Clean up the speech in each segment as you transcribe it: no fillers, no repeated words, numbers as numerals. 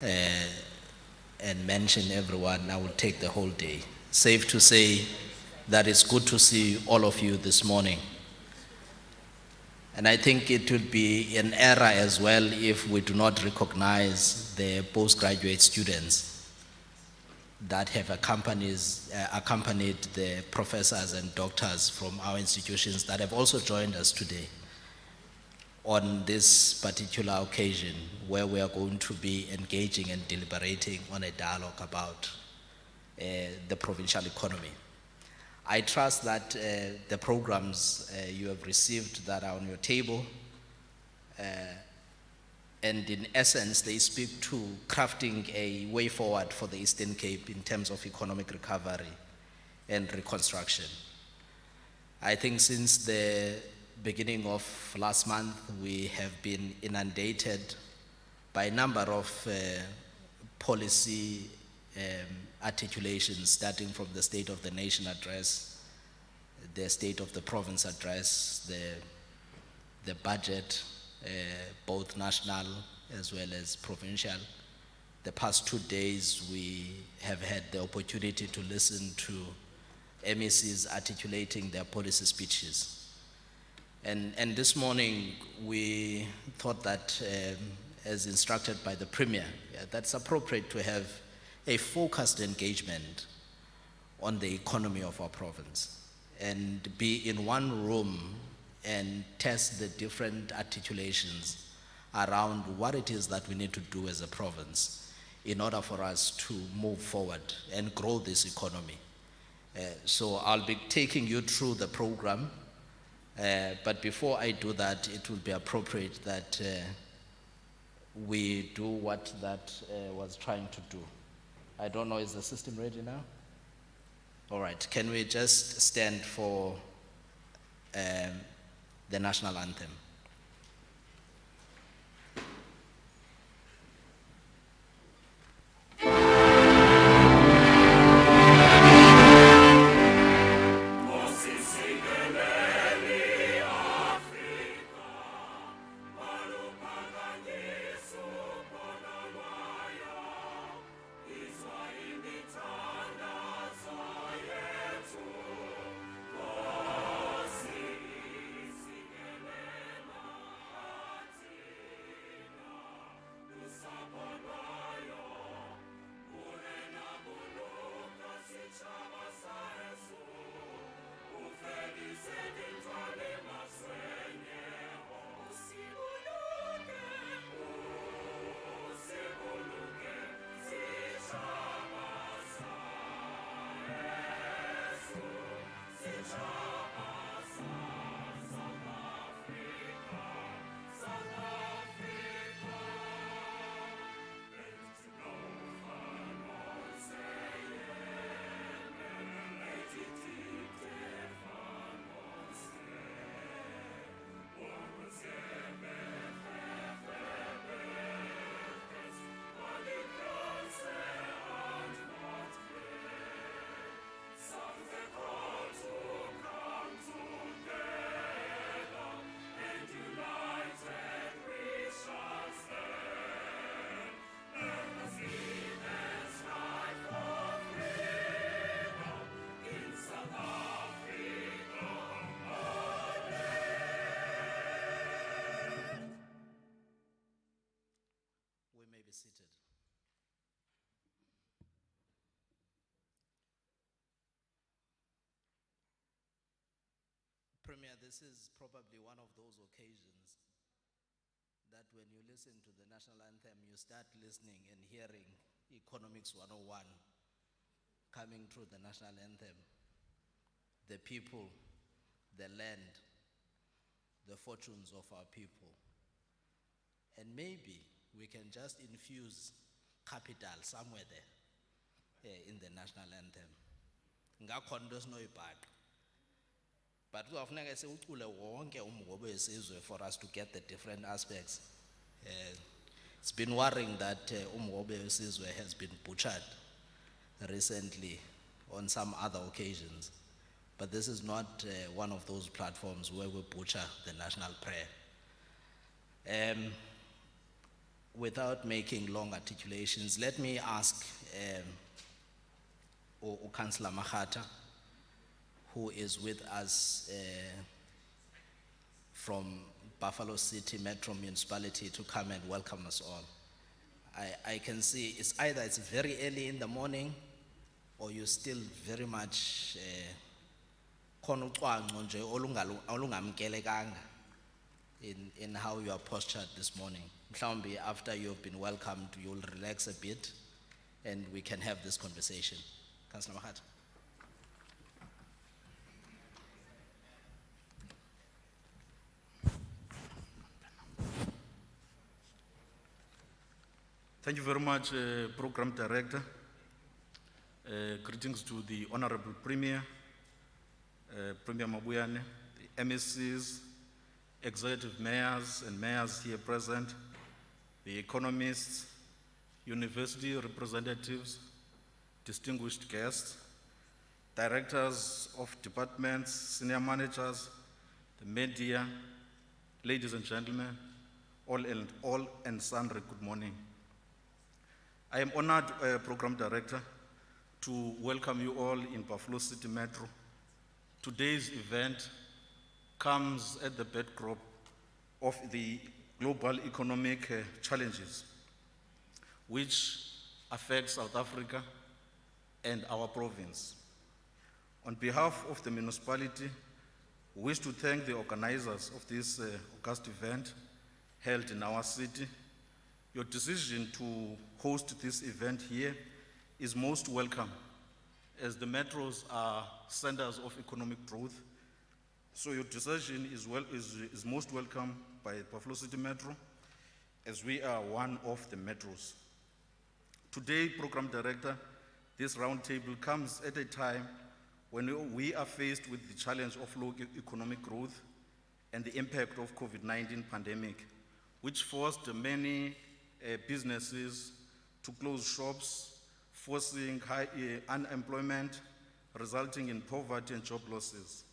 and mention everyone, I will take the whole day. Safe to say that it's good to see all of you this morning. And I think it would be an error as well if we do not recognize the postgraduate students that have accompanied the professors and doctors from our institutions that have also joined us today on this particular occasion where we are going to be engaging and deliberating on a dialogue about the provincial economy. I trust that the programs you have received that are on your table, and in essence, they speak to crafting a way forward for the Eastern Cape in terms of economic recovery and reconstruction. I think since the beginning of last month, we have been inundated by a number of policy articulations, starting from the State of the Nation address, the State of the Province address, the budget, both national as well as provincial. The past 2 days, we have had the opportunity to listen to MECs articulating their policy speeches. And this morning, we thought that, as instructed by the Premier, that's appropriate to have a focused engagement on the economy of our province and be in one room and test the different articulations around what it is that we need to do as a province in order for us to move forward and grow this economy. So I'll be taking you through the program, but before I do that, it will be appropriate that we do what that was trying to do. I don't know, is the system ready now? All right, can we just stand for the national anthem? Be seated. Premier, this is probably one of those occasions that when you listen to the national anthem, you start listening and hearing Economics 101 coming through the national anthem. The people, the land, the fortunes of our people. And maybe we can just infuse capital somewhere there in the national anthem. But we have never said for us to get the different aspects. It's been worrying that has been butchered recently on some other occasions. But this is not one of those platforms where we butcher the national prayer. without making long articulations, let me ask Councillor Mahata, who is with us from Buffalo City Metro Municipality, to come and welcome us all. I can see it's either it's very early in the morning or you're still very much khona ucwangco nje olungamkelekanga in how you are postured this morning. Mhlawumbe after you've been welcomed, you'll relax a bit and we can have this conversation. Councillor Mahata. Thank you very much, Program Director. Greetings to the Honorable Premier, Premier Mabuyane, the MSCs, Executive Mayors and Mayors here present, the economists, university representatives, distinguished guests, directors of departments, senior managers, the media, ladies and gentlemen, all and sundry, good morning. I am honored, Program Director, to welcome you all in Buffalo City Metro. Today's event comes at the backdrop of the global economic challenges which affect South Africa and our province. On behalf of the municipality, we wish to thank the organizers of this august event held in our city. Your decision to host this event here is most welcome, as the metros are centers of economic growth. So your decision is most welcome by Buffalo City Metro, as we are one of the metros. Today, Program Director, this roundtable comes at a time when we are faced with the challenge of low economic growth and the impact of COVID-19 pandemic, which forced many businesses to close shops, forcing high unemployment, resulting in poverty and job losses.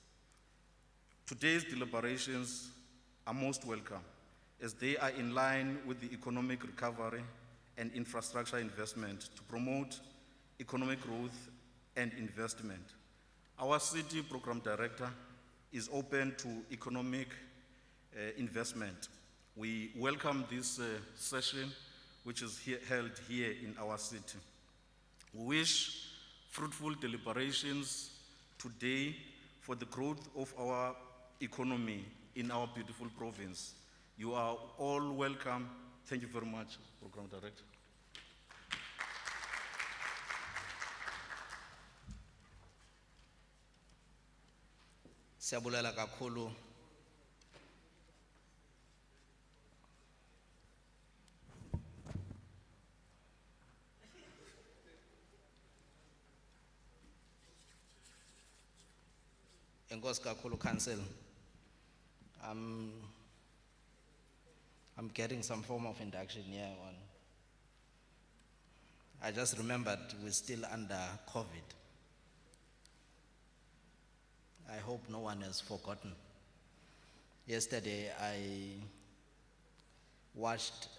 Today's deliberations are most welcome, as they are in line with the economic recovery and infrastructure investment to promote economic growth and investment. Our city Program Director is open to economic investment. We welcome this session, which is held here in our city. We wish fruitful deliberations today for the growth of our economy in our beautiful province. You are all welcome. Thank you very much, Program Director. Siyabulela kakhulu Enkosi kakhulu Council. I'm getting some form of induction here on. I just remembered we're still under COVID. I hope no one has forgotten. Yesterday I watched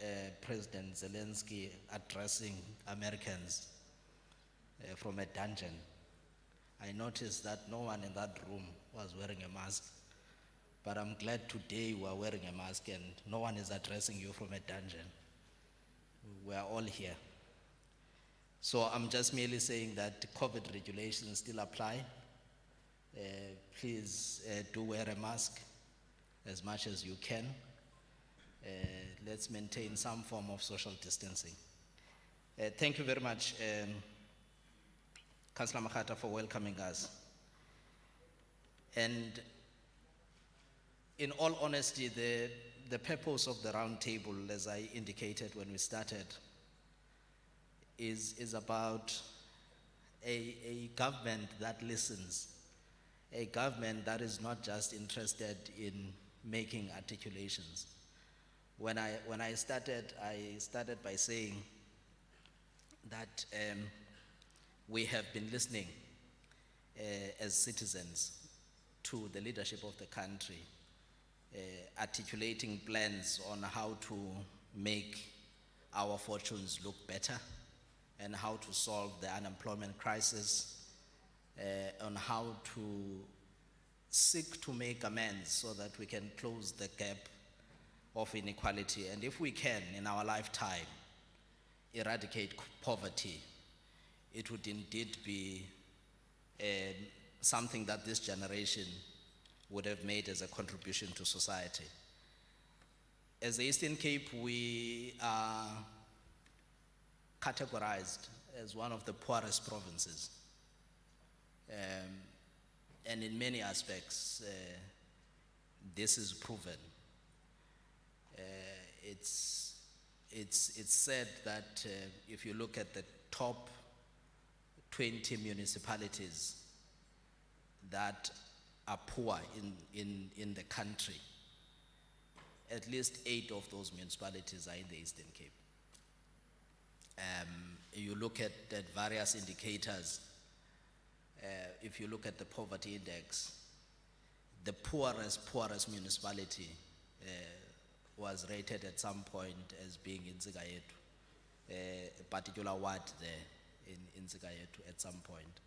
President Zelensky addressing Americans from a dungeon. I noticed that no one in that room was wearing a mask, but I'm glad today we are wearing a mask and no one is addressing you from a dungeon. We are all here. So I'm just merely saying that the COVID regulations still apply. Please do wear a mask as much as you can. Let's maintain some form of social distancing. Thank you very much, Councillor Mahata, for welcoming us. And in all honesty, the purpose of the roundtable, as I indicated when we started, is about a government that listens, a government that is not just interested in making articulations. When I started by saying that we have been listening as citizens to the leadership of the country, articulating plans on how to make our fortunes look better, and how to solve the unemployment crisis, on how to seek to make amends so that we can close the gap of inequality, and if we can, in our lifetime, eradicate poverty, it would indeed be something that this generation would have made as a contribution to society. As the Eastern Cape, we are categorized as one of the poorest provinces. And in many aspects, this is proven. It's said that if you look at the top 20 municipalities that are poor in the country, at least 8 of those municipalities are in the Eastern Cape. You look at various indicators. If you look at the poverty index, the poorest municipality was rated at some point as being in Nzikayetu, a particular ward there in Nzikayetu at some point.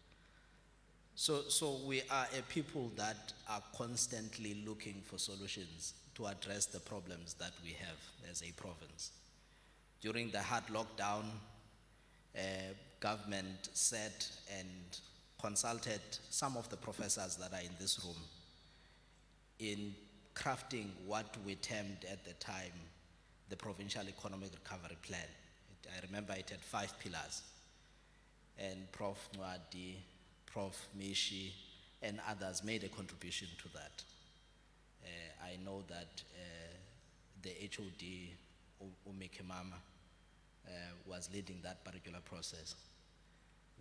So we are a people that are constantly looking for solutions to address the problems that we have as a province. During the hard lockdown, government sat and consulted some of the professors that are in this room in crafting what we termed at the time the Provincial Economic Recovery Plan. I remember it had 5 pillars, and Prof. Nwadi, Prof. Mishi, and others made a contribution to that. I know that the HOD, Umekemama, was leading that particular process.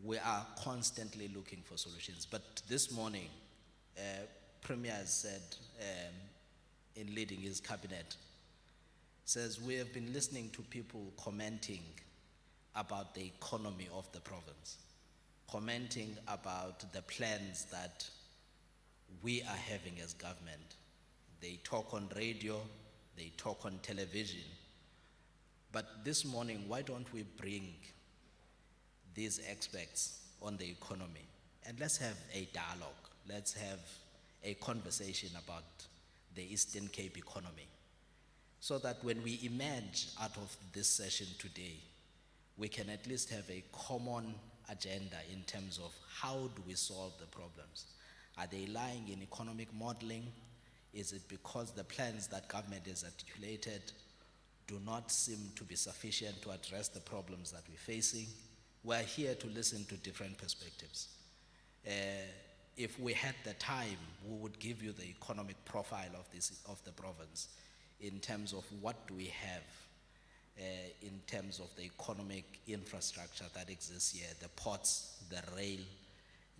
We are constantly looking for solutions, but this morning, Premier has said, in leading his cabinet, says we have been listening to people commenting about the economy of the province, commenting about the plans that we are having as government. They talk on radio, they talk on television, but this morning, why don't we bring these experts on the economy and let's have a dialogue, let's have a conversation about the Eastern Cape economy, so that when we emerge out of this session today, we can at least have a common agenda in terms of how do we solve the problems. Are they lying in economic modeling? Is it because the plans that government has articulated do not seem to be sufficient to address the problems that we're facing? We're here to listen to different perspectives. If we had the time, we would give you the economic profile of the province in terms of what do we have, in terms of the economic infrastructure that exists here, the ports, the rail,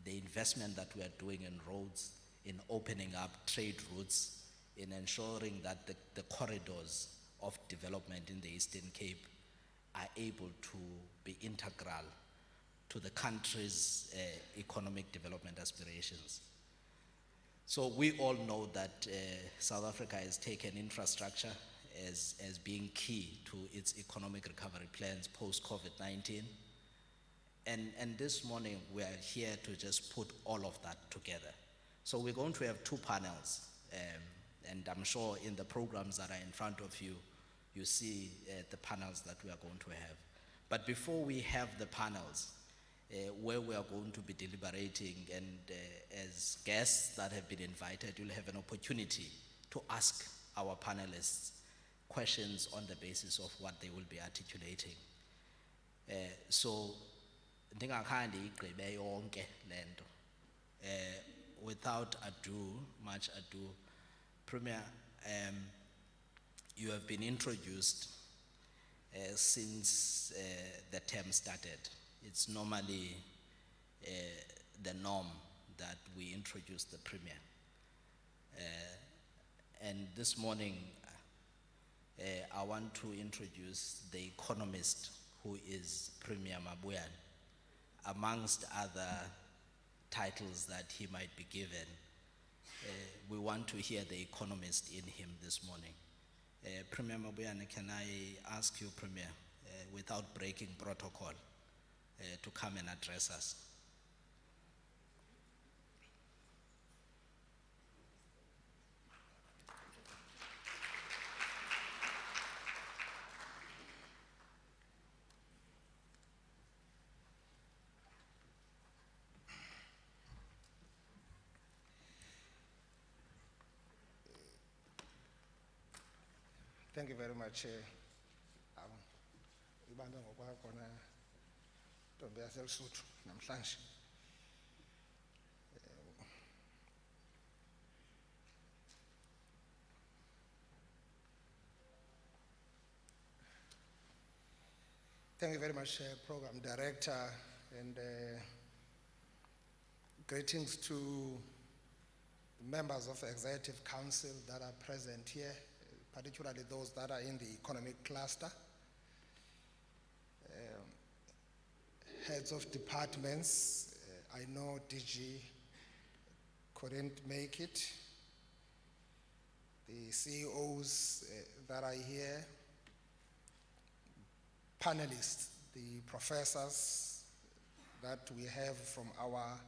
the investment that we are doing in roads, in opening up trade routes, in ensuring that the corridors of development in the Eastern Cape are able to be integral to the country's economic development aspirations. So we all know that South Africa has taken infrastructure as being key to its economic recovery plans post-COVID-19. And this morning we are here to just put all of that together. So we're going to have 2 panels, and I'm sure in the programs that are in front of you, you see the panels that we are going to have. But before we have the panels, where we are going to be deliberating, and as guests that have been invited, you'll have an opportunity to ask our panelists questions on the basis of what they will be articulating. So, ndingakhandi igqibe yonke lento. Without much ado, Premier, you have been introduced since the term started. It's normally the norm that we introduce the Premier. And this morning, I want to introduce the economist who is Premier Mabuyan, amongst other titles that he might be given. We want to hear the economist in him this morning. Premier Mabuyan, can I ask you, Premier, without breaking protocol to come and address us. Thank you very much. Ibanda ngokwakho na ntombi yaseLusuthu namhlanje. Thank you very much, Program Director, and greetings to members of the Executive Council that are present here, particularly those that are in the economic cluster, heads of departments. I know DG couldn't make it, the CEOs that are here, panelists, the professors that we have from our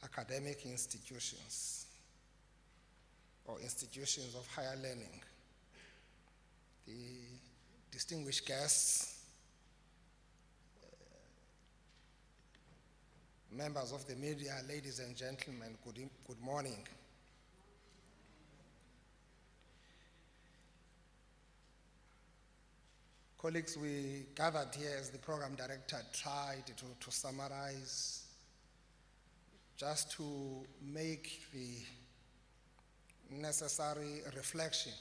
academic institutions or institutions of higher learning, the distinguished guests, members of the media, ladies and gentlemen, good morning. Colleagues, we gathered here as the program director tried to summarize, just to make the necessary reflection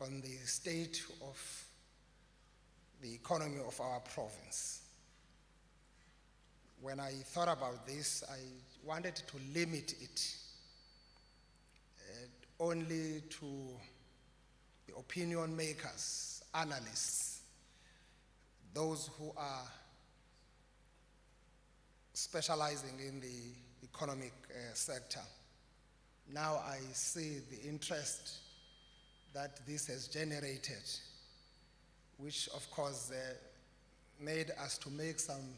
on the state of the economy of our province. When I thought about this, I wanted to limit it only to the opinion makers, analysts, those who are specializing in the economic sector. Now I see the interest that this has generated, which of course made us to make some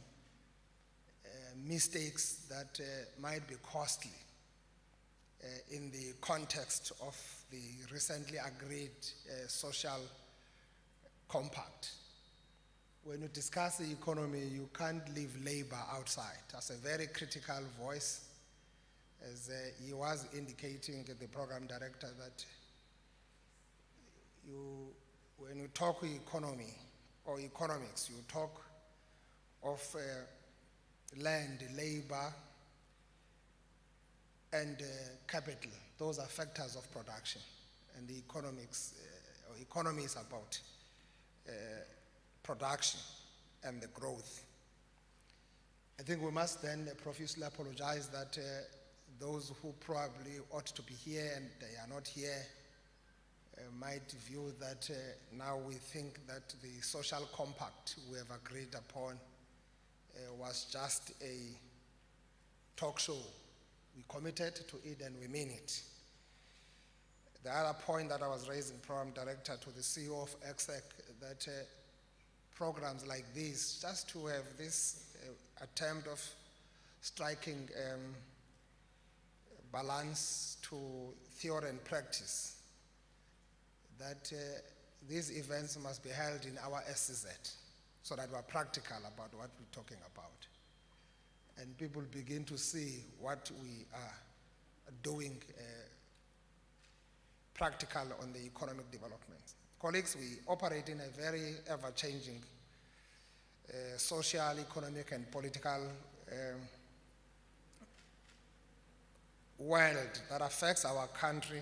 mistakes that might be costly in the context of the recently agreed social compact. When you discuss the economy, you can't leave labor outside. That's a very critical voice, as he was indicating, the program director, that when you talk economy or economics, you talk of land, labor, and capital. Those are factors of production, and the economics or economy is about production and the growth. I think we must then profusely apologize that those who probably ought to be here and they are not here might view that now we think that the social compact we have agreed upon was just a talk show. We committed to it and we mean it. The other point that I was raising, Program Director, to the CEO of EXEC, that programs like this, just to have this attempt of striking balance to theory and practice, that these events must be held in our SCZ so that we're practical about what we're talking about. And people begin to see what we are doing practical on the economic development. Colleagues, we operate in a very ever-changing social, economic, and political world that affects our country,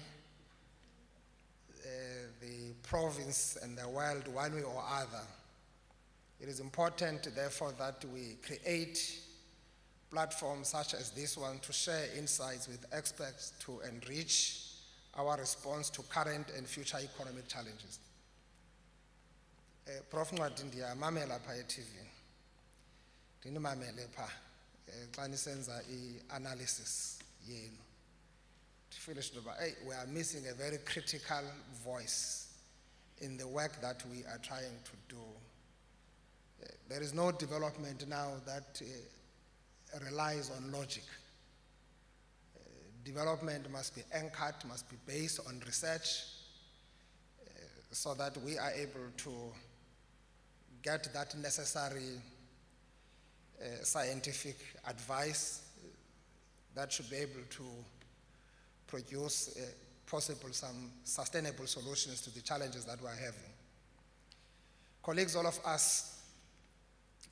the province, and the world one way or other. It is important, therefore, that we create platforms such as this one to share insights with experts to enrich our response to current and future economic challenges. Prof Ncwadi ndiyamamela pha e-TV. Ndinimamele pha xa nisenza i-analysis yenu. Ndifile into yoba we are missing a very critical voice in the work that we are trying to do. There is no development now that relies on logic. Development must be anchored, must be based on research, so that we are able to get that necessary scientific advice that should be able to produce some sustainable solutions to the challenges that we're having. Colleagues, all of us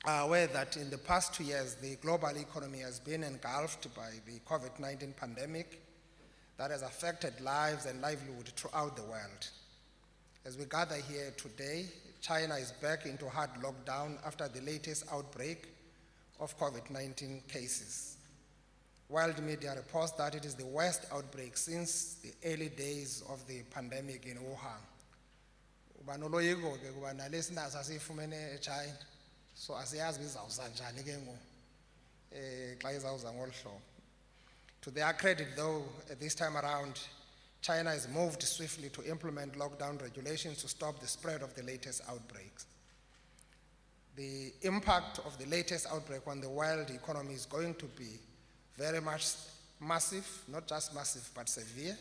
are aware that in the past 2 years, the global economy has been engulfed by the COVID-19 pandemic that has affected lives and livelihood throughout the world. As we gather here today, China is back into hard lockdown after the latest outbreak of COVID-19 cases. World media reports that it is the worst outbreak since the early days of the pandemic in Wuhan. Ubanoloyiko ke kuba nalesi naso asifumene eChina, so asiyazi izawuza njani ke ngoku xa izawuza ngolu hlobo. To their credit though, this time around, China has moved swiftly to implement lockdown regulations to stop the spread of the latest outbreaks. The impact of the latest outbreak on the world economy is going to be very much massive, not just massive, but severe,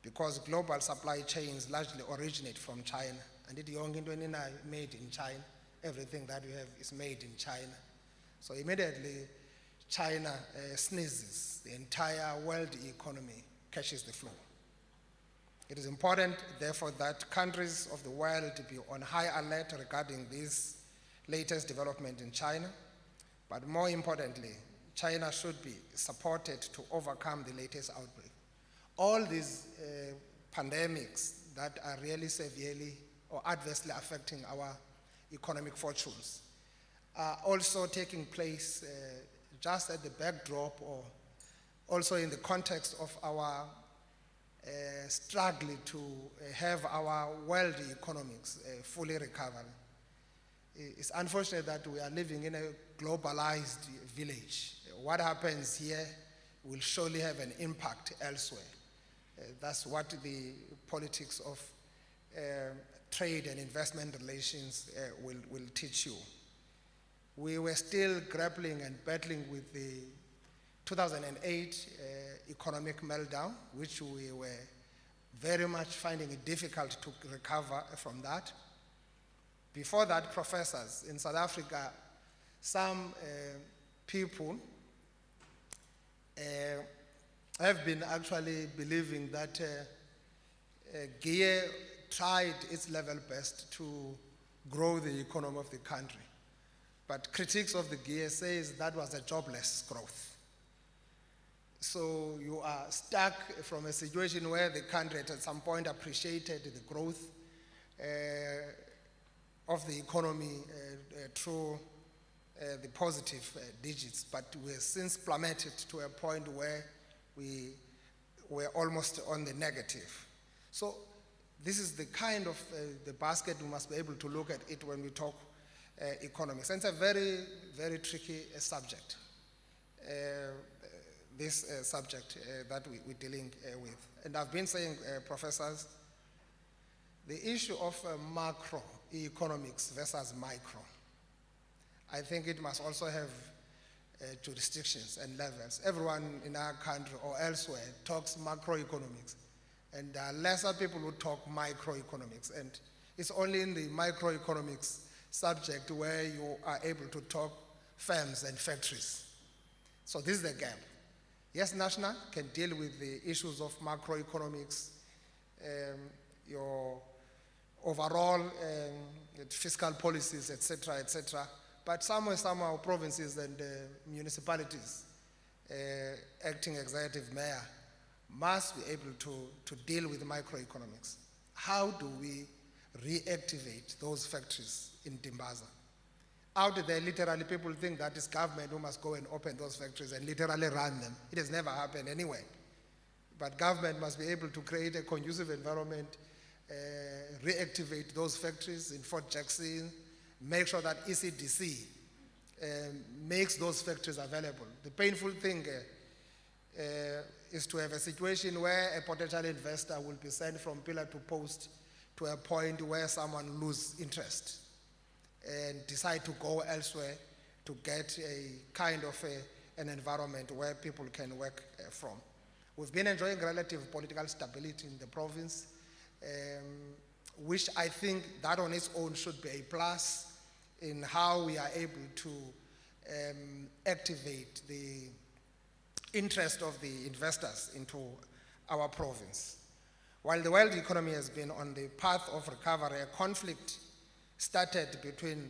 because global supply chains largely originate from China. And it young into made in China. Everything that we have is made in China. So immediately, China sneezes, the entire world economy catches the flu. It is important, therefore, that countries of the world be on high alert regarding this latest development in China, but more importantly, China should be supported to overcome the latest outbreak. All these pandemics that are really severely or adversely affecting our economic fortunes are also taking place just at the backdrop or also in the context of our struggling to have our world economics fully recover. It's unfortunate that we are living in a globalized village. What happens here will surely have an impact elsewhere. That's what the politics of trade and investment relations will teach you. We were still grappling and battling with the 2008 economic meltdown, which we were very much finding it difficult to recover from that. Before that, professors in South Africa, some people have been actually believing that GIE tried its level best to grow the economy of the country. But critics of the GIE says that was a jobless growth. So you are stuck from a situation where the country at some point appreciated the growth of the economy through the positive digits, but we have since plummeted to a point where we were almost on the negative. So this is the kind of the basket we must be able to look at it when we talk economics. And it's a very, very tricky subject, this subject that we're dealing with. And I've been saying, professors, the issue of macroeconomics versus micro, I think it must also have jurisdictions and levels. Everyone in our country or elsewhere talks macroeconomics, and there are lesser people who talk microeconomics, and it's only in the microeconomics subject where you are able to talk firms and factories. So this is the gap. Yes, national can deal with the issues of macroeconomics, your overall fiscal policies, etc., but somehow provinces and municipalities, acting executive mayor, must be able to deal with microeconomics. How do we reactivate those factories in Dimbaza? Out there, literally, people think that it's government who must go and open those factories and literally run them. It has never happened anyway. But government must be able to create a conducive environment, reactivate those factories in Fort Jackson, make sure that ECDC makes those factories available. The painful thing is to have a situation where a potential investor will be sent from pillar to post to a point where someone loses interest and decide to go elsewhere to get a kind of an environment where people can work from. We've been enjoying relative political stability in the province, which I think that on its own should be a plus in how we are able to activate the interest of the investors into our province. While the world economy has been on the path of recovery, a conflict started between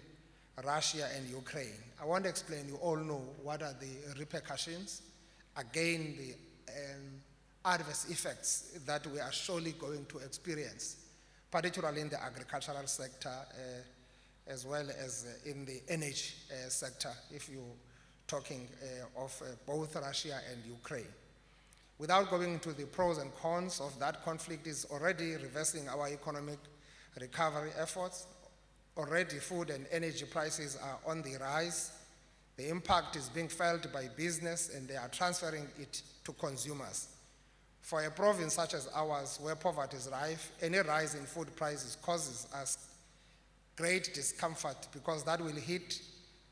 Russia and Ukraine. I want to explain, you all know what are the repercussions, again the adverse effects that we are surely going to experience, particularly in the agricultural sector as well as in the energy sector, if you're talking of both Russia and Ukraine. Without going into the pros and cons of that conflict, is already reversing our economic recovery efforts. Already food and energy prices are on the rise. The impact is being felt by business and they are transferring it to consumers. For a province such as ours, where poverty is rife, any rise in food prices causes us great discomfort because that will hit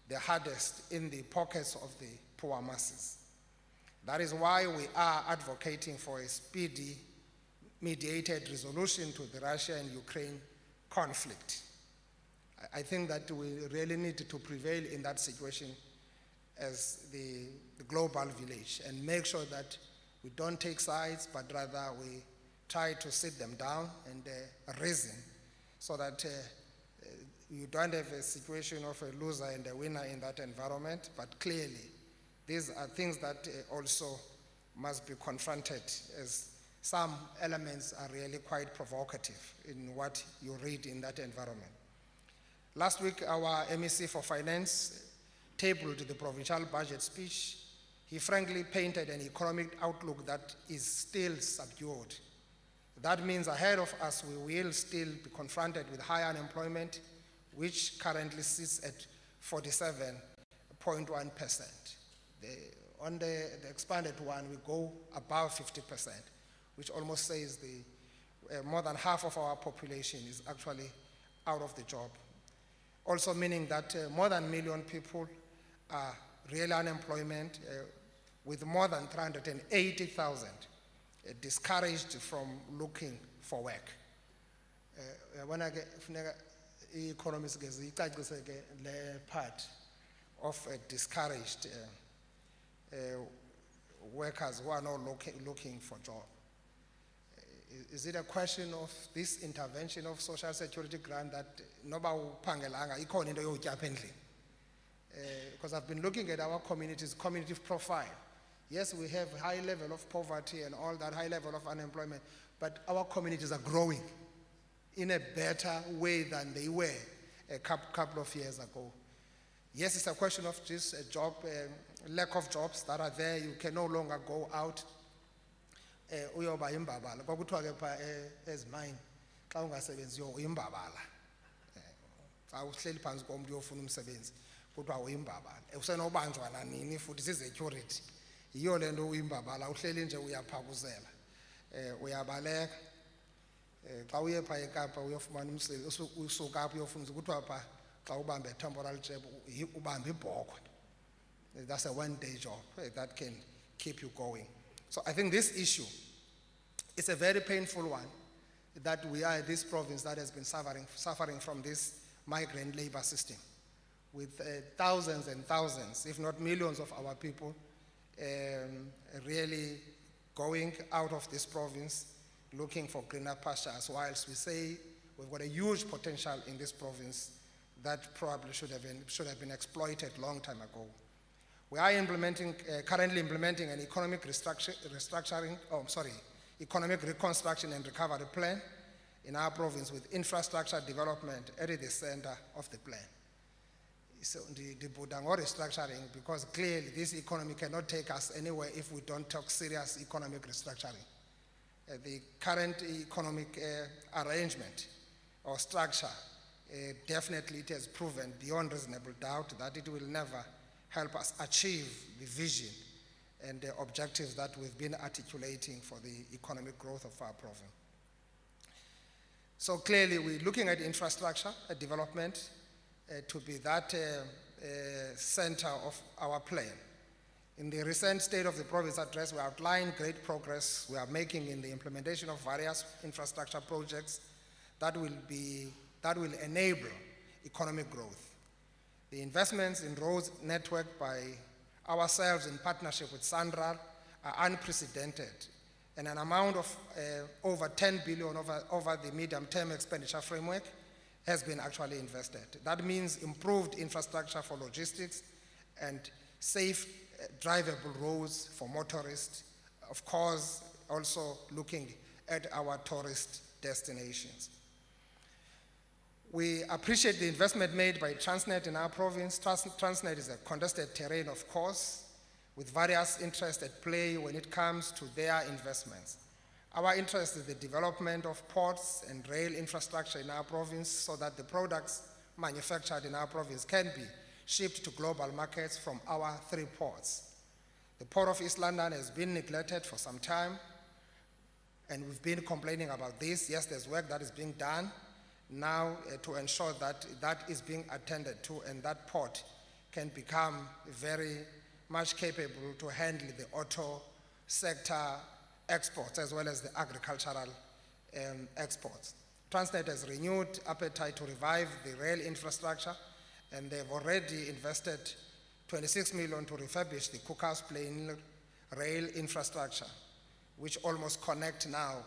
the hardest in the pockets of the poor masses. That is why we are advocating for a speedy, mediated resolution to the Russia and Ukraine conflict. I think that we really need to prevail in that situation as the global village and make sure that we don't take sides, but rather we try to sit them down and reason so that you don't have a situation of a loser and a winner in that environment, but clearly these are things that also must be confronted, as some elements are really quite provocative in what you read in that environment. Last week, our MEC for Finance tabled the provincial budget speech. He frankly painted an economic outlook that is still subdued. That means ahead of us, we will still be confronted with high unemployment, which currently sits at 47.1%. On the expanded one, we go above 50%, which almost says more than half of our population is actually out of the job. Also meaning that more than 1 million people are really unemployment, with more than 380,000 discouraged from looking for work. When I get economists the part of discouraged workers who are not looking for jobs. Is it a question of this intervention of social security grant that because I've been looking at our community's community profile. Yes, we have high level of poverty and all that high level of unemployment, but our communities are growing in a better way than they were a couple of years ago. Yes, it's a question of just a job, lack of jobs that are there. You can no longer go out. Uyoba imbabala kwakuthiwa ke pha as mine xa ungasebenziyo uyimbabala xa uhleli phansi komuntu uyofuna umsebenzi kuthiwa uyimbabala usenobanjwa nanini futhi si-security yiyo le nto uyimbabala uhleli nje uyaphakuzela uyabaleka xa uye pha eKapa uyofumana umsebenzi usuka apho uyofuna kuthiwa pha xa ubambe temporal job ubambe ibhokhwe. That's a one-day job that can keep you going. So I think this issue is a very painful one, that we are this province that has been suffering from this migrant labor system, with thousands and thousands, if not millions of our people really going out of this province, looking for greener pastures, whilst we say we've got a huge potential in this province that probably should have been exploited long time ago. We are currently implementing an economic economic reconstruction and recovery plan in our province, with infrastructure development at the center of the plan. So the restructuring, because clearly this economy cannot take us anywhere if we don't talk serious economic restructuring. The current economic arrangement or structure, definitely it has proven beyond reasonable doubt that it will never help us achieve the vision and the objectives that we've been articulating for the economic growth of our province. So clearly, we're looking at infrastructure development to be that center of our plan. In the recent State of the Province address, we outlined great progress we are making in the implementation of various infrastructure projects that will enable economic growth. The investments in roads network by ourselves in partnership with Sandra are unprecedented, and an amount of over 10 billion over the medium-term expenditure framework has been actually invested. That means improved infrastructure for logistics and safe drivable roads for motorists, of course, also looking at our tourist destinations. We appreciate the investment made by Transnet in our province. Transnet is a contested terrain, of course, with various interests at play when it comes to their investments. Our interest is the development of ports and rail infrastructure in our province so that the products manufactured in our province can be shipped to global markets from our 3 ports. The Port of East London has been neglected for some time, and we've been complaining about this. Yes, there's work that is being done now to ensure that that is being attended to and that port can become very much capable to handle the auto sector exports as well as the agricultural exports. Transnet has renewed appetite to revive the rail infrastructure, and they've already invested 26 million to refurbish the Cookhouse Plain rail infrastructure, which almost connect now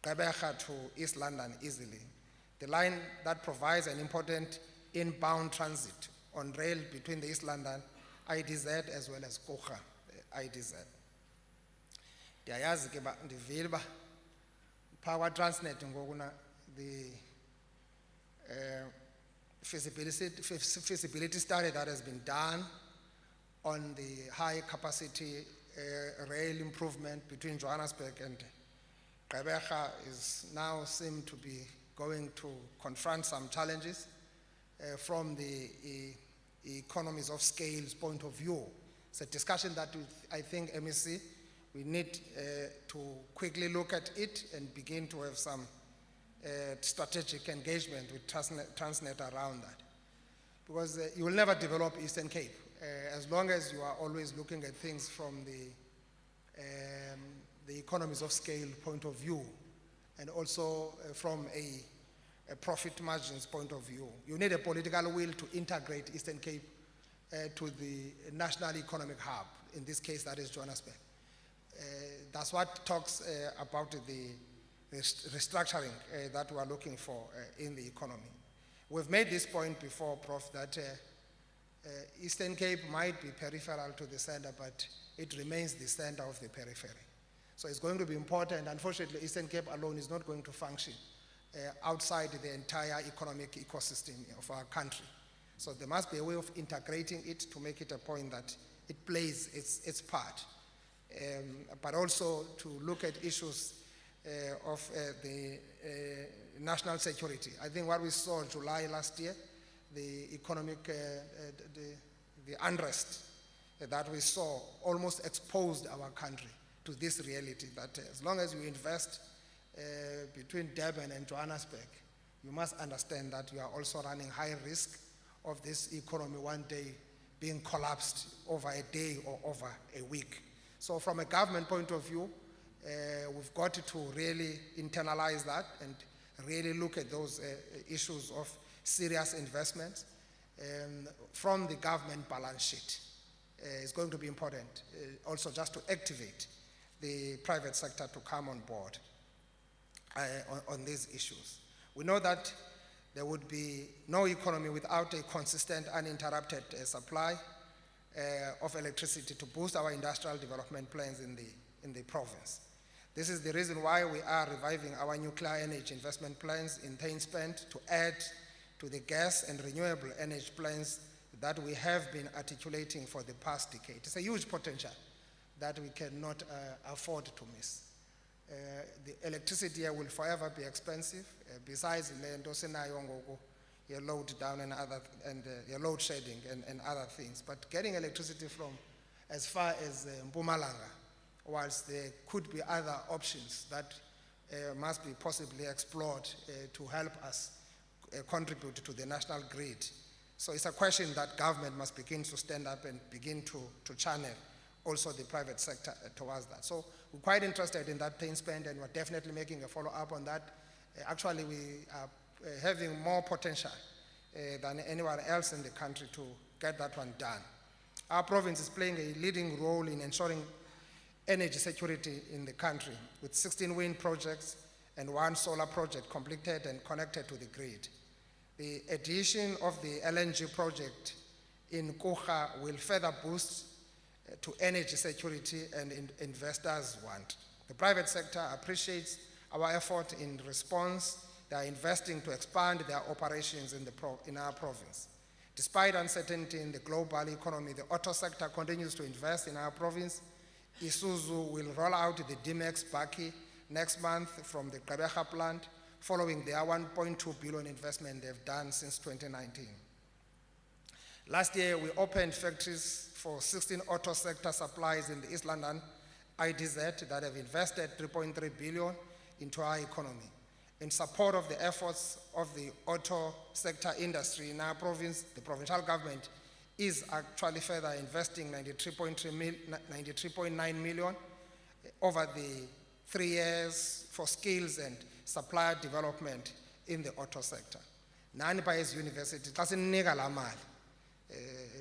Gqeberha to East London easily. The line that provides an important inbound transit on rail between the East London IDZ as well as Kocha IDZ. Ndiyayazi ke ba ndivile ba phaa Transnet ngokuna the feasibility study that has been done on the high capacity rail improvement between Johannesburg and Gqeberha is now seem to be going to confront some challenges from the economies of scales point of view. It's a discussion that I think MEC, we need to quickly look at it and begin to have some strategic engagement with Transnet around that. Because you will never develop Eastern Cape as long as you are always looking at things from the economies of scale point of view, and also from a profit margins point of view. You need a political will to integrate Eastern Cape to the national economic hub. In this case, that is Johannesburg. That's what talks about the restructuring that we are looking for in the economy. We've made this point before, Prof, that Eastern Cape might be peripheral to the center, but it remains the center of the periphery. So it's going to be important. Unfortunately, Eastern Cape alone is not going to function outside the entire economic ecosystem of our country. So there must be a way of integrating it to make it a point that it plays its part. But also to look at issues of the national security. I think what we saw July last year, the economic, the unrest that we saw almost exposed our country to this reality that as long as you invest between Durban and Johannesburg, you must understand that you are also running high risk of this economy one day being collapsed over a day or over a week. So from a government point of view, we've got to really internalize that and really look at those issues of serious investments from the government balance sheet. It's going to be important also just to activate the private sector to come on board on these issues. We know that there would be no economy without a consistent, uninterrupted supply of electricity to boost our industrial development plans in the province. This is the reason why we are reviving our nuclear energy investment plans in Thainspent to add to the gas and renewable energy plans that we have been articulating for the past decade. It's a huge potential that we cannot afford to miss. The electricity here will forever be expensive. Besides your load down and your load shedding and other things, but getting electricity from as far as Mpumalanga, whilst there could be other options that must be possibly explored to help us contribute to the national grid. So it's a question that government must begin to stand up and begin to channel also the private sector towards that. So we're quite interested in that thing spend, and we're definitely making a follow-up on that. Actually, we are having more potential than anywhere else in the country to get that one done. Our province is playing a leading role in ensuring energy security in the country, with 16 wind projects and 1 solar project completed and connected to the grid. The addition of the LNG project in Kucha will further boost to energy security and investors want. The private sector appreciates our effort in response. They are investing to expand their operations in our province. Despite uncertainty in the global economy, the auto sector continues to invest in our province. Isuzu will roll out the DMX Baki next month from the Gqeberha plant, following their 1.2 billion investment they've done since 2019. Last year, we opened factories for 16 auto sector supplies in the East London IDZ that have invested 3.3 billion into our economy. In support of the efforts of the auto sector industry in our province, the provincial government is actually further investing 93.9 million over the 3 years for skills and supplier development in the auto sector. Nani Bayes University,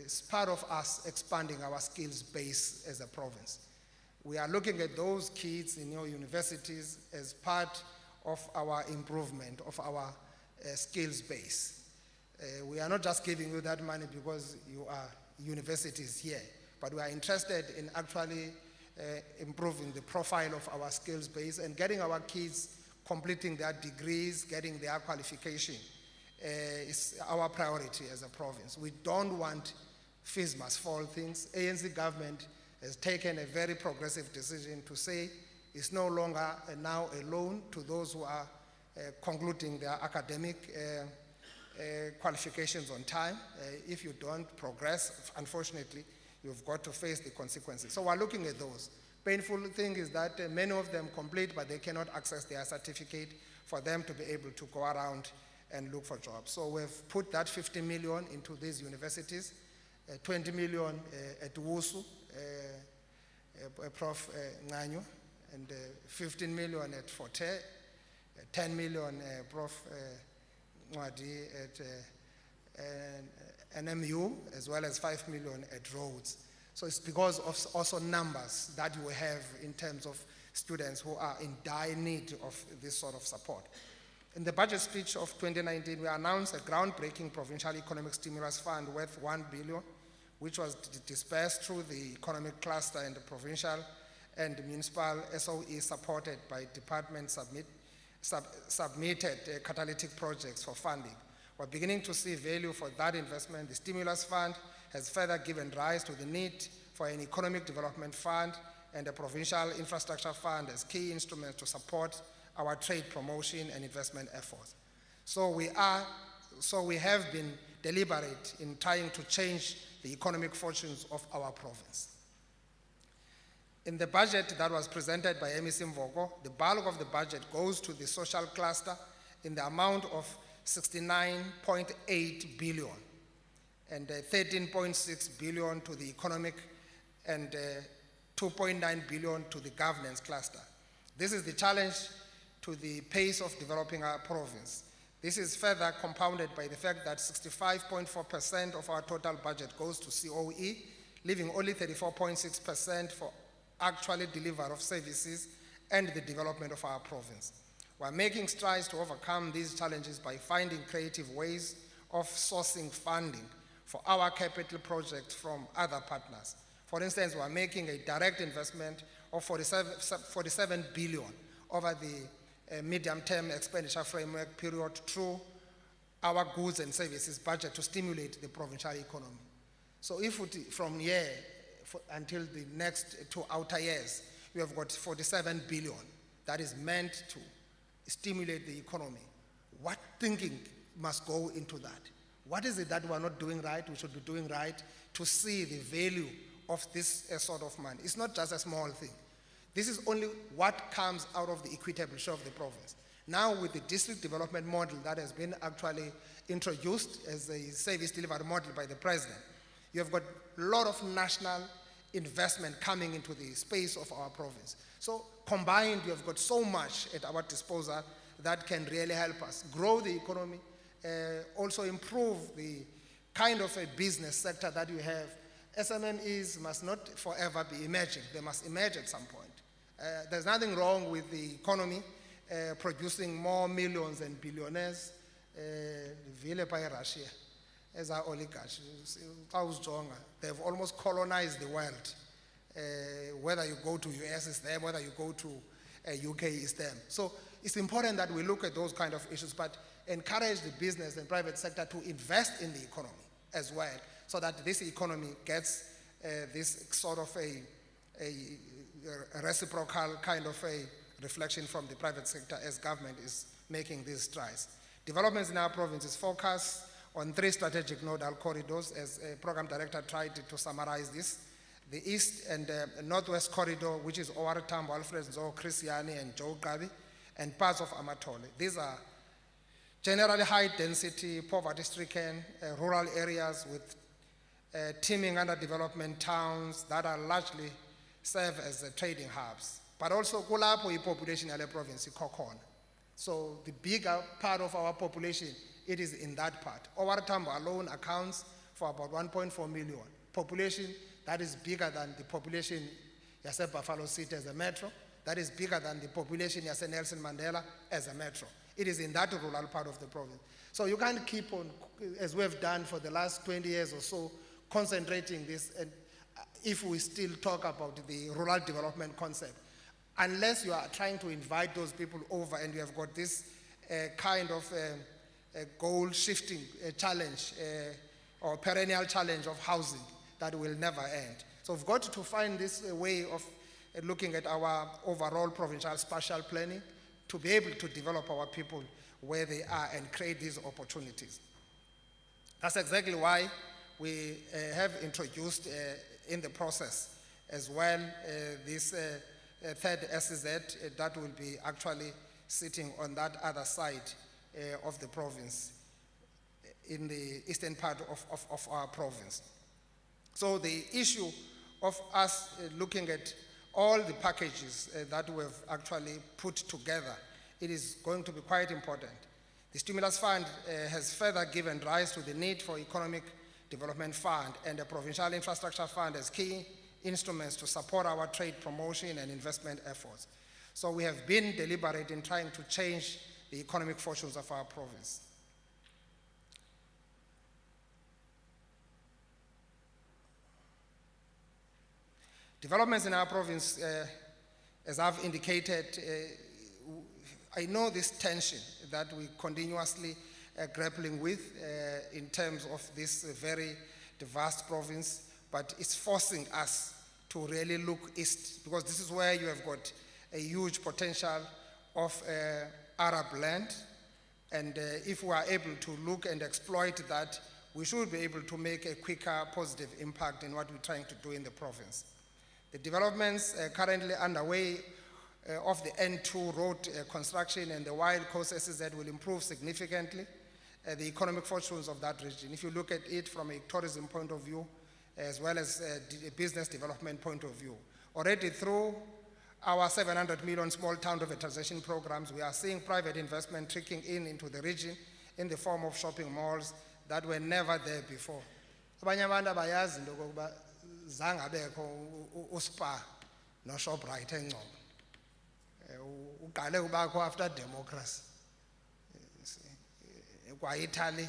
it's part of us expanding our skills base as a province. We are looking at those kids in your universities as part of our improvement of our skills base. We are not just giving you that money because you are universities here, but we are interested in actually improving the profile of our skills base and getting our kids completing their degrees, getting their qualification is our priority as a province. We don't want fees must fall things. ANC government has taken a very progressive decision to say it's no longer now a loan to those who are concluding their academic qualifications on time. If you don't progress, unfortunately, you've got to face the consequences. So we're looking at those. Painful thing is that many of them complete, but they cannot access their certificate for them to be able to go around and look for jobs. So we've put that 50 million into these universities, 20 million at WUSU, Prof. Nganyo, and 15 million at Forte, 10 million Prof. Mwadi at NMU, as well as 5 million at Rhodes. So it's because of also numbers that we have in terms of students who are in dire need of this sort of support. In the budget speech of 2019, we announced a groundbreaking provincial economic stimulus fund worth 1 billion, which was dispersed through the economic cluster and the provincial and municipal SOE supported by department submitted catalytic projects for funding. We're beginning to see value for that investment. The stimulus fund has further given rise to the need for an economic development fund and a provincial infrastructure fund as key instruments to support our trade promotion and investment efforts. So we have been deliberate in trying to change the economic fortunes of our province. In the budget that was presented by MEC Mvoko, the bulk of the budget goes to the social cluster in the amount of 69.8 billion and 13.6 billion to the economic and 2.9 billion to the governance cluster. This is the challenge to the pace of developing our province. This is further compounded by the fact that 65.4% of our total budget goes to COE, leaving only 34.6% for actually delivery of services and the development of our province. We're making strides to overcome these challenges by finding creative ways of sourcing funding for our capital projects from other partners. For instance, we're making a direct investment of 47 billion over the medium-term expenditure framework period through our goods and services budget to stimulate the provincial economy. So if from here until the next 2 outer years, we have got 47 billion that is meant to stimulate the economy. What thinking must go into that? What is it that we're not doing right, we should be doing right to see the value of this sort of money? It's not just a small thing. This is only what comes out of the equitable share of the province. Now with the district development model that has been actually introduced as a service delivery model by the president, you have got a lot of national investment coming into the space of our province. So combined, we have got so much at our disposal that can really help us grow the economy, also improve the kind of a business sector that we have. SMMEs must not forever be emerging. They must emerge at some point. There's nothing wrong with the economy producing more millions and billionaires. Vile by Russia, as our oligarchs, they've almost colonized the world. Whether you go to US is them, whether you go to UK is them. So it's important that we look at those kind of issues, but encourage the business and private sector to invest in the economy as well, so that this economy gets this sort of a reciprocal kind of a reflection from the private sector as government is making these strides. Developments in our province is focused on 3 strategic nodal corridors, as a program director tried to summarize this. The East and Northwest corridor, which is Owaretambo, Alfred Nzo, Christiani, and Joe Gabi, and parts of Amatole. These are generally high density, poverty-stricken, rural areas with teeming underdevelopment towns that are largely serve as trading hubs. But also, kulapho population yale province ikokhona. So the bigger part of our population, it is in that part. Owaretambo alone accounts for about 1.4 million. Population that is bigger than the population yase Buffalo City as a metro. That is bigger than the population yase Nelson Mandela as a metro. It is in that rural part of the province. So you can't keep on, as we've done for the last 20 years or so, concentrating this, and if we still talk about the rural development concept, unless you are trying to invite those people over and you have got this kind of goal-shifting challenge or perennial challenge of housing that will never end. So we've got to find this way of looking at our overall provincial spatial planning to be able to develop our people where they are and create these opportunities. That's exactly why we have introduced in the process as well this third SEZ that will be actually sitting on that other side of the province in the eastern part of our province. So the issue of us looking at all the packages that we've actually put together, it is going to be quite important. The Stimulus Fund has further given rise to the need for Economic Development Fund and the Provincial Infrastructure Fund as key instruments to support our trade promotion and investment efforts. So we have been deliberate in trying to change the economic fortunes of our province. Developments in our province, as I've indicated, I know this tension that we continuously grappling with in terms of this very vast province, but it's forcing us to really look east, because this is where you have got a huge potential of Arab land, and if we are able to look and exploit that, we should be able to make a quicker positive impact in what we're trying to do in the province. The developments currently underway of the N2 road construction and the Wild Coast SEZ will improve significantly the economic fortunes of that region. If you look at it from a tourism point of view, as well as a business development point of view. Already through our 700 million small town revitalization programs, we are seeing private investment trickling into the region in the form of shopping malls that were never there before. Abanye abantu abayazi into okokuba zange abekho uSpar noShoprite eNgcobo. Uqale ubakho after democracy. Kwa-Italy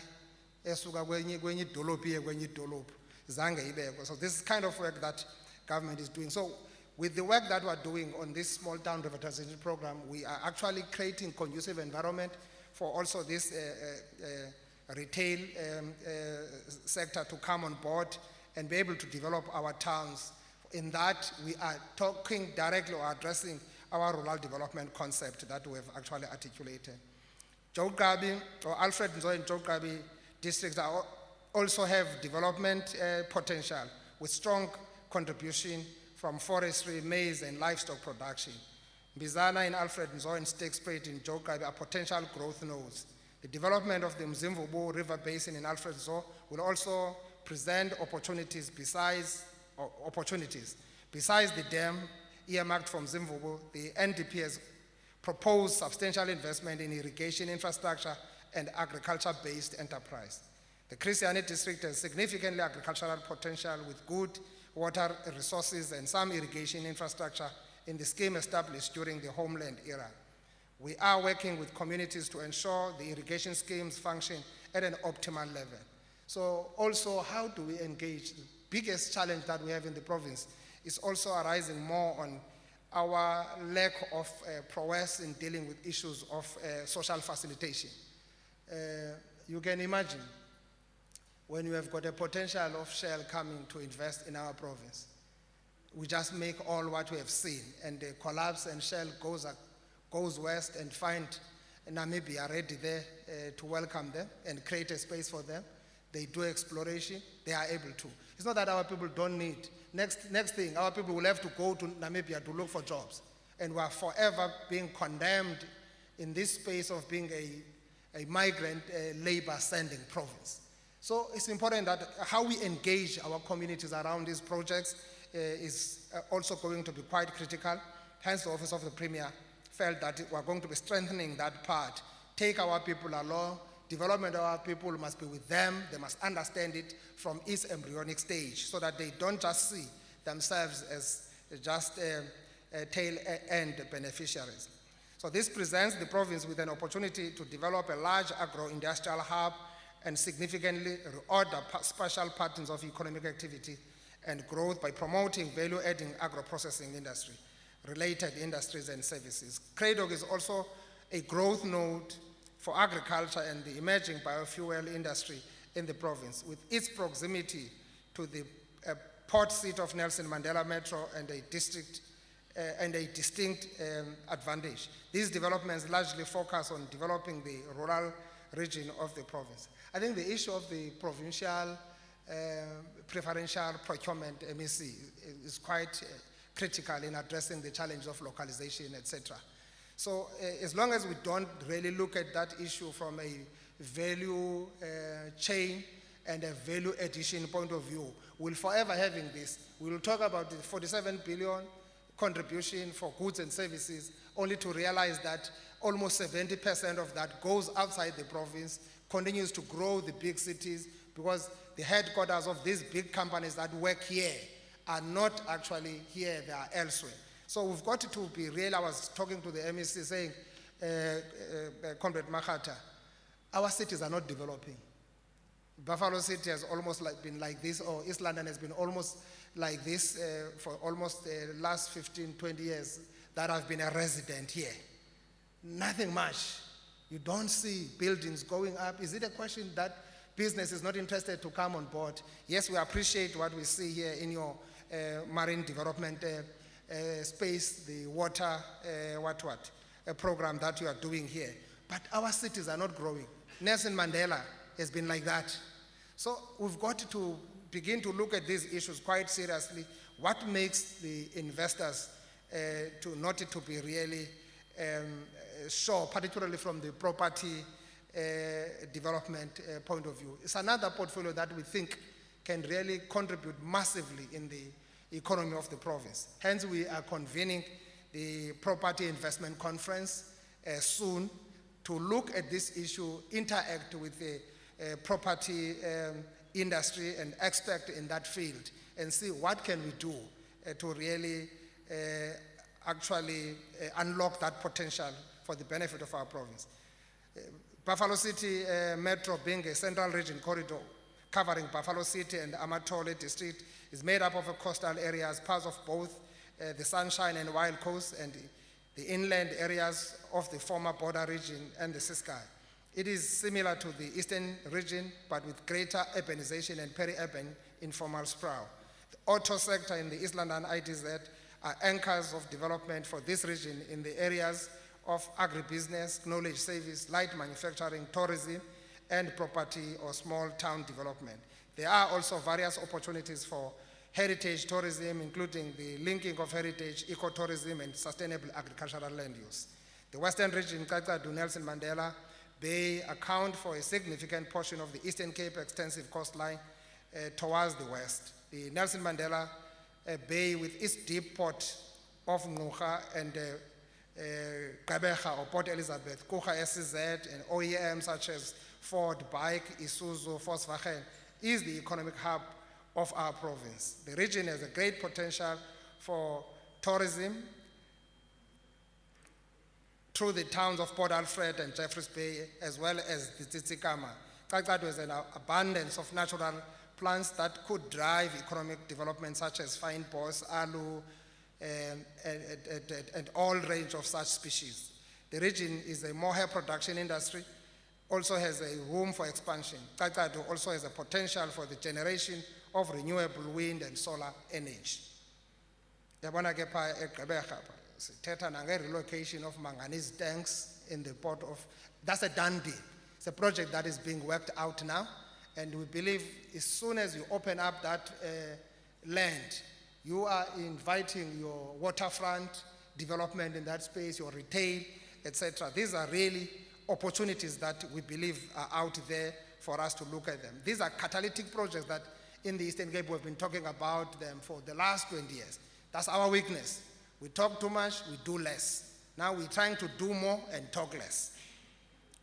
esuka kwenye idolophu iye kwenye idolophu zange ibekho. So this is kind of work that government is doing. So with the work that we're doing on this small town revitalization program, we are actually creating conducive environment for also this retail sector to come on board and be able to develop our towns. In that, we are talking directly or addressing our rural development concept that we have actually articulated. Joe Gabi, or Alfred Nzo and Joe Gabi districts also have development potential with strong contribution from forestry, maize, and livestock production. Mbizana in Alfred Nzo and Stakespruit in Joburg are potential growth nodes. The development of the Mzimvubu River Basin in Alfred Nzo will also present opportunities besides the dam earmarked from Mzimvubu. The NDP has proposed substantial investment in irrigation infrastructure and agriculture-based enterprise. The Christiani district has significantly agricultural potential with good water resources and some irrigation infrastructure in the scheme established during the Homeland era. We are working with communities to ensure the irrigation schemes function at an optimal level. So also, how do we engage? The biggest challenge that we have in the province is also arising more on our lack of prowess in dealing with issues of social facilitation. You can imagine when you have got a potential of Shell coming to invest in our province, we just make all what we have seen, and they collapse, and Shell goes west and find Namibia ready there to welcome them and create a space for them. They do exploration, they are able to. It's not that our people don't need. Next thing, our people will have to go to Namibia to look for jobs. And we are forever being condemned in this space of being a migrant labor sending province. So it's important that how we engage our communities around these projects is also going to be quite critical. Hence, the Office of the Premier felt that we're going to be strengthening that part. Take our people along. Development of our people must be with them. They must understand it from its embryonic stage so that they don't just see themselves as just tail-end beneficiaries. So this presents the province with an opportunity to develop a large agro-industrial hub and significantly reorder spatial patterns of economic activity and growth by promoting value-adding agro-processing industry, related industries and services. Craddock is also a growth node for agriculture and the emerging biofuel industry in the province, with its proximity to the port seat of Nelson Mandela Metro and a distinct advantage. These developments largely focus on developing the rural region of the province. I think the issue of the provincial preferential procurement MEC is quite critical in addressing the challenge of localization, etc. So as long as we don't really look at that issue from a value chain and a value addition point of view, we'll forever having this. We'll talk about the 47 billion contribution for goods and services, only to realize that almost 70% of that goes outside the province, continues to grow the big cities, because the headquarters of these big companies that work here are not actually here, they are elsewhere. So we've got to be real. I was talking to the MEC saying, Comrade Makata, our cities are not developing. Buffalo City has almost been like this, or East London has been almost like this for almost the last 15, 20 years that I've been a resident here. Nothing much. You don't see buildings going up. Is it a question that business is not interested to come on board? Yes, we appreciate what we see here in your marine development space, the water, program that you are doing here. But our cities are not growing. Nelson Mandela has been like that. So we've got to begin to look at these issues quite seriously. What makes the investors not to be really sure, particularly from the property development point of view. It's another portfolio that we think can really contribute massively in the economy of the province. Hence, we are convening the Property Investment Conference soon to look at this issue, interact with the property industry and expert in that field, and see what can we do to really actually unlock that potential for the benefit of our province. Buffalo City Metro, being a central region corridor covering Buffalo City and Amatole district, is made up of coastal areas, parts of both the Sunshine and Wild Coast, and the inland areas of the former border region and the Ciskei. It is similar to the eastern region, but with greater urbanization and peri-urban informal sprawl. The auto sector in the East London ITZ are anchors of development for this region in the areas of agribusiness, knowledge service, light manufacturing, tourism, and property or small town development. There are also various opportunities for heritage tourism, including the linking of heritage, ecotourism, and sustainable agricultural land use. The Western region, Xaxadu, Nelson Mandela Bay, account for a significant portion of the Eastern Cape extensive coastline towards the west. The Nelson Mandela Bay, with its deep port of Ngquga and Gqeberha or Port Elizabeth, Kucha SCZ, and OEM such as Ford, Bike, Isuzu, Volkswagen, is the economic hub of our province. The region has a great potential for tourism through the towns of Port Alfred and Jeffreys Bay, as well as the Tsitsikamma. Xaxadu has an abundance of natural plants that could drive economic development, such as fine boss, aloe, and all range of such species. The region is a mohair production industry, also has a room for expansion. Xaxadu also has a potential for the generation of renewable wind and solar energy. Yabona ke pha eGqeberha pha, sithetha nange relocation of manganese tanks in the port of, that's a done deal. It's a project that is being worked out now, and we believe as soon as you open up that land, you are inviting your waterfront development in that space, your retail, etc. These are really opportunities that we believe are out there for us to look at them. These are catalytic projects that in the Eastern Cape we've been talking about them for the last 20 years. That's our weakness. We talk too much, we do less. Now we're trying to do more and talk less.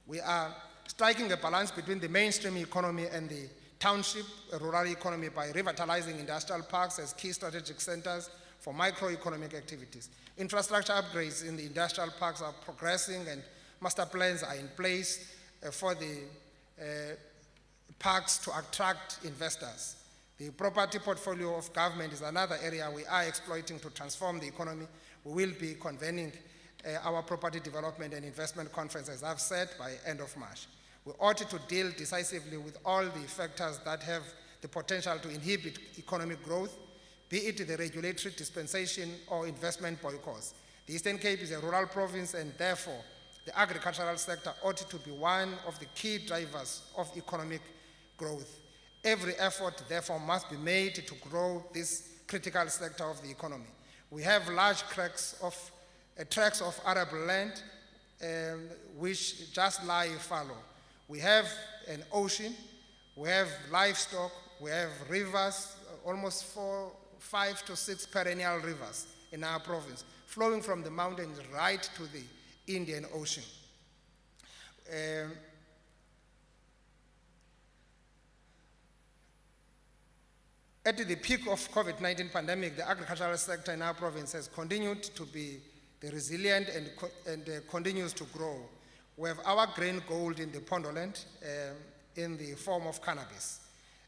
We are striking a balance between the mainstream economy and the township rural economy by revitalizing industrial parks as key strategic centers for microeconomic activities. Infrastructure upgrades in the industrial parks are progressing, and master plans are in place for the parks to attract investors. The property portfolio of government is another area we are exploiting to transform the economy. We will be convening our property development and investment conference, as I've said, by end of March. We ought to deal decisively with all the factors that have the potential to inhibit economic growth, be it the regulatory dispensation or investment boycotts. The Eastern Cape is a rural province, and therefore the agricultural sector ought to be one of the key drivers of economic growth. Every effort, therefore, must be made to grow this critical sector of the economy. We have large tracts of arable land which just lie fallow. We have an ocean, we have livestock, we have rivers, almost 5 to 6 perennial rivers in our province, flowing from the mountains right to the Indian Ocean. At the peak of COVID-19 pandemic, the agricultural sector in our province has continued to be resilient and continues to grow. We have our grain gold in the Pondoland in the form of cannabis.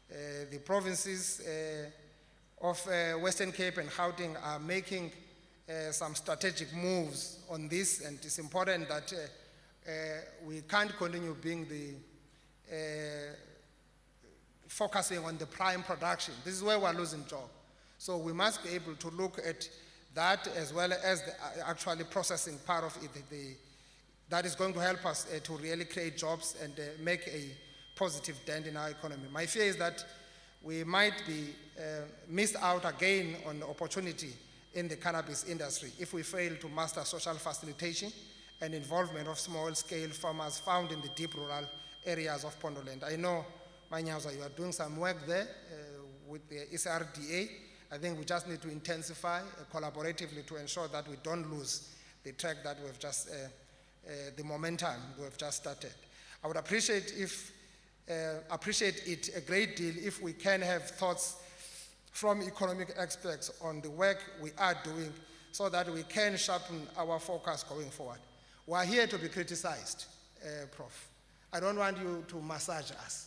The provinces of Western Cape and Gauteng are making some strategic moves on this, and it's important that we can't continue being focusing on the prime production. This is where we're losing jobs. So we must be able to look at that as well as the actually processing part of it, that is going to help us to really create jobs and make a positive dent in our economy. My fear is that we might be missed out again on the opportunity in the cannabis industry if we fail to master social facilitation and involvement of small-scale farmers found in the deep rural areas of Pondoland. I know, Manyaza, you are doing some work there with the SRDA. I think we just need to intensify collaboratively to ensure that we don't lose the track that we've just, the momentum we've just started. I would appreciate it a great deal if we can have thoughts from economic experts on the work we are doing so that we can sharpen our focus going forward. We are here to be criticized, Prof. I don't want you to massage us.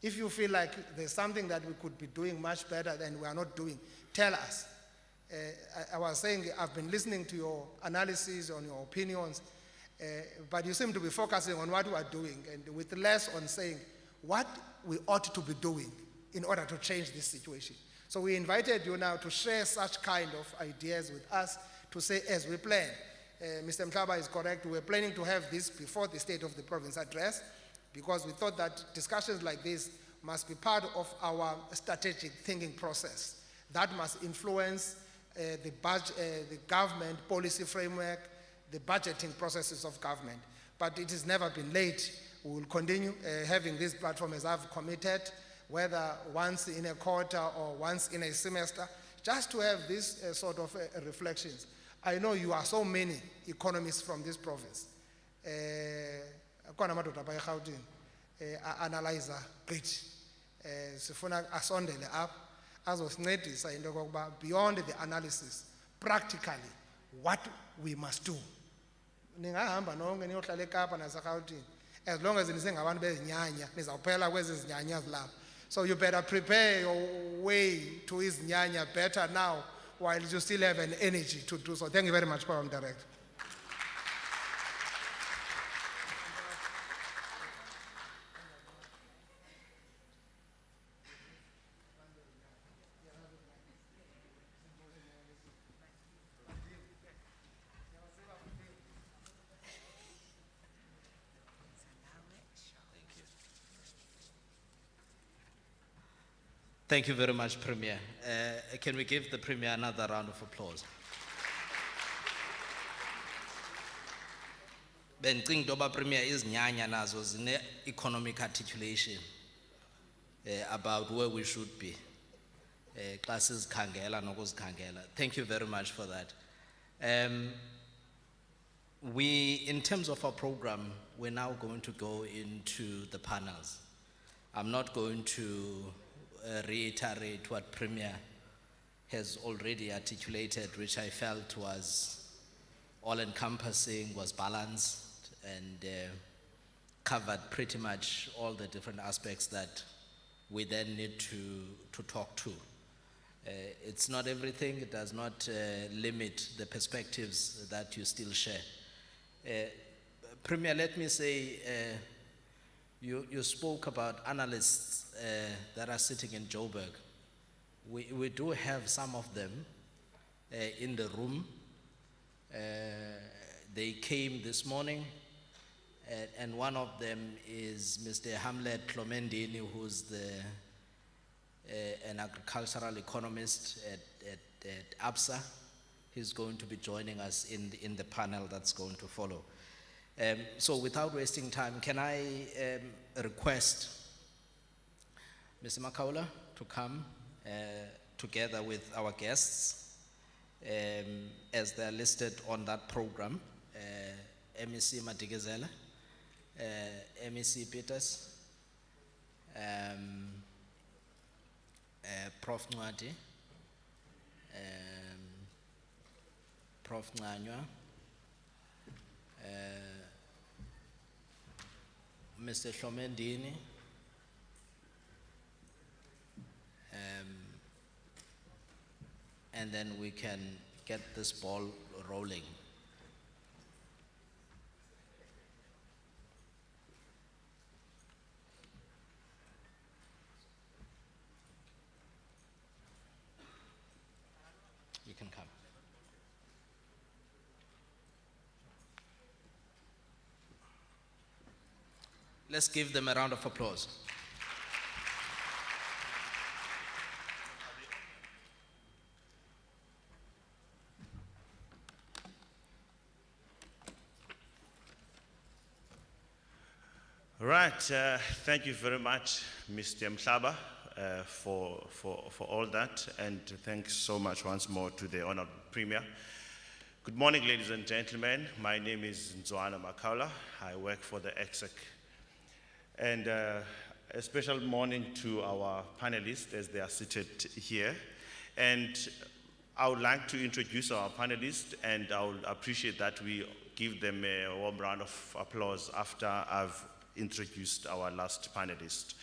If you feel like there's something that we could be doing much better than we are not doing, tell us. I was saying I've been listening to your analysis on your opinions, but you seem to be focusing on what we are doing and with less on saying what we ought to be doing in order to change this situation. So we invited you now to share such kind of ideas with us to say as we plan. Mr. Mhlaba is correct. We're planning to have this before the State of the Province address, because we thought that discussions like this must be part of our strategic thinking process. That must influence the government policy framework, the budgeting processes of government. But it has never been late. We will continue having this platform as I've committed, whether once in a quarter or once in a semester, just to have these sort of reflections. I know you are so many economists from this province. Analyzer, great. Sifuna asondele up, azosincedisa into yokokuba beyond the analysis, practically, what we must do. Ningahamba nonke niyohlala eKapa naseGauteng. As long as nisengabantu bezinyanya, nizawuphela kwezi zinyanya zilapha. So you better prepare your way to izinyanya better now, while you still have an energy to do so. Thank you very much, Madam Director. Thank you very much, Premier. Can we give the Premier another round of applause? Bencinga into yoba Premier izinyanya nazo zine economic articulation about where we should be. Xa sizikhangela nokuzikhangela. Thank you very much for that. In terms of our program, we're now going to go into the panels. I'm not going to reiterate what Premier has already articulated, which I felt was all-encompassing, was balanced, and covered pretty much all the different aspects that we then need to talk to. It's not everything, it does not limit the perspectives that you still share. Premier, let me say, you spoke about analysts that are sitting in Joburg. We do have some of them in the room. They came this morning, and one of them is Mr. Hamlet Clomendini, who's an agricultural economist at ABSA. He's going to be joining us in the panel that's going to follow. So without wasting time, can I request Mr. Makaula to come together with our guests as they're listed on that program. MEC Madigezela, MEC Peters, Prof. Nwati, Prof. Nganywa, Mr. Shomendini, and then we can get this ball rolling. You can come. Let's give them a round of applause. Right, thank you very much, Mr. Mhlaba, for all that, and thanks so much once more to the Honourable Premier. Good morning, ladies and gentlemen. My name is Nzwana Makaula. I work for the EXEC. And a special morning to our panelists as they are seated here. And I would like to introduce our panelists, and I would appreciate that we give them a warm round of applause after I've introduced our last panelist.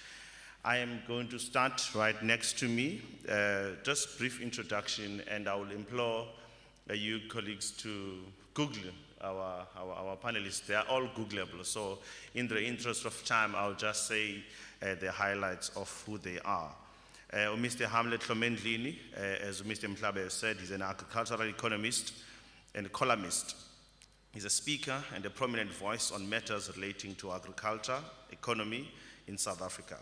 I am going to start right next to me. Just brief introduction, and I will implore you colleagues to Google our panelists. They are all Googleable, so in the interest of time, I'll just say the highlights of who they are. Mr. Hamlet Clomendini, as Mr. Mhlabe has said, he's an agricultural economist and columnist. He's a speaker and a prominent voice on matters relating to agriculture, economy in South Africa.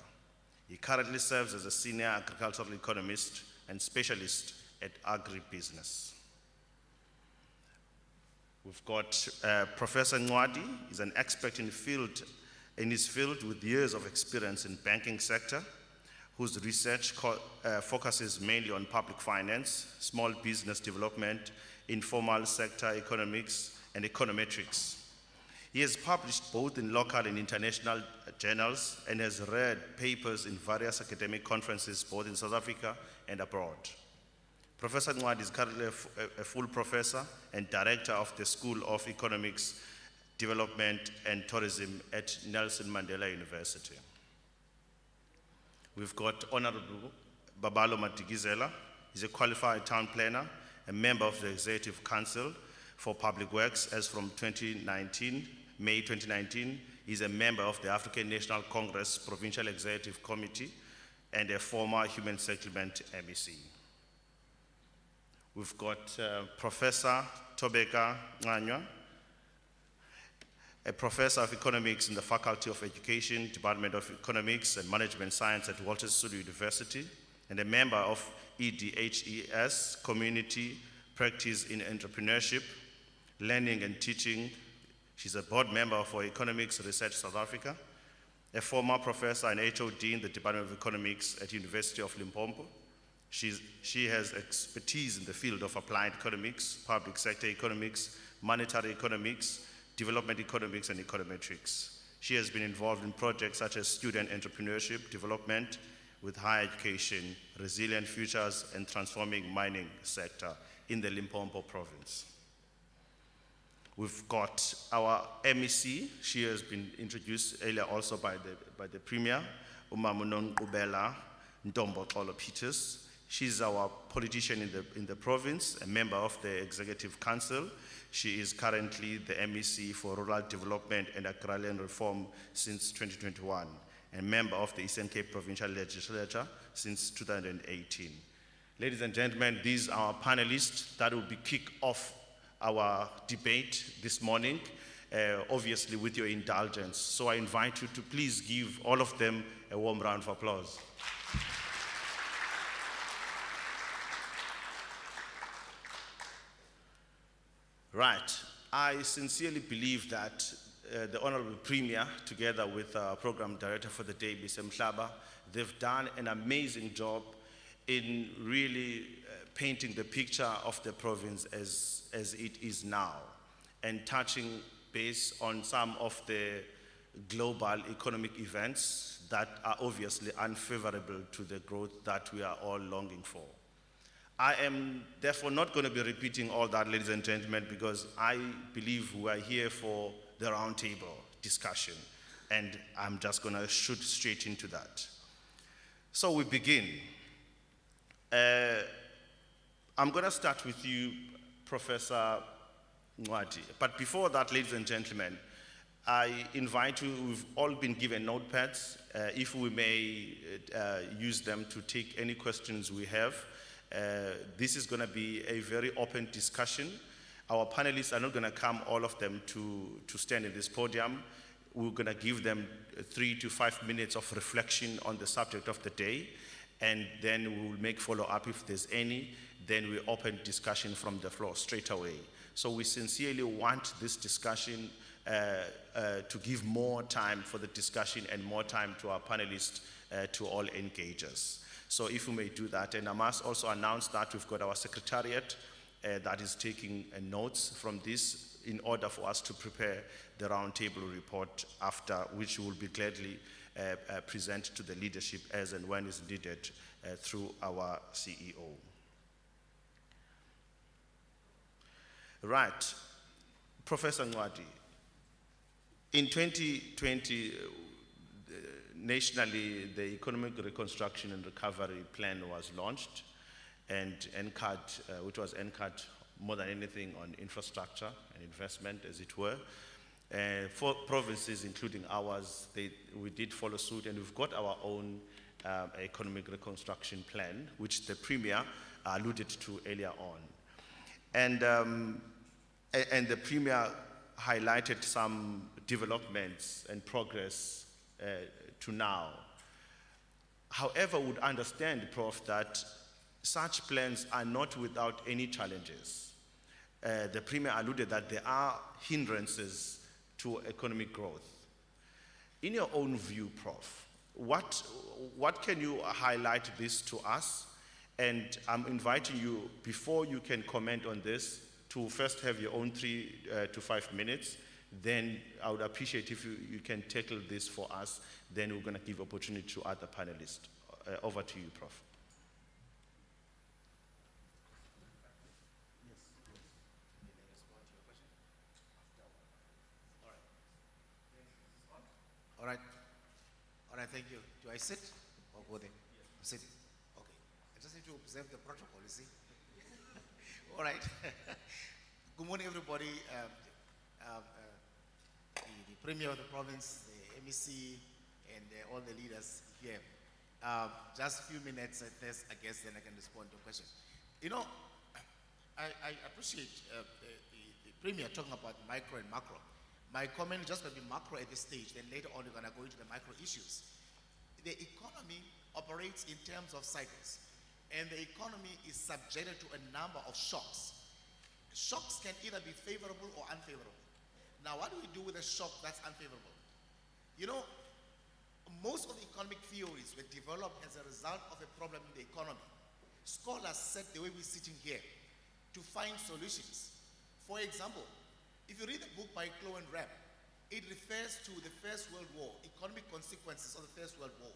He currently serves as a senior agricultural economist and specialist at agribusiness. We've got Professor Ncwadi. He's an expert in his field with years of experience in banking sector, whose research focuses mainly on public finance, small business development, informal sector economics, and econometrics. He has published both in local and international journals and has read papers in various academic conferences both in South Africa and abroad. Professor Ncwadi is currently a full professor and director of the School of Economics, Development and Tourism at Nelson Mandela University. We've got Honorable Babalo Matigizela. He's a qualified town planner, a member of the Executive Council for Public Works as from May 2019. He's a member of the African National Congress Provincial Executive Committee and a former Human Settlement MEC. We've got Professor Tobeka Nganywa, a professor of economics in the Faculty of Education, Department of Economics and Management Science at Walter Sisulu University, and a member of EDHES, Community Practice in Entrepreneurship, Learning and Teaching. She's a board member for Economics Research South Africa, a former professor and HOD in the Department of Economics at University of Limpopo. She has expertise in the field of applied economics, public sector economics, monetary economics, development economics, and econometrics. She has been involved in projects such as student entrepreneurship development with higher education, resilient futures, and transforming mining sector in the Limpopo province. We've got our MEC. She has been introduced earlier also by the Premier, Umamunon Ubela Ntombo Xolo Peters. She's our politician in the province, a member of the Executive Council. She is currently the MEC for Rural Development and Agrarian Reform since 2021, and member of the Eastern Cape Provincial Legislature since 2018. Ladies and gentlemen, these are our panelists that will be kick off our debate this morning, obviously with your indulgence. So I invite you to please give all of them a warm round of applause. Right. I sincerely believe that the Honorable Premier, together with our Program Director for the day, Mr. Mhlaba, they've done an amazing job in really painting the picture of the province as it is now and touching base on some of the global economic events that are obviously unfavorable to the growth that we are all longing for. I am therefore not going to be repeating all that, ladies and gentlemen, because I believe we are here for the roundtable discussion, and I'm just going to shoot straight into that. So we begin. I'm going to start with you, Professor Ncwadi. But before that, ladies and gentlemen, I invite you, we've all been given notepads, if we may use them to take any questions we have. This is going to be a very open discussion. Our panelists are not going to come, all of them, to stand in this podium. We're going to give them 3 to 5 minutes of reflection on the subject of the day, and then we will make follow-up if there's any. Then we open discussion from the floor straight away. So we sincerely want this discussion to give more time for the discussion and more time to our panelists to all engage us. So if we may do that, and I must also announce that we've got our secretariat that is taking notes from this in order for us to prepare the roundtable report, after which we will be gladly present to the leadership as and when is needed through our CEO. Right, Professor Ncwadi, in 2020, nationally, the Economic Reconstruction and Recovery Plan was launched, and NCAD, which was NCAD more than anything on infrastructure and investment, as it were. For provinces, including ours, we did follow suit, and we've got our own Economic Reconstruction Plan, which the Premier alluded to earlier on. And the Premier highlighted some developments and progress to now. However, would understand, Prof, that such plans are not without any challenges. The Premier alluded that there are hindrances to economic growth. In your own view, Prof, what can you highlight this to us? And I'm inviting you, before you can comment on this, to first have your own 3 to 5 minutes. Then I would appreciate if you can tackle this for us. Then we're going to give opportunity to other panelists. Over to you, Prof. All right, thank you. Do I sit or go there? I'm sitting. Okay. I just need to observe the protocol, you see. All right. Good morning, everybody. The Premier of the province, the MEC, and all the leaders here. Just a few minutes at this, I guess, then I can respond to a question. You know, I appreciate the Premier talking about micro and macro. My comment is just going to be macro at this stage, then later on we're going to go into the micro issues. The economy operates in terms of cycles, and the economy is subjected to a number of shocks. Shocks can either be favorable or unfavorable. Now, what do we do with a shock that's unfavorable? You know, most of the economic theories were developed as a result of a problem in the economy. Scholars set the way we're sitting here to find solutions. For example, if you read the book by Clow and Rapp, it refers to the First World War, economic consequences of the First World War.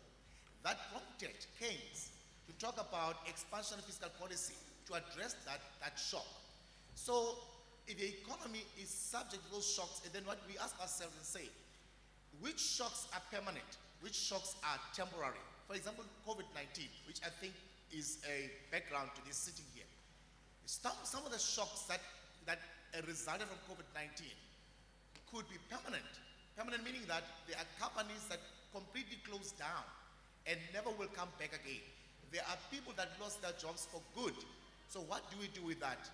That prompted Keynes to talk about expansionary fiscal policy to address that shock. So if the economy is subject to those shocks, and then what we ask ourselves and say, which shocks are permanent? Which shocks are temporary? For example, COVID-19, which I think is a background to this sitting here. Some of the shocks that resulted from COVID-19 could be permanent. Permanent meaning that there are companies that completely closed down and never will come back again. There are people that lost their jobs for good. So what do we do with that,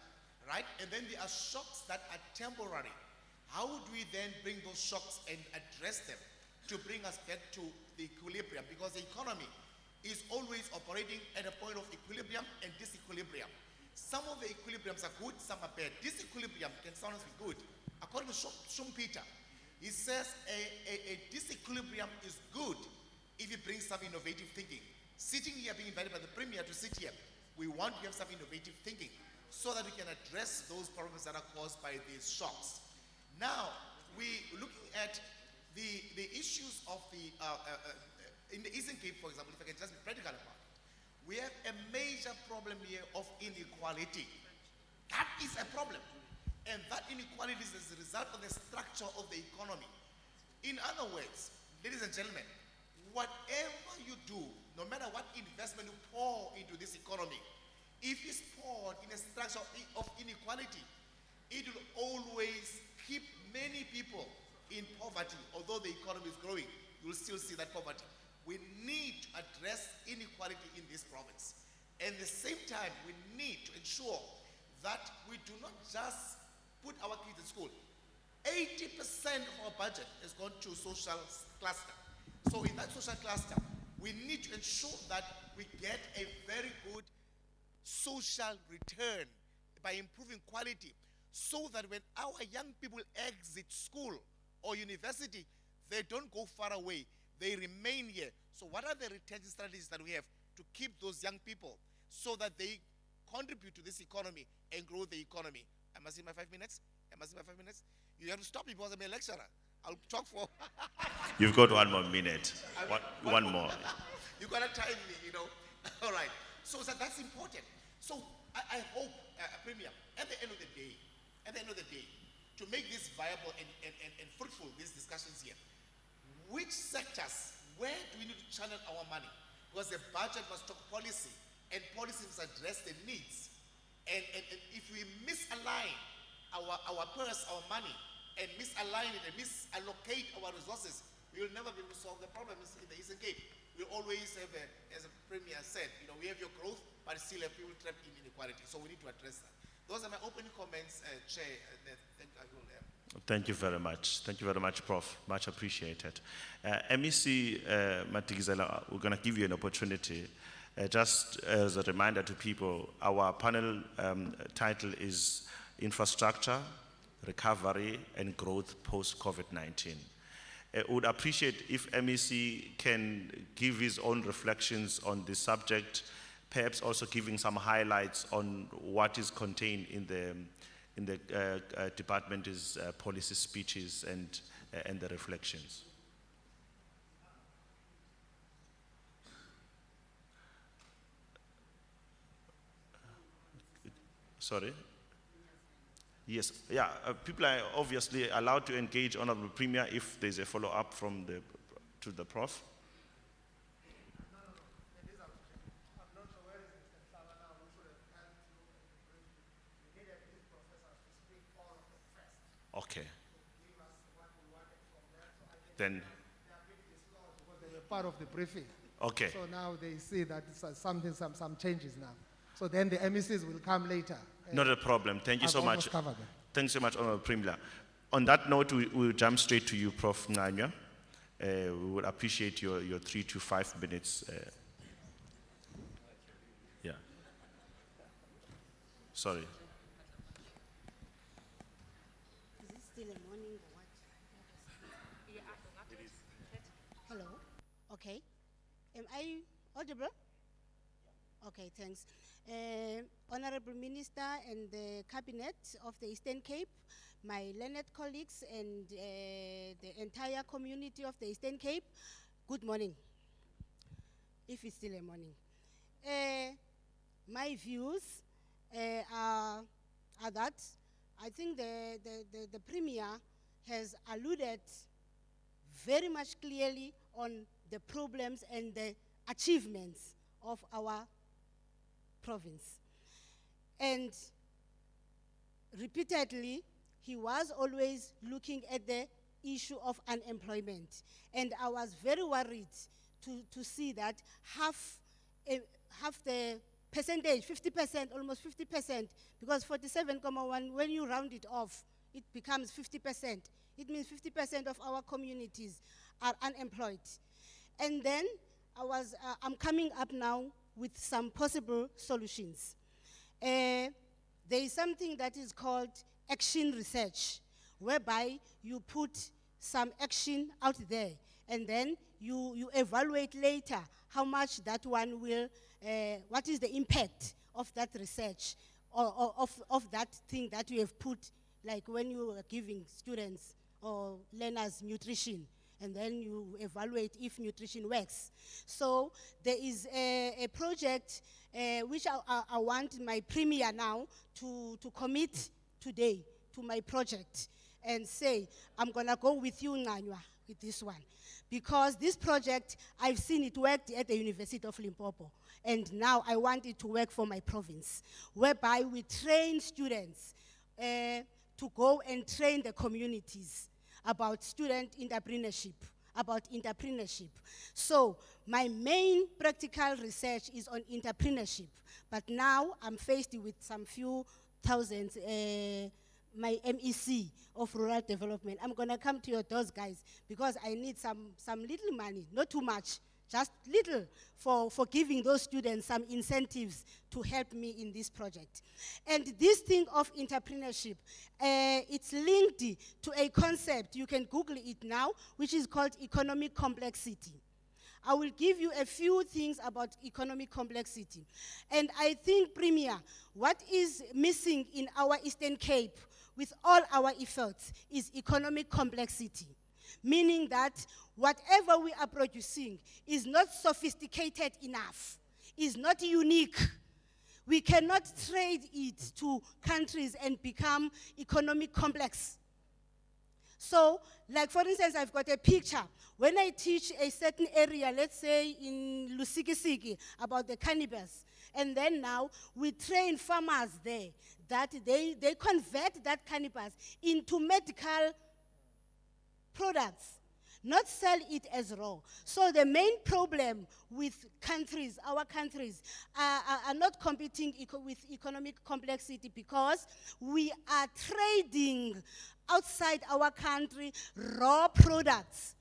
right? And then there are shocks that are temporary. How would we then bring those shocks and address them to bring us back to the equilibrium? Because the economy is always operating at a point of equilibrium and disequilibrium. Some of the equilibriums are good, some are bad. Disequilibrium can sometimes be good. According to Schumpeter, he says a disequilibrium is good if it brings some innovative thinking. Sitting here, being invited by the Premier to sit here, we want to have some innovative thinking so that we can address those problems that are caused by these shocks. Now, we're looking at the issues of the, in the Eastern Cape, for example, if I can just be practical about it, we have a major problem here of inequality. That is a problem. And that inequality is as a result of the structure of the economy. In other words, ladies and gentlemen, whatever you do, no matter what investment you pour into this economy, if it's poured in a structure of inequality, it will always keep many people in poverty. Although the economy is growing, you'll still see that poverty. We need to address inequality in this province. And at the same time, we need to ensure that we do not just put our kids in school. 80% of our budget has gone to social cluster. So in that social cluster, we need to ensure that we get a very good social return by improving quality, so that when our young people exit school or university, they don't go far away. They remain here. So what are the retention strategies that we have to keep those young people so that they contribute to this economy and grow the economy? Am I seeing my 5 minutes? Am I seeing my 5 minutes? You have to stop me because I'm a lecturer. I'll talk for... You've got 1 more minute. One more. You got to time me, you know. All right. So that's important. So I hope, Premier, at the end of the day, to make this viable and fruitful, these discussions here, which sectors, where do we need to channel our money? Because the budget must talk policy, and policy must address the needs. And if we misalign our purse, our money, and misalign it and misallocate our resources, we will never be able to solve the problems in the Eastern Cape. We'll always have, as the Premier said, you know, we have your growth, but still have people trapped in inequality. So we need to address that. Those are my opening comments, Chair. Thank you very much. Thank you very much, Prof. Much appreciated. MEC Matigizela, we're going to give you an opportunity Just as a reminder to people, our panel title is Infrastructure, Recovery and Growth Post-COVID-19. I would appreciate if MEC can give his own reflections on this subject, perhaps also giving some highlights on what is contained in the department's policy speeches and the reflections. Sorry? Yes, yeah, people are obviously allowed to engage Honorable Premier if there's a follow-up from to the Prof. Okay. Then, They were part of the briefing. okay, So now they see that some changes now. So then the MECs will come later. not a problem. Thank you I've so almost much. covered them. Thanks so much, Honorable Premier. On that note, we'll jump straight to you, Prof. Nganya. We would appreciate your 3 to 5 minutes. Yeah. Sorry. Is it still a morning or what? Hello? Okay. Am I audible? Okay, thanks. Honorable Minister and the Cabinet of the Eastern Cape, my learned colleagues and the entire community of the Eastern Cape, good morning, if it's still a morning. My views are that I think the Premier has alluded very much clearly on the problems and the achievements of our province. And repeatedly, he was always looking at the issue of unemployment. And I was very worried to see that half the percentage, 50%, almost 50%, because 47.1, when you round it off, it becomes 50%. It means 50% of our communities are unemployed. And then I'm coming up now with some possible solutions. There is something that is called action research, whereby you put some action out there, and then you evaluate later how much that one will, what is the impact of that research, or of that thing that you have put, like when you are giving students or learners nutrition, and then you evaluate if nutrition works. So there is a project which I want my Premier now to commit today to my project and say, I'm gonna go with you, Nganywa, with this one. Because this project, I've seen it worked at the University of Limpopo, and now I want it to work for my province, whereby we train students to go and train the communities about student entrepreneurship, So my main practical research is on entrepreneurship, but now I'm faced with some few thousands, my MEC of rural development. I'm gonna come to your doors, guys, because I need some little money, not too much, just little, for giving those students some incentives to help me in this project. And this thing of entrepreneurship, it's linked to a concept, you can Google it now, which is called economic complexity. I will give you a few things about economic complexity. And I think, Premier, what is missing in our Eastern Cape with all our efforts is economic complexity. Meaning that whatever we are producing is not sophisticated enough, is not unique. We cannot trade it to countries and become economic complex. So, like for instance, I've got a picture. When I teach a certain area, let's say in Lusikisiki, about the cannabis, and then now we train farmers there that they convert that cannabis into medical products, not sell it as raw. So the main problem with countries, our countries, are not competing with economic complexity because we are trading outside our country raw products.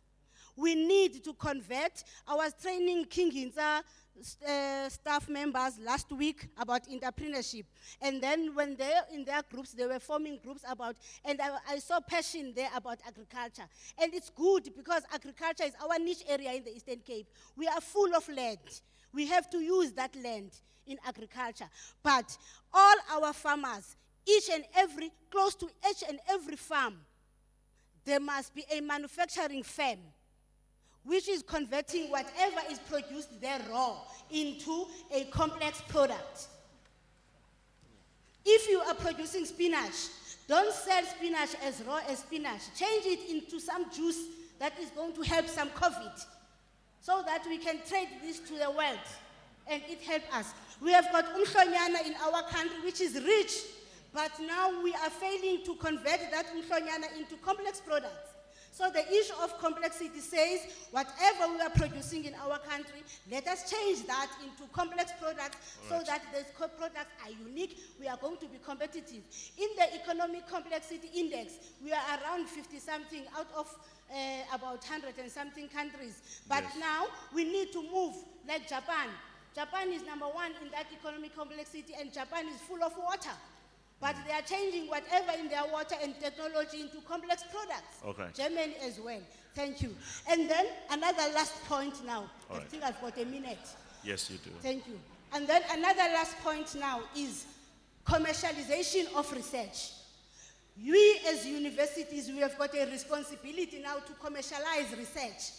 We need to convert. I was training King Hinza staff members last week about entrepreneurship. And then when they're in their groups, they were forming groups about, and I saw passion there about agriculture. And it's good because agriculture is our niche area in the Eastern Cape. We are full of land. We have to use that land in agriculture. But all our farmers, close to each and every farm, there must be a manufacturing firm which is converting whatever is produced there raw into a complex product. If you are producing spinach, don't sell spinach as raw as spinach. Change it into some juice that is going to help some COVID, so that we can trade this to the world and it help us. We have got umhlonyana in our country which is rich, but now we are failing to convert that umhlonyana into complex products. So the issue of complexity says, whatever we are producing in our country, let us change that into complex products so that these products are unique, we are going to be competitive. In the Economic Complexity Index, we are around 50-something out of about 100 and something countries. But now we need to move like Japan. Japan is number 1 in that economic complexity, and Japan is full of water. But they are changing whatever in their water and technology into complex products. Okay. Germany as well. Thank you. And then another last point now. All I right. think I've got a minute. Yes, you do. Thank you. And then another last point now is commercialization of research. We as universities, we have got a responsibility now to commercialize research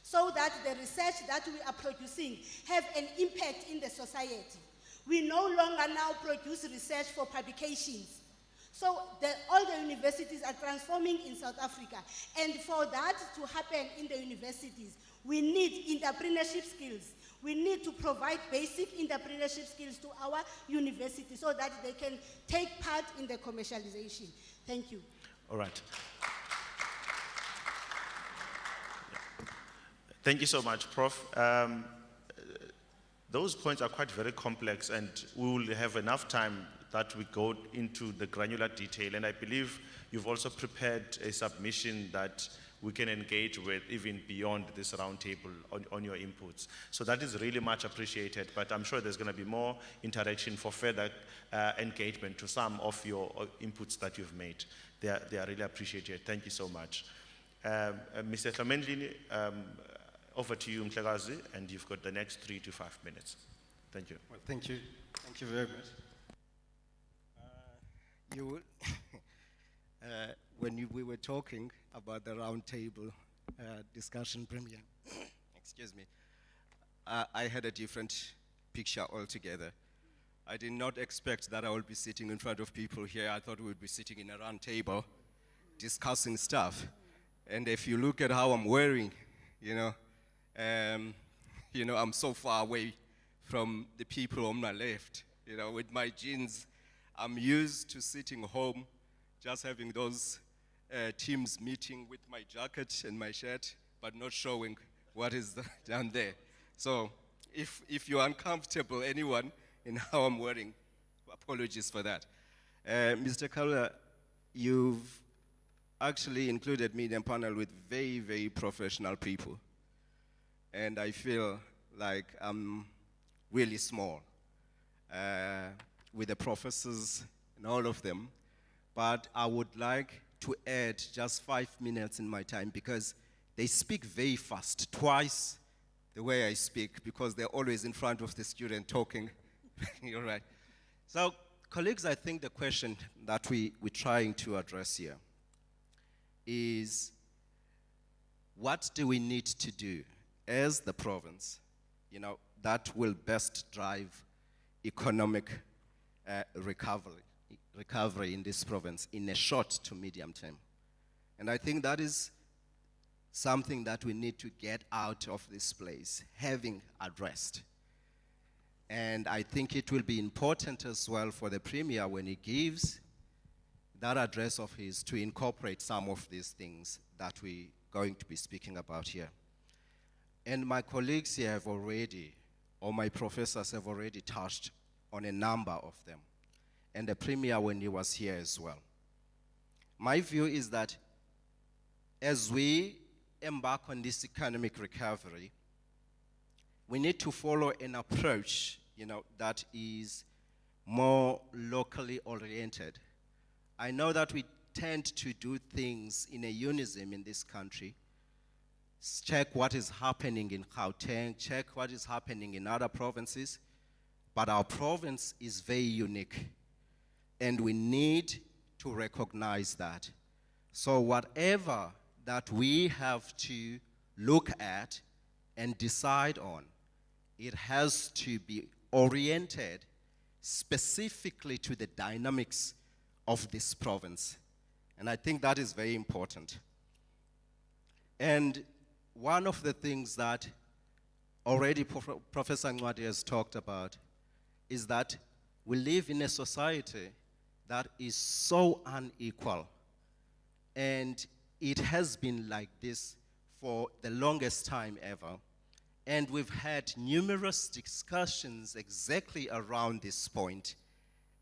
so that the research that we are producing have an impact in the society. We no longer now produce research for publications. So all the universities are transforming in South Africa. And for that to happen in the universities, we need entrepreneurship skills. We need to provide basic entrepreneurship skills to our universities so that they can take part in the commercialization. Thank you. All right. Thank you so much, Prof. Those points are quite very complex, and we will have enough time that we go into the granular detail. And I believe you've also prepared a submission that we can engage with even beyond this roundtable on your inputs. So that is really much appreciated, but I'm sure there's going to be more interaction for further engagement to some of your inputs that you've made. They are really appreciated. Thank you so much. Mr. Tlamendlini, over to you, Mhlekazi, and you've got the next 3 to 5 minutes. Thank you. Well, thank you. Thank you very much. When we were talking about the roundtable discussion, Premier, excuse me, I had a different picture altogether. I did not expect that I would be sitting in front of people here. I thought we would be sitting in a round table discussing stuff. And if you look at how I'm wearing, I'm so far away from the people on my left. With my jeans, I'm used to sitting home, just having those teams meeting with my jacket and my shirt, but not showing what is down there. So if you're uncomfortable, anyone, in how I'm wearing, apologies for that. Mr. Kaula, you've actually included me in a panel with very, very professional people. And I feel like I'm really small with the professors and all of them. But I would like to add just 5 minutes in my time because they speak very fast, twice the way I speak, because they're always in front of the student talking. You're right. So, colleagues, I think the question that we're trying to address here is, what do we need to do as the province, that will best drive economic recovery in this province in a short to medium term? And I think that is something that we need to get out of this place, having addressed. And I think it will be important as well for the Premier, when he gives that address of his, to incorporate some of these things that we're going to be speaking about here. And my colleagues here have already, or my professors have already touched on a number of them. And the Premier when he was here as well. My view is that as we embark on this economic recovery, we need to follow an approach, that is more locally oriented. I know that we tend to do things in a unison in this country. Check what is happening in Gauteng, check what is happening in other provinces, but our province is very unique, and we need to recognize that. So whatever that we have to look at and decide on, it has to be oriented specifically to the dynamics of this province. And I think that is very important. And one of the things that already Professor Ngwadi has talked about is that we live in a society that is so unequal. And it has been like this for the longest time ever. And we've had numerous discussions exactly around this point.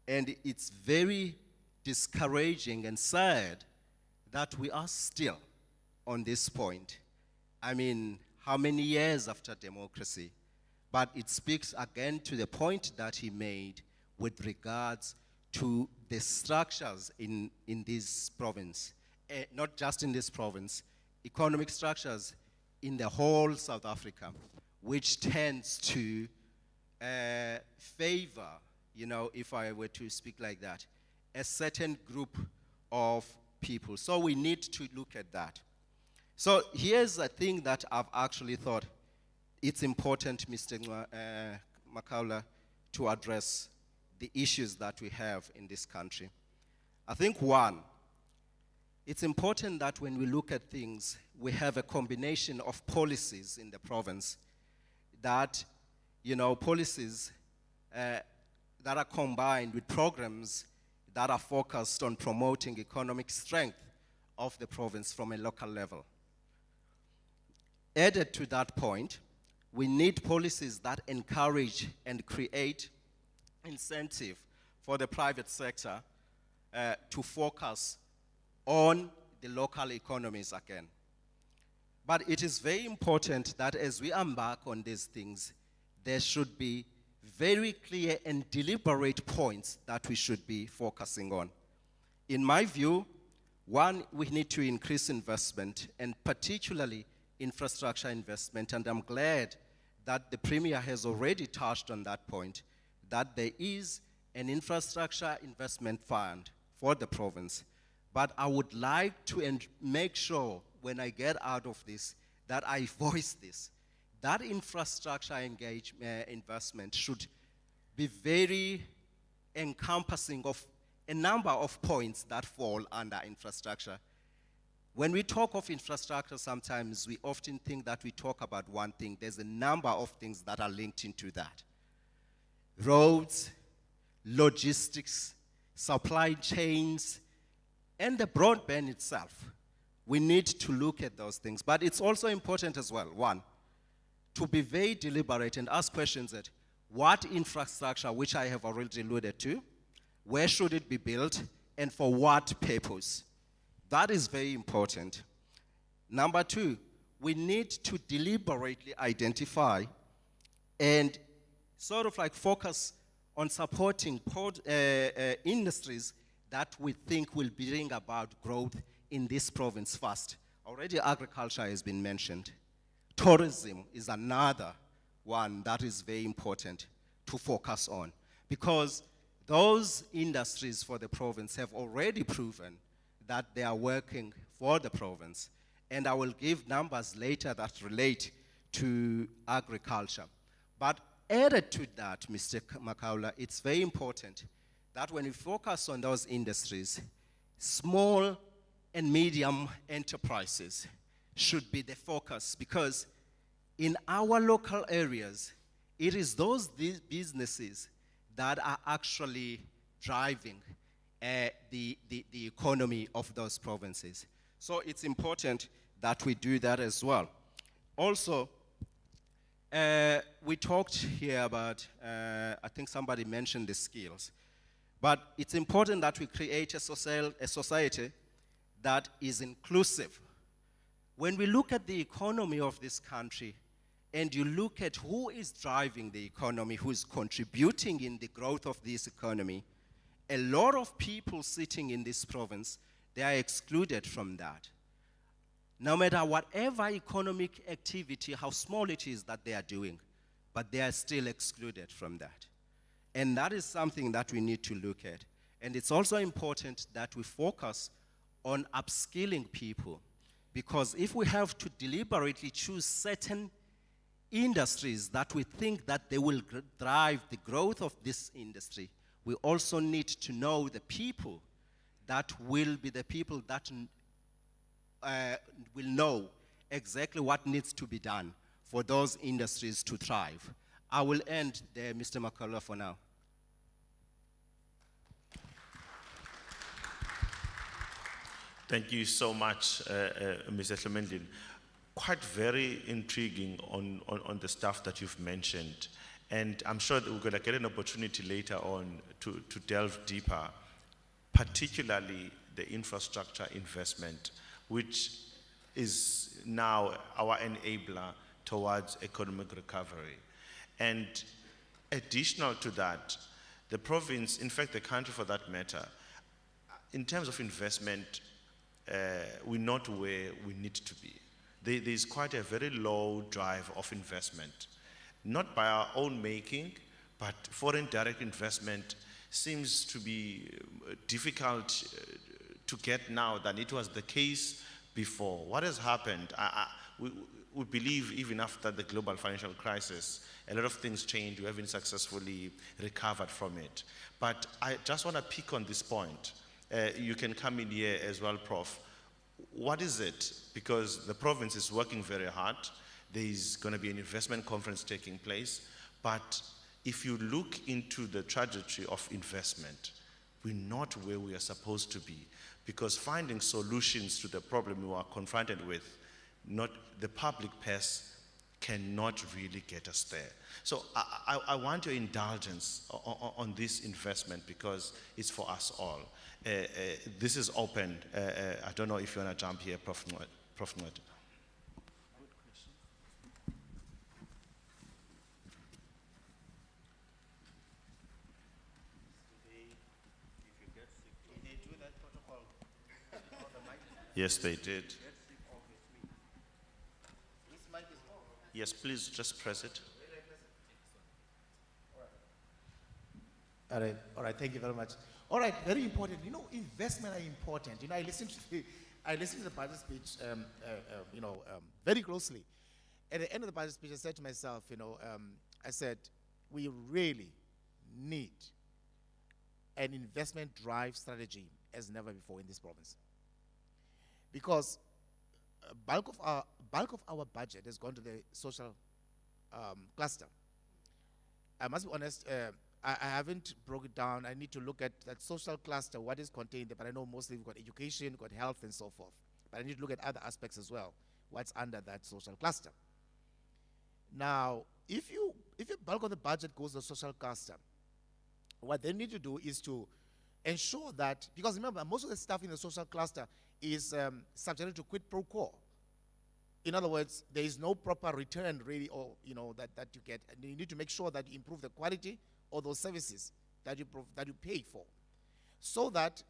And it's very discouraging and sad that we are still on this point. I mean, how many years after democracy? But it speaks again to the point that he made with regards to the structures in this province. Not just in this province, economic structures in the whole South Africa, which tends to favor, if I were to speak like that, a certain group of people. So we need to look at that. So here's a thing that I've actually thought it's important, Mr. Makaula, to address the issues that we have in this country. I think one, it's important that when we look at things, we have a combination of policies in the province that, policies that are combined with programs that are focused on promoting economic strength of the province from a local level. Added to that point, we need policies that encourage and create incentive for the private sector to focus on the local economies again. But it is very important that as we embark on these things, there should be very clear and deliberate points that we should be focusing on. In my view, one, we need to increase investment, and particularly infrastructure investment, and I'm glad that the Premier has already touched on that point, that there is an infrastructure investment fund for the province. But I would like to make sure when I get out of this that I voice this. That infrastructure investment should be very encompassing of a number of points that fall under infrastructure. When we talk of infrastructure, sometimes we often think that we talk about one thing. There's a number of things that are linked into that. Roads, logistics, supply chains, and the broadband itself. We need to look at those things. But it's also important as well, one, to be very deliberate and ask questions at what infrastructure, which I have already alluded to, where should it be built, and for what purpose? That is very important. Number two, we need to deliberately identify and sort of like focus on supporting industries that we think will bring about growth in this province first. Already agriculture has been mentioned. Tourism is another one that is very important to focus on, because those industries for the province have already proven that they are working for the province. And I will give numbers later that relate to agriculture. But added to that, Mr. Makaula, it's very important that when we focus on those industries, small and medium enterprises should be the focus, because in our local areas, it is those businesses that are actually driving the economy of those provinces. So it's important that we do that as well. Also, we talked here about, I think somebody mentioned the skills, but it's important that we create a society that is inclusive. When we look at the economy of this country, and you look at who is driving the economy, who is contributing in the growth of this economy, a lot of people sitting in this province, they are excluded from that. No matter whatever economic activity, how small it is that they are doing, but they are still excluded from that. And that is something that we need to look at. And it's also important that we focus on upskilling people, because if we have to deliberately choose certain industries that we think that they will drive the growth of this industry, we also need to know the people that will be the people that will know exactly what needs to be done for those industries to thrive. I will end there, Mr. McCullough, for now. Thank you so much, Mr. Clemendin. Quite very intriguing on the stuff that you've mentioned. And I'm sure that we're going to get an opportunity later on to delve deeper, particularly the infrastructure investment, which is now our enabler towards economic recovery. And additional to that, the province, in fact the country for that matter, in terms of investment, we're not where we need to be. There's quite a very low drive of investment, not by our own making, but foreign direct investment seems to be difficult to get now than it was the case before. What has happened? We believe even after the global financial crisis, a lot of things changed. We haven't successfully recovered from it. But I just want to pick on this point. You can come in here as well, Prof. What is it? Because the province is working very hard. There's going to be an investment conference taking place. But if you look into the trajectory of investment, we're not where we are supposed to be. Because finding solutions to the problem we are confronted with, not the public purse cannot really get us there. So I want your indulgence on this investment because it's for us all. This is open. I don't know if you want to jump here, Prof. Nwet. Prof. Nwet. Yes, they did. Yes, please just press it. All right, thank you very much. All right, very important. You know, investment are important. You know, I listened to the budget speech, very closely. At the end of the budget speech, I said to myself, I said, we really need an investment drive strategy as never before in this province. Because bulk of our budget has gone to the social cluster. I must be honest, I haven't broken it down. I need to look at that social cluster, what is contained there, but I know mostly we've got education, we've got health and so forth. But I need to look at other aspects as well, what's under that social cluster. Now, if a bulk of the budget goes to the social cluster, what they need to do is to ensure that, because remember, most of the stuff in the social cluster is subject to quid pro quo. In other words, there is no proper return really, or that you get. And you need to make sure that you improve the quality of those services that you pay for, so that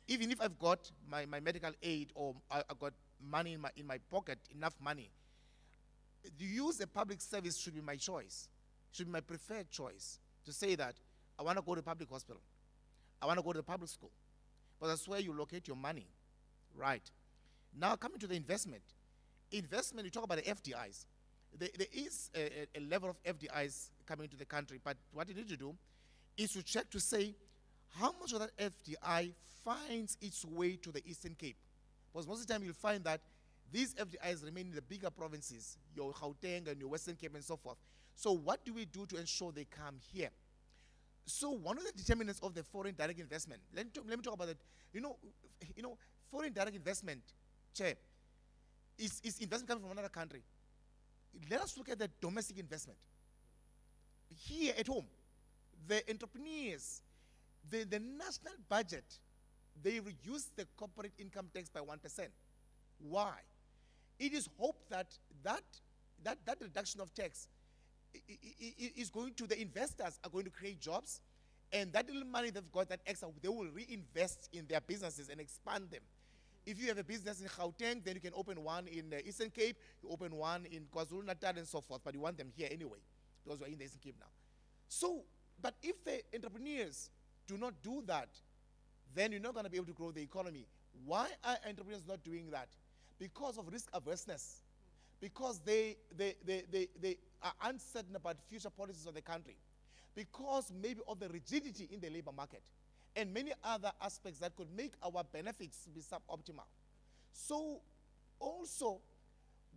even if I've got my medical aid or I've got money in my pocket, enough money, to use a public service should be my choice, should be my preferred choice. To say that I want to go to public hospital, I want to go to the public school, but that's where you locate your money. Right. Now coming to the investment. Investment, you talk about the FDIs. There is a level of FDIs coming into the country, but what you need to do is to check to say how much of that FDI finds its way to the Eastern Cape. Because most of the time you'll find that these FDIs remain in the bigger provinces, your Gauteng and your Western Cape and so forth. So what do we do to ensure they come here? So one of the determinants of the foreign direct investment, let me talk about it. Foreign direct investment, Chair, is investment coming from another country. Let us look at the domestic investment. Here at home, the entrepreneurs, the national budget, they reduce the corporate income tax by 1%. Why? It is hoped that that reduction of tax is going to, the investors are going to create jobs, and that little money they've got, that extra, they will reinvest in their businesses and expand them. If you have a business in Gauteng, then you can open one in the Eastern Cape, you open one in KwaZulu-Natal and so forth, but you want them here anyway, because we're in the Eastern Cape now. So, but if the entrepreneurs do not do that, then you're not going to be able to grow the economy. Why are entrepreneurs not doing that? Because of risk averseness, because they are uncertain about future policies of the country, because maybe of the rigidity in the labor market, and many other aspects that could make our benefits be suboptimal. So also,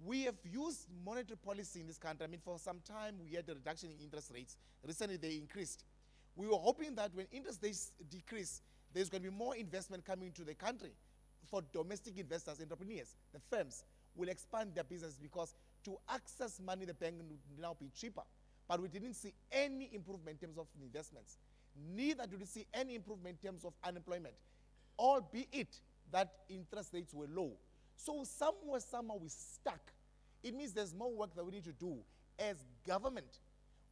we have used monetary policy in this country. I mean, for some time we had a reduction in interest rates. Recently they increased. We were hoping that when interest rates decrease, there's going to be more investment coming to the country for domestic investors, entrepreneurs. The firms will expand their business because to access money in the bank would now be cheaper. But we didn't see any improvement in terms of investments. Neither did we see any improvement in terms of unemployment, albeit that interest rates were low. So somewhere, somehow we're stuck. It means there's more work that we need to do as government,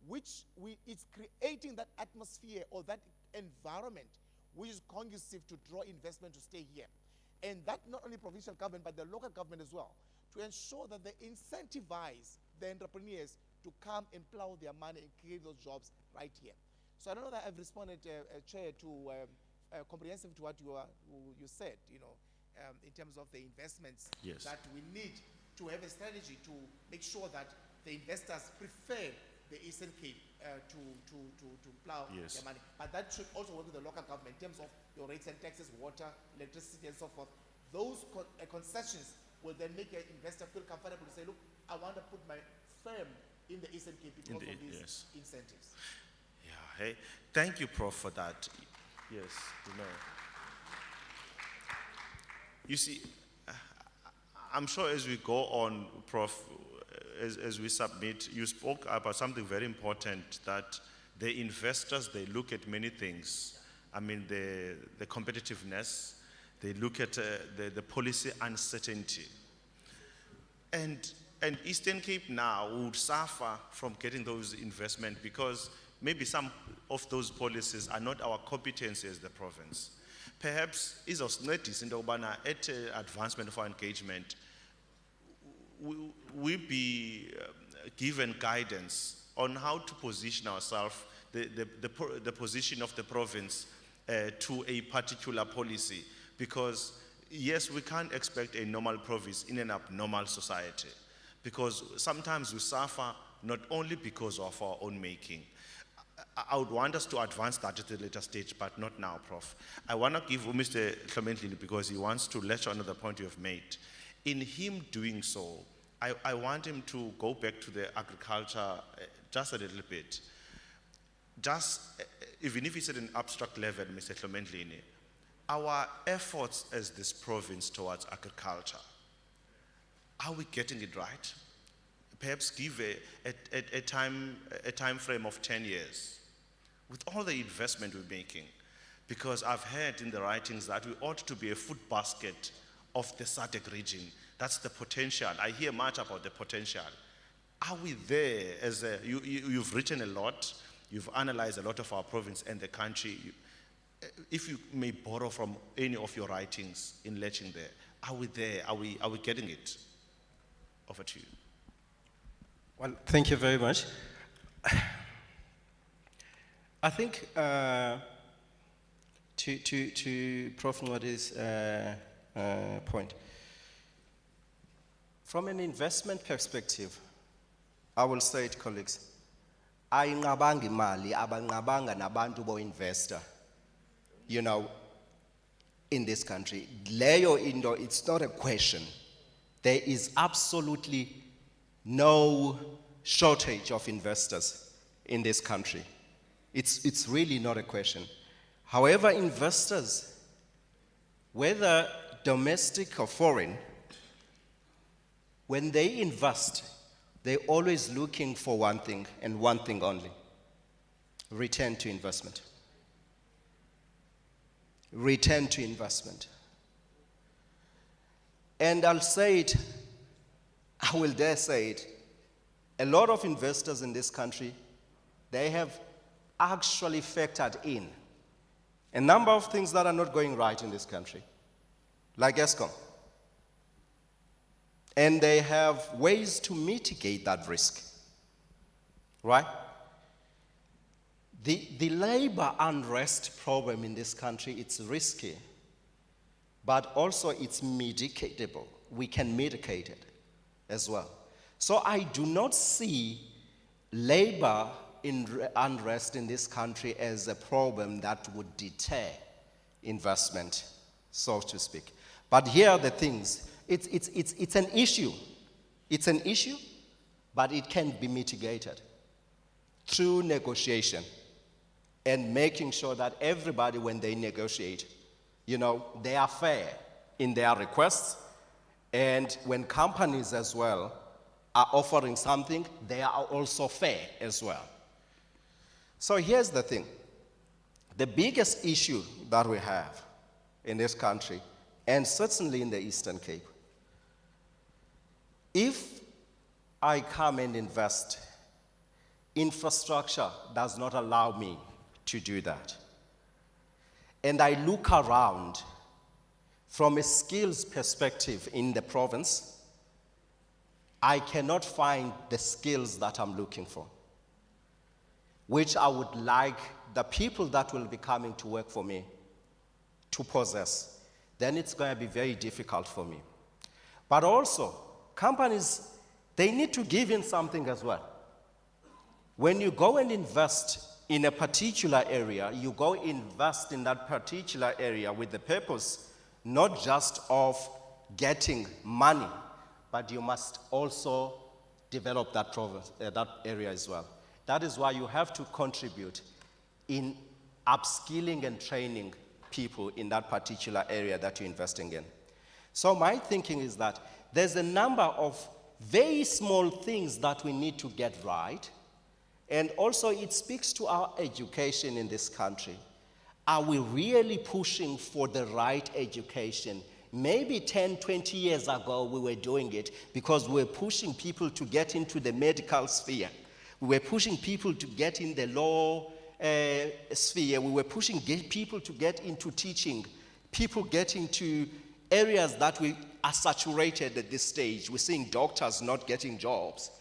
which it's creating that atmosphere or that environment which is conducive to draw investment to stay here. And that not only provincial government, but the local government as well, to ensure that they incentivize the entrepreneurs to come and plow their money and create those jobs right here. So I don't know that I've responded, Chair, to comprehensive to what you said, in terms of the investments that we need to have a strategy to make sure that the investors prefer the Eastern Cape to plow their money. But that should also work with the local government in terms of your rates and taxes, water, electricity, and so forth. Those concessions will then make an investor feel comfortable to say, look, I want to put my firm in the Eastern Cape because of these incentives. Yeah, hey, thank you, Prof, for that. Yes, You see, I'm sure as we go on, Prof, as we submit, you spoke about something very important, that the investors, they look at many things. I mean, the competitiveness, they look at the policy uncertainty. And Eastern Cape now would suffer from getting those investment because maybe some of those policies are not our competency as the province. Perhaps izosincedisa into yokubana at advancement of our engagement, we be given guidance on how to position ourselves, the position of the province to a particular policy. Because yes, we can't expect a normal province in an abnormal society, because sometimes we suffer not only because of our own making. I would want us to advance that at a later stage, but not now, Prof. I want to give Mr. Clementlini, because he wants to latch on to the point you have made. In him doing so, I want him to go back to the agriculture just a little bit. Just, even if it's at an abstract level, Mr. Clementlini, our efforts as this province towards agriculture, are we getting it right? Perhaps give a time frame of 10 years with all the investment we're making, because I've heard in the writings that we ought to be a food basket of the SADC region. That's the potential. I hear much about the potential. Are we there? You've written a lot, you've analyzed a lot of our province and the country. If you may borrow from any of your writings in latching there, are we there? Are we getting it? Over to you. Well, thank you very much. I think to Prof. Nwadi's point, from an investment perspective, I will say it, colleagues, ayinqabanga imali abanqabanga nabantu bo-investor, in this country. Leyo into, it's not a question. There is absolutely no shortage of investors in this country. It's really not a question. However, investors, whether domestic or foreign, when they invest, they're always looking for one thing and one thing only: return to investment. Return to investment. And I'll say it, I will dare say it, a lot of investors in this country, they have actually factored in a number of things that are not going right in this country, like ESCOM. And they have ways to mitigate that risk, right? The labor unrest problem in this country, it's risky, but also it's mitigatable. We can mitigate it as well. So I do not see labor unrest in this country as a problem that would deter investment, so to speak. But here are the things. It's an issue. It's an issue, but it can be mitigated through negotiation and making sure that everybody, when they negotiate, they are fair in their requests. And when companies as well are offering something, they are also fair as well. So here's the thing. The biggest issue that we have in this country, and certainly in the Eastern Cape, if I come and invest, infrastructure does not allow me to do that. And I look around from a skills perspective in the province, I cannot find the skills that I'm looking for, which I would like the people that will be coming to work for me to possess. Then it's going to be very difficult for me. But also, companies, they need to give in something as well. When you go and invest in a particular area, you go invest in that particular area with the purpose not just of getting money, but you must also develop that area as well. That is why you have to contribute in upskilling and training people in that particular area that you're investing in. So my thinking is that there's a number of very small things that we need to get right. And also it speaks to our education in this country. Are we really pushing for the right education? Maybe 10, 20 years ago we were doing it because we were pushing people to get into the medical sphere. We were pushing people to get in the law sphere. We were pushing people to get into teaching. People get into areas that we are saturated at this stage. We're seeing doctors not getting jobs,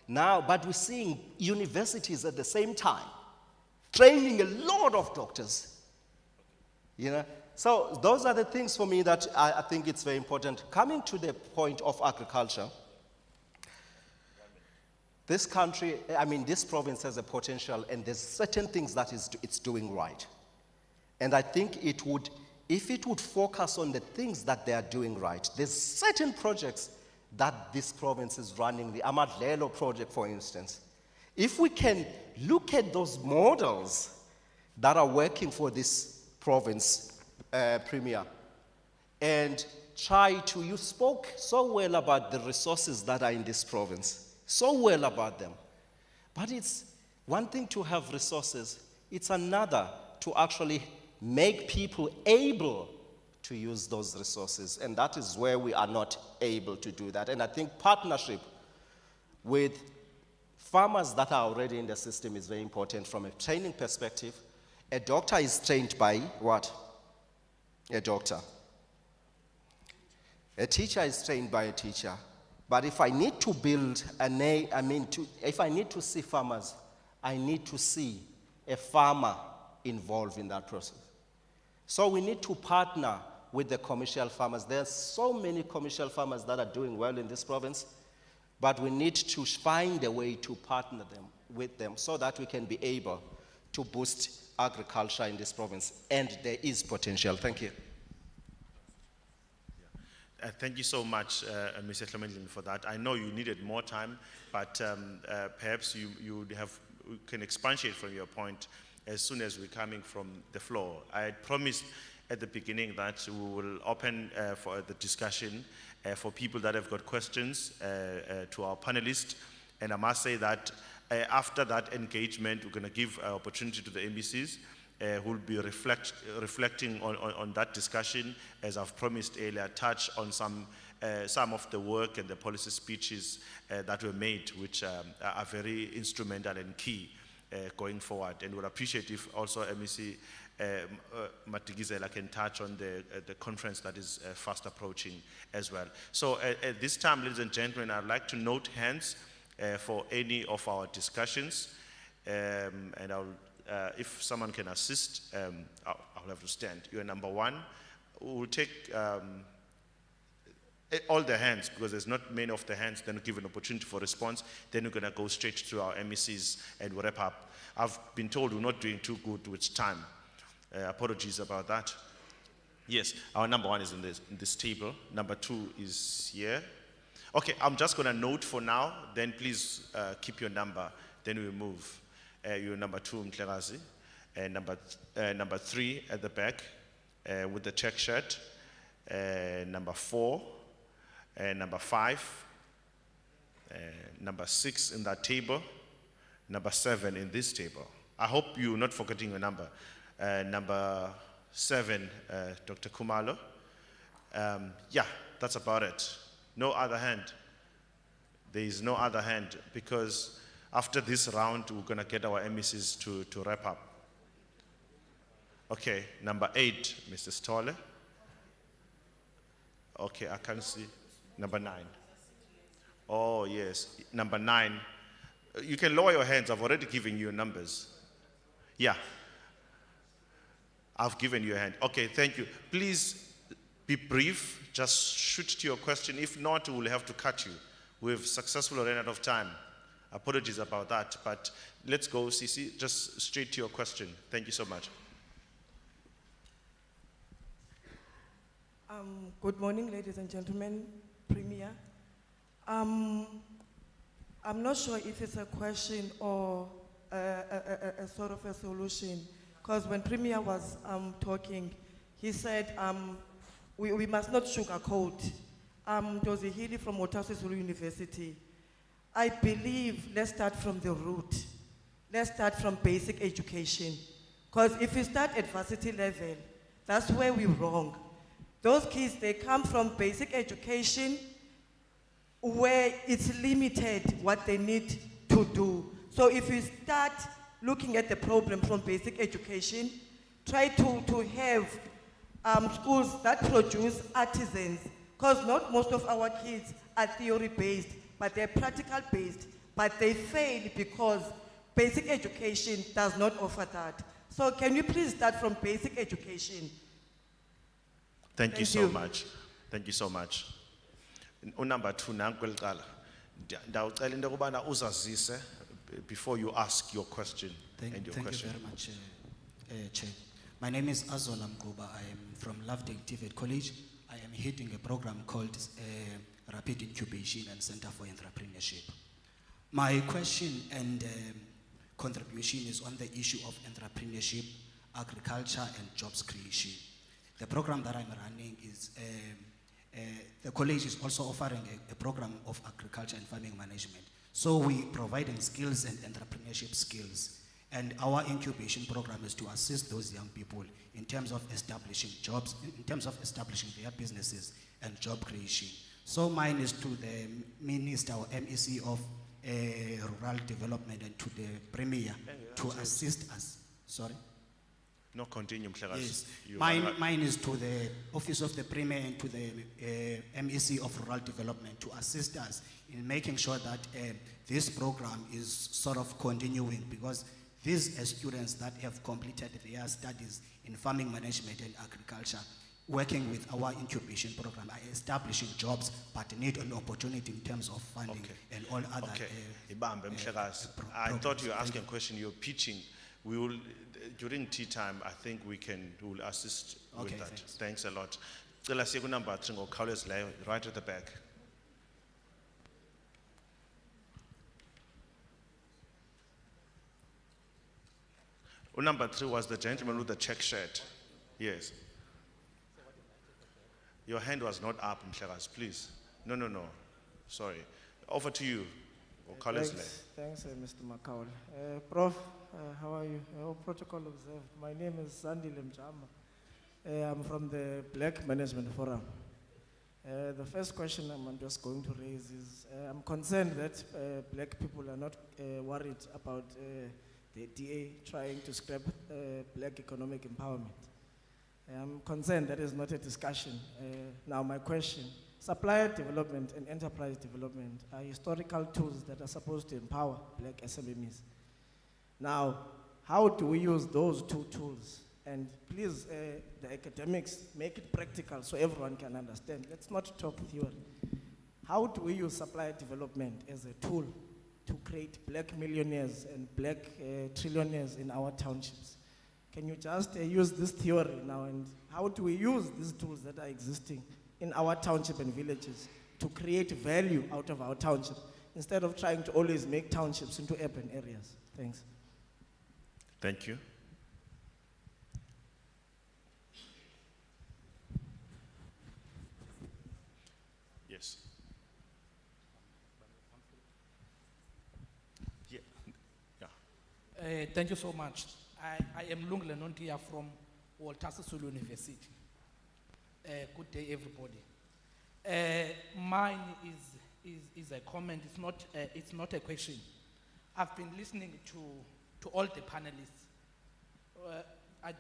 Now, but we're seeing universities at the same time training a lot of doctors, So those are the things for me that I think it's very important. Coming to the point of agriculture, this country, this province has a potential, and there's certain things that it's doing right. And I think if it would focus on the things that they are doing right, there's certain projects that this province is running, the Amadlelo project, for instance. If we can look at those models that are working for this province, Premier, and you spoke so well about the resources that are in this province, so well about them. But it's one thing to have resources, it's another to actually make people able to use those resources, and that is where we are not able to do that. And I think partnership with farmers that are already in the system is very important from a training perspective. A doctor is trained by what? A doctor. A teacher is trained by a teacher. But if I need to build if I need to see farmers, I need to see a farmer involved in that process. So we need to partner with the commercial farmers. There are so many commercial farmers that are doing well in this province, but we need to find a way to partner with them so that we can be able to boost agriculture in this province, and there is potential. Thank you. Thank you so much, Mr. Clementine, for that. I know you needed more time, but perhaps you can expatiate from your point as soon as we're coming from the floor. I had promised at the beginning that we will open for the discussion for people that have got questions to our panelists. And I must say that after that engagement, we're going to give an opportunity to the MBCs who will be reflecting on that discussion, as I've promised earlier, touch on some some of the work and the policy speeches that were made, which are very instrumental and key going forward. And would appreciate if also MEC Matigizela can touch on the conference that is fast approaching as well. So at this time, ladies and gentlemen, I'd like to note hands for any of our discussions. And if someone can assist, I'll have to stand. You're number one. We'll take all the hands, because there's not many of the hands, then we'll give an opportunity for response. Then we're going to go straight to our MECs and we'll wrap up. I've been told we're not doing too good with time. Apologies about that. Yes, our number one is in this table. Number two is here. Okay, I'm just going to note for now, then please keep your number, then we'll move. You're number two, Mtlegazi, and number three at the back with the check shirt, number four, number five, number six in that table, number seven in this table. I hope you're not forgetting your number. Number seven, Dr. Kumalo. Yeah, that's about it. No other hand. There is no other hand, because after this round, we're going to get our MECs to wrap up. Okay, number 8, Mr. Stolle. Okay, I can't see. Number 9. Oh, yes, number 9. You can lower your hands. I've already given you numbers. Yeah. I've given you a hand. Okay, thank you. Please be brief. Just shoot to your question. If not, we'll have to cut you. We've successfully run out of time. Apologies about that, but let's go, Sisi, just straight to your question. Thank you so much. Good morning, ladies and gentlemen, Premier. I'm not sure if it's a question or a sort of a solution, because when Premier was talking, he said we must not sugarcoat. Dozie Healy from Otago University. I believe let's start from the root. Let's start from basic education. Because if you start at varsity level, that's where we're wrong. Those kids, they come from basic education where it's limited what they need to do. So if you start looking at the problem from basic education, try to have schools that produce artisans, because not most of our kids are theory-based, but they're practical-based, but they fail because basic education does not offer that. So can you please start from basic education? Thank you so much. Thank you so much. Number 2, before you ask your question. Thank you very much, Chair. My name is Azola Mkuba. I am from Lovedale TVET College. I am heading a program called Rapid Incubation and Center for Entrepreneurship. My question and contribution is on the issue of entrepreneurship, agriculture, and jobs creation. The program that I'm running is, the college is also offering a program of agriculture and farming management. So we're providing skills and entrepreneurship skills. And our incubation program is to assist those young people in terms of establishing jobs, in terms of establishing their businesses and job creation. So mine is to the Minister or MEC of Rural Development and to the Premier to assist us. Sorry? No, continue, Mtlegazi. Yes. Mine is to the Office of the Premier and to the MEC of Rural Development to assist us in making sure that this program is sort of continuing, because these students that have completed their studies in farming management and agriculture, working with our incubation program, are establishing jobs, but need an opportunity in terms of funding and all other. Okay. I thought you were asking a question. You're pitching. We will, during tea time, I think we will assist with that. Thanks a lot. Number 3, right at the back. Number 3 was the gentleman with the check shirt. Yes. Your hand was not up, Mtlegazi, please. No. Sorry. Over to you. Thanks, Mr. Makaul. Prof, how are you? Protocol observed. My name is Sandile Mjama. I'm from the Black Management Forum. The first question I'm just going to raise is, I'm concerned that black people are not worried about the DA trying to scrap black economic empowerment. I'm concerned that is not a discussion. Now my question, supplier development and enterprise development are historical tools that are supposed to empower black SMMEs. Now, how do we use those two tools? And please, the academics, make it practical so everyone can understand. Let's not talk theory. How do we use supplier development as a tool to create black millionaires and black trillionaires in our townships? Can you just use this theory now, and how do we use these tools that are existing in our township and villages to create value out of our township instead of trying to always make townships into urban areas? Thanks. Thank you. Yes. Yeah. Yeah. Thank you so much. I am Lungle Nontia from Walter Sisulu University. Good day, everybody. Mine is a comment. It's not a question. I've been listening to all the panelists.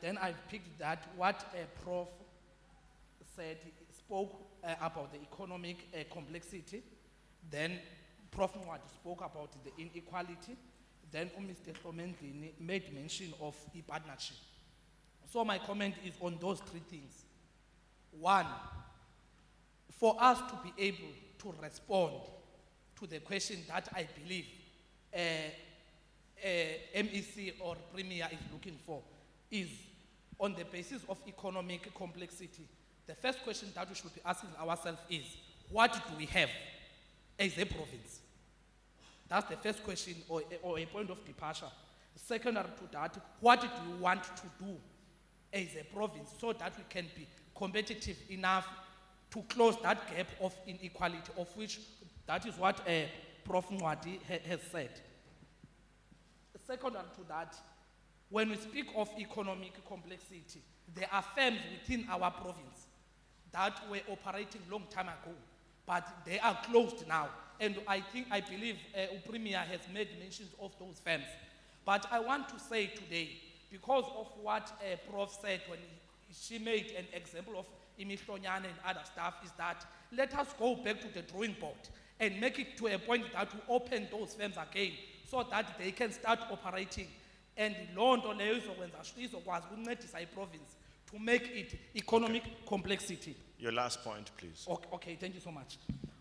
Then I picked that what Prof said, spoke about the economic complexity. Then Prof Mwadi spoke about the inequality. Then Mr. Tomendini made mention of e-partnership. So my comment is on those three things. One, for us to be able to respond to the question that I believe MEC or Premier is looking for is on the basis of economic complexity. The first question that we should be asking ourselves is, what do we have as a province? That's the first question or a point of departure. Secondary to that, what do you want to do as a province so that we can be competitive enough to close that gap of inequality, of which that is what Prof Mwadi has said. Secondary to that, when we speak of economic complexity, there are firms within our province that were operating long time ago, but they are closed now. And I believe Premier has made mentions of those firms. But I want to say today, because of what Prof said when she made an example of Imihlonyane and other stuff, is that let us go back to the drawing board and make it to a point that we open those firms again so that they can start operating. And London izokwazi province to make it economic complexity. Your last point, please. Okay, thank you so much.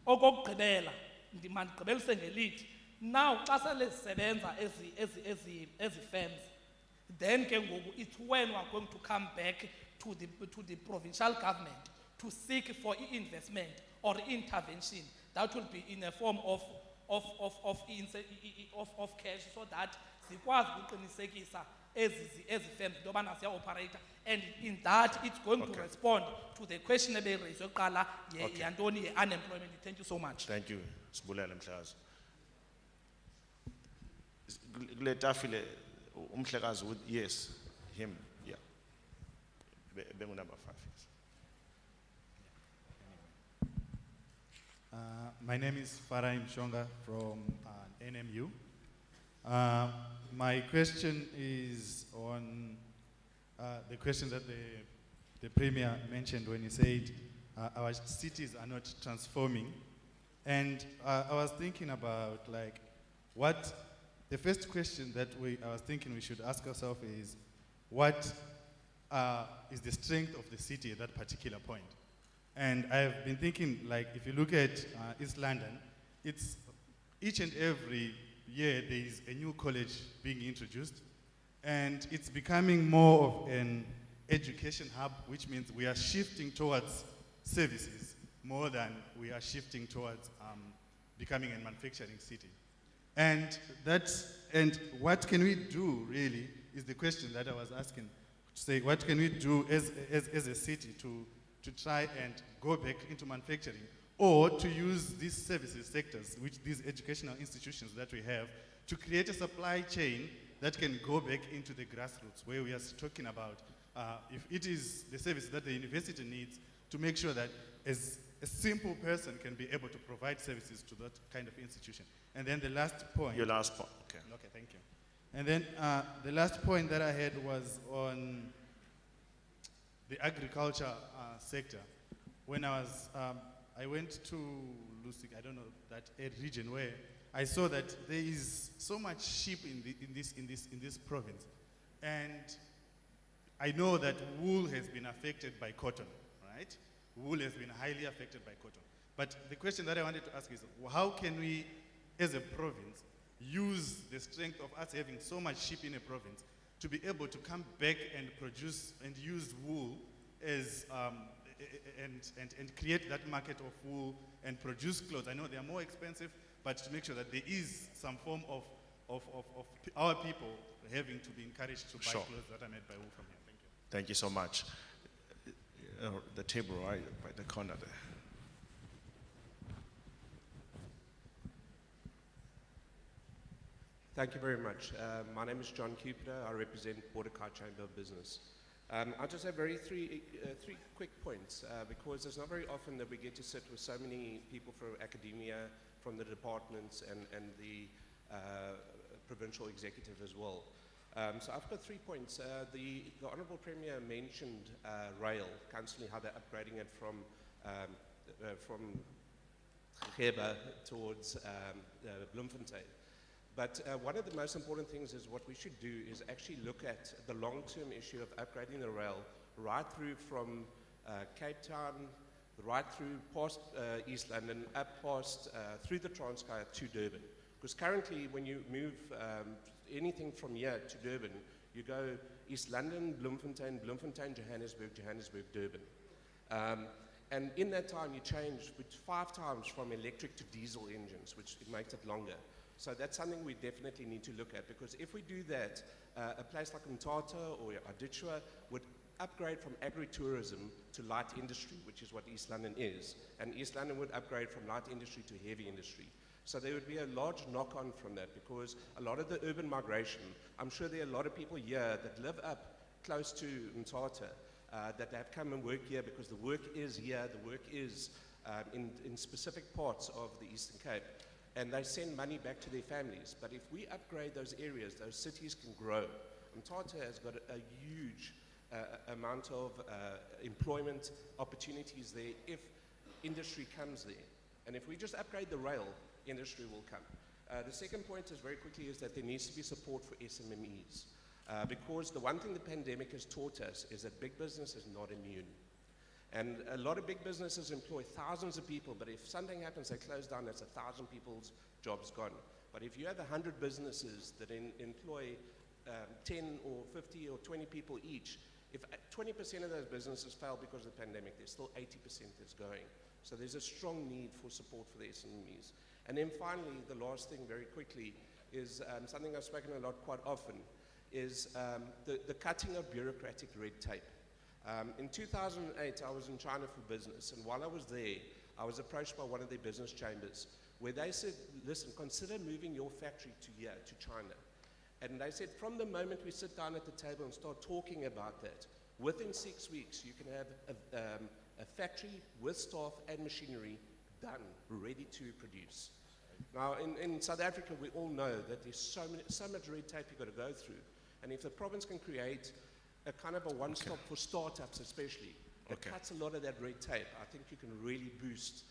Okokugqibela, ndimandigqibelise ngelithi, now xa sele sisebenza ezi firms, then ke ngoku it's when we are going to come back to the provincial government to seek for investment or intervention that will be in a form of cash, so that zikwazi ukuqinisekisa ezi firms dobana ziya operator, and in that it's going to respond to the question ebeyiraised yokuqala yantoni unemployment. Thank you so much. Thank you. Sibulele Mhlekazi. Kule tafile uMhlekazi would yes, him, yeah. Bengu number 5. Yes. My name is Farai Mshonga from NMU. My question is on the question that the Premier mentioned when he said our cities are not transforming. And I was thinking about what the first question that I was thinking we should ask ourselves is, what is the strength of the city at that particular point? And I've been thinking, if you look at East London, it's each and every year there is a new college being introduced, and it's becoming more of an education hub, which means we are shifting towards services more than we are shifting towards becoming a manufacturing city. And what can we do really is the question that I was asking, to say what can we do as a city to try and go back into manufacturing, or to use these services sectors, these educational institutions that we have, to create a supply chain that can go back into the grassroots, where we are talking about if it is the service that the university needs, to make sure that as a simple person can be able to provide services to that kind of institution. And then the last point. Your last point, okay. Okay, thank you. And then the last point that I had was on the agriculture sector. When I went to Lusig, I don't know, that region where I saw that there is so much sheep in this province. And I know that wool has been affected by cotton, right? Wool has been highly affected by cotton. But the question that I wanted to ask is, how can we, as a province, use the strength of us having so much sheep in a province to be able to come back and produce and use wool as, and create that market of wool and produce clothes? I know they are more expensive, but to make sure that there is some form of our people having to be encouraged to buy Sure. clothes that are made by wool from here. Thank you. Thank you so much. The table right by the corner there. Thank you very much. My name is John Cupida. I represent Bureaucratic Chamber of Business. I just have three quick points because it's not very often that we get to sit with so many people from academia, from the departments, and the provincial executive as well. So I've got 3 points. The Honourable Premier mentioned rail, constantly how they're upgrading it from Geba towards Bloemfontein. But one of the most important things is what we should do is actually look at the long-term issue of upgrading the rail right through from Cape Town, right through past East London, up past through the Transkei to Durban. Because currently when you move anything from here to Durban, you go East London, Bloemfontein, Bloemfontein, Johannesburg, Johannesburg, Durban. And in that time you change 5 times from electric to diesel engines, which it makes it longer. So that's something we definitely need to look at, because if we do that, a place like Mthatha or Aditya would upgrade from agritourism to light industry, which is what East London is, and East London would upgrade from light industry to heavy industry. So there would be a large knock-on from that, because a lot of the urban migration, I'm sure there are a lot of people here that live up close to Mthatha that have come and work here because the work is here, the work is in specific parts of the Eastern Cape. And they send money back to their families. But if we upgrade those areas, those cities can grow. Mthatha has got a huge amount of employment opportunities there if industry comes there. And if we just upgrade the rail, industry will come. The second point is very quickly is that there needs to be support for SMMEs. Because the one thing the pandemic has taught us is that big business is not immune. And a lot of big businesses employ thousands of people, but if something happens, they close down, that's 1,000 people's jobs gone. But if you have 100 businesses that employ 10 or 50 or 20 people each, if 20% of those businesses fail because of the pandemic, there's still 80% that's going. So there's a strong need for support for the SMEs. And then finally, the last thing very quickly is something I've spoken a lot quite often, is the cutting of bureaucratic red tape. In 2008, I was in China for business, and while I was there, I was approached by one of their business chambers, where they said, listen, consider moving your factory to here, to China. And they said, from the moment we sit down at the table and start talking about that, within 6 weeks, you can have a factory with staff and machinery done, ready to produce. Now, in South Africa, we all know that there's so much red tape you've got to go through. And if the province can create a kind of a one-stop for startups especially, that cuts a lot of that red tape, I think you can really boost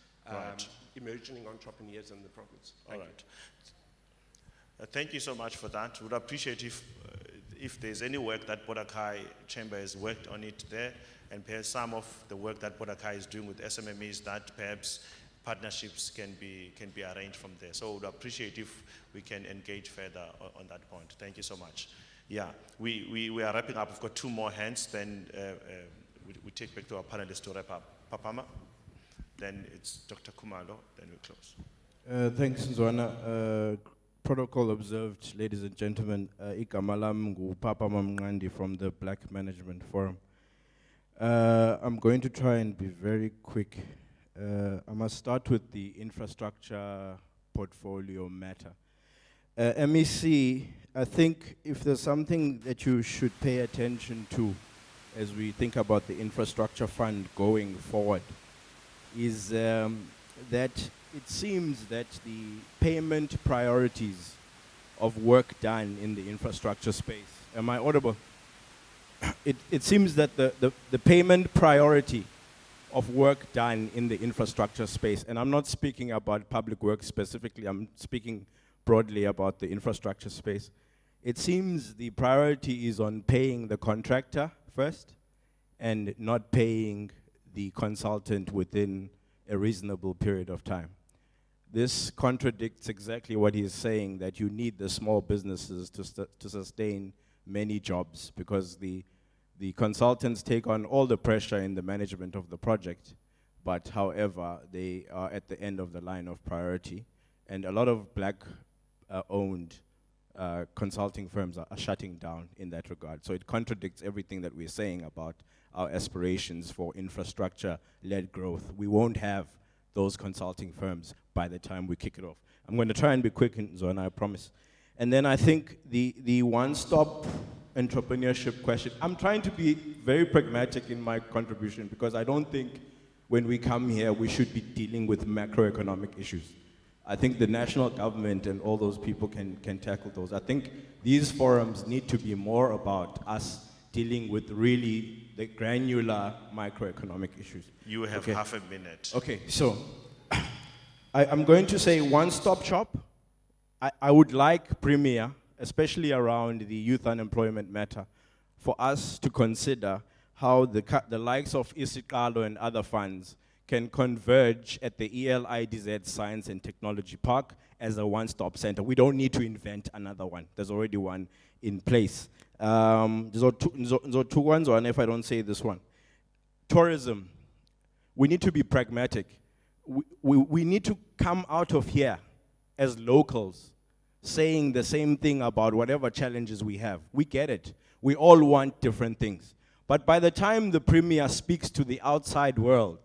emerging entrepreneurs in the province. Thank you. Thank you so much for that. Would appreciate if there's any work that Bureaucratic Chamber has worked on it there, and perhaps some of the work that Bureaucratic is doing with SMMEs, that perhaps partnerships can be arranged from there. So would appreciate if we can engage further on that point. Thank you so much. Yeah, we are wrapping up. We've got 2 more hands, then we take back to our panelists to wrap up. Papama, then it's Dr. Kumalo, then we close. Thanks, Nzwana. Protocol observed, ladies and gentlemen. Igamalam Papama Mngandi from the Black Management Forum. I'm going to try and be very quick. I must start with the infrastructure portfolio matter. MEC, I think if there's something that you should pay attention to as we think about the infrastructure fund going forward, is that it seems that the payment priorities of work done in the infrastructure space, am I audible? It seems that the payment priority of work done in the infrastructure space, and I'm not speaking about public works specifically, I'm speaking broadly about the infrastructure space. It seems the priority is on paying the contractor first and not paying the consultant within a reasonable period of time. This contradicts exactly what he's saying, that you need the small businesses to sustain many jobs, because the consultants take on all the pressure in the management of the project, but however, they are at the end of the line of priority. And a lot of black-owned consulting firms are shutting down in that regard. So it contradicts everything that we're saying about our aspirations for infrastructure-led growth. We won't have those consulting firms by the time we kick it off. I'm going to try and be quick, Zona, I promise. And then I think the one-stop entrepreneurship question, I'm trying to be very pragmatic in my contribution, because I don't think when we come here we should be dealing with macroeconomic issues. I think the national government and all those people can tackle those. I think these forums need to be more about us dealing with really the granular microeconomic issues. You have half a minute. Okay, so I'm going to say one-stop shop. I would like Premier, especially around the youth unemployment matter, for us to consider how the likes of Isikalo and other funds can converge at the ELIDZ Science and Technology Park as a one-stop center. We don't need to invent another one. There's already one in place. There's two ones, or if I don't say this one. Tourism. We need to be pragmatic. We need to come out of here as locals saying the same thing about whatever challenges we have. We get it. We all want different things. But by the time the Premier speaks to the outside world,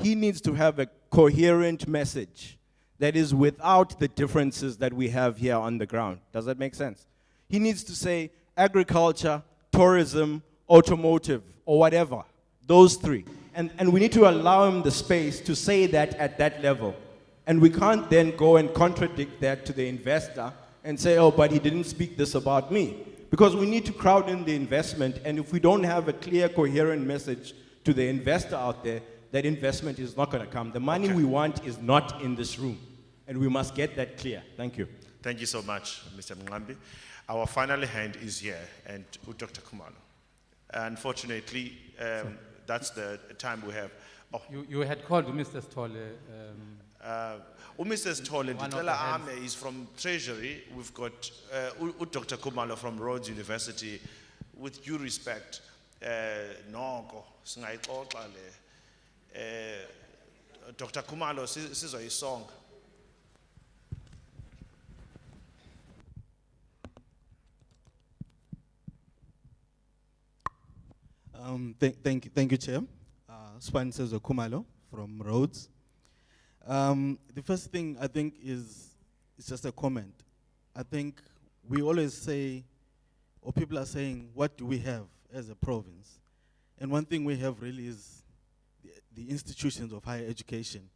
he needs to have a coherent message that is without the differences that we have here on the ground. Does that make sense? He needs to say agriculture, tourism, automotive, or whatever, those three. And we need to allow him the space to say that at that level. And we can't then go and contradict that to the investor and say, oh, but he didn't speak this about me. Because we need to crowd in the investment, and if we don't have a clear, coherent message to the investor out there, that investment is not going to come. The money we want is not in this room, and we must get that clear. Thank you. Thank you so much, Mr. Mngambi. Our final hand is here, and Dr. Khumalo. Unfortunately, that's the time we have. Oh. You had called Mr. Stolle. Mr. Stolle, Ditela Ame is from Treasury. We've got Dr. Khumalo from Rhodes University. With due respect, Noko, Singayixoxa le. Dr. Khumalo, sizwa isong. Thank you, Chair. Sponsors Kumalo from Rhodes. The first thing I think is just a comment. I think we always say, or people are saying, what do we have as a province? And one thing we have really is the institutions of higher education.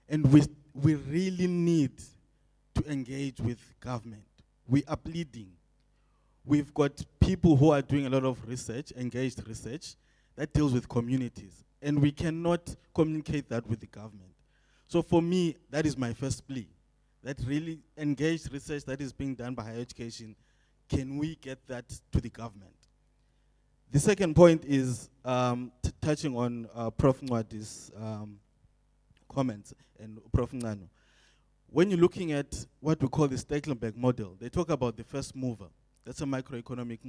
And we really need to engage with government. We are bleeding. We've got people who are doing a lot of research, engaged research, that deals with communities. And we cannot communicate that with the government. So for me, that is my first plea. That really engaged research that is being done by higher education, can we get that to the government? The second point is touching on Prof. Nwadi's comments and Prof. Ngano. When you're looking at what we call the Stekelenburg model, they talk about the first mover. That's a microeconomic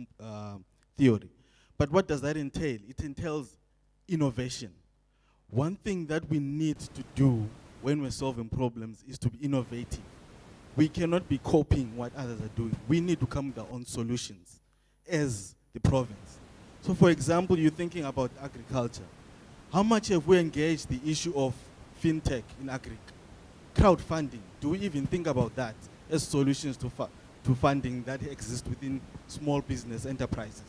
theory. But what does that entail? It entails innovation. One thing that we need to do when we're solving problems is to be innovative. We cannot be copying what others are doing. We need to come with our own solutions as the province. So for example, you're thinking about agriculture. How much have we engaged the issue of fintech in crowdfunding? Do we even think about that as solutions to funding that exists within small business enterprises?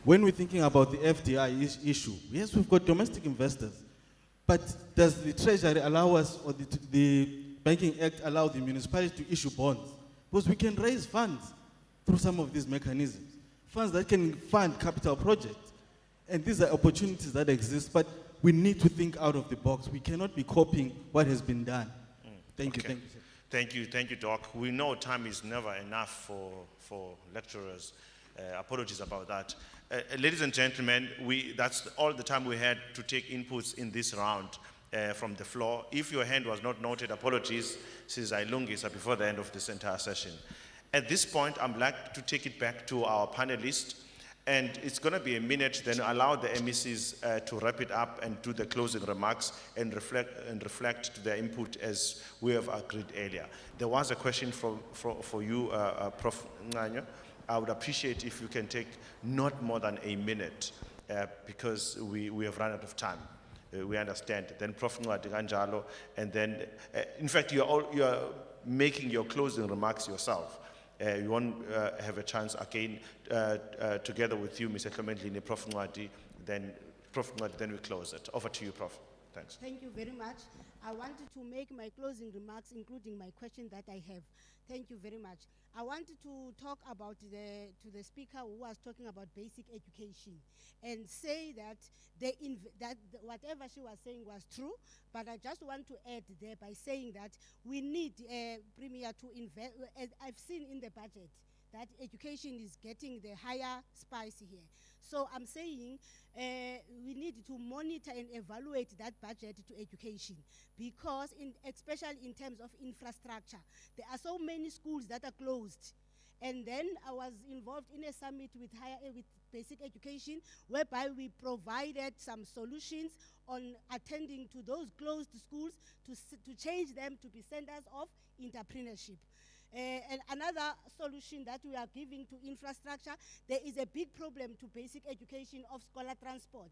When we're thinking about the FDI issue, yes, we've got domestic investors, But does the Treasury allow us, or the Banking Act allow the municipality to issue bonds? Because we can raise funds through some of these mechanisms, funds that can fund capital projects. And these are opportunities that exist, but we need to think out of the box. We cannot be copying what has been done. Thank you, Okay. thank you. Sir. Thank you, Doc. We know time is never enough for lecturers. Apologies about that. Ladies and gentlemen, that's all the time we had to take inputs in this round from the floor. If your hand was not noted, apologies, since I lungisa before the end of this entire session. At this point, I'm like to take it back to our panelists, and it's going to be a minute, then allow the MECs to wrap it up and do the closing remarks and reflect to their input as we have agreed earlier. There was a question for you, Prof. Nganya. I would appreciate if you can take not more than a minute because we have run out of time. We understand. Then Prof. Kanjalo, and then, in fact, you're making your closing remarks yourself. You won't have a chance again together with you, Mr. Clementine, Prof. Nwadi, then we close it. Over to you, Prof. Thanks. Thank you very much. I wanted to make my closing remarks, including my question that I have. Thank you very much. I wanted to talk about to the speaker who was talking about basic education and say that whatever she was saying was true, but I just want to add there by saying that we need Premier to invest. I've seen in the budget that education is getting the higher spice here. So I'm saying we need to monitor and evaluate that budget to education because especially in terms of infrastructure, there are so many schools that are closed. And then I was involved in a summit with basic education whereby we provided some solutions on attending to those closed schools to change them to be centers of entrepreneurship. And another solution that we are giving to infrastructure, there is a big problem to basic education of scholar transport.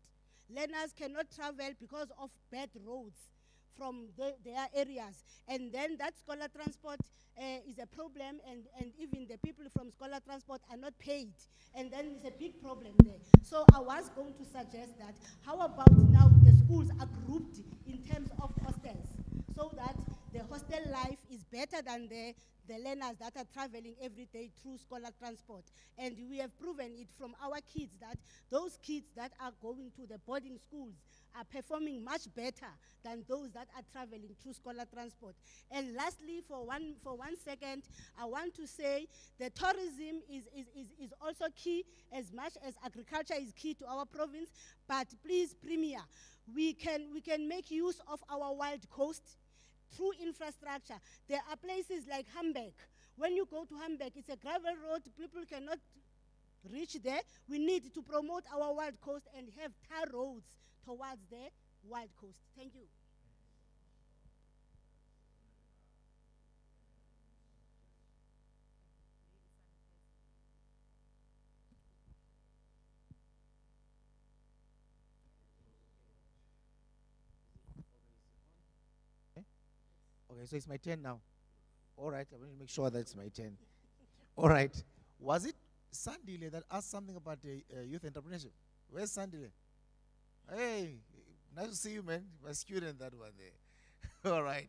Learners cannot travel because of bad roads from their areas. And then that scholar transport is a problem, and even the people from scholar transport are not paid. And then it's a big problem there. So I was going to suggest that, how about now the schools are grouped in terms of hostels, so that the hostel life is better than the learners that are traveling every day through scholar transport. And we have proven it from our kids that those kids that are going to the boarding schools are performing much better than those that are traveling through scholar transport. And lastly, for one second, I want to say that tourism is also key, as much as agriculture is key to our province. But please, Premier, we can make use of our wild coast through infrastructure. There are places like Hamburg. When you go to Hamburg, it's a gravel road, people cannot reach there. We need to promote our wild coast and have tar roads towards the wild coast. Thank you. Okay, so it's my turn now. All right, I want to make sure that it's my turn. All right. Was it Sandile that asked something about youth entrepreneurship? Where's Sandile? Hey, nice to see you, man. My student, that one there. All right.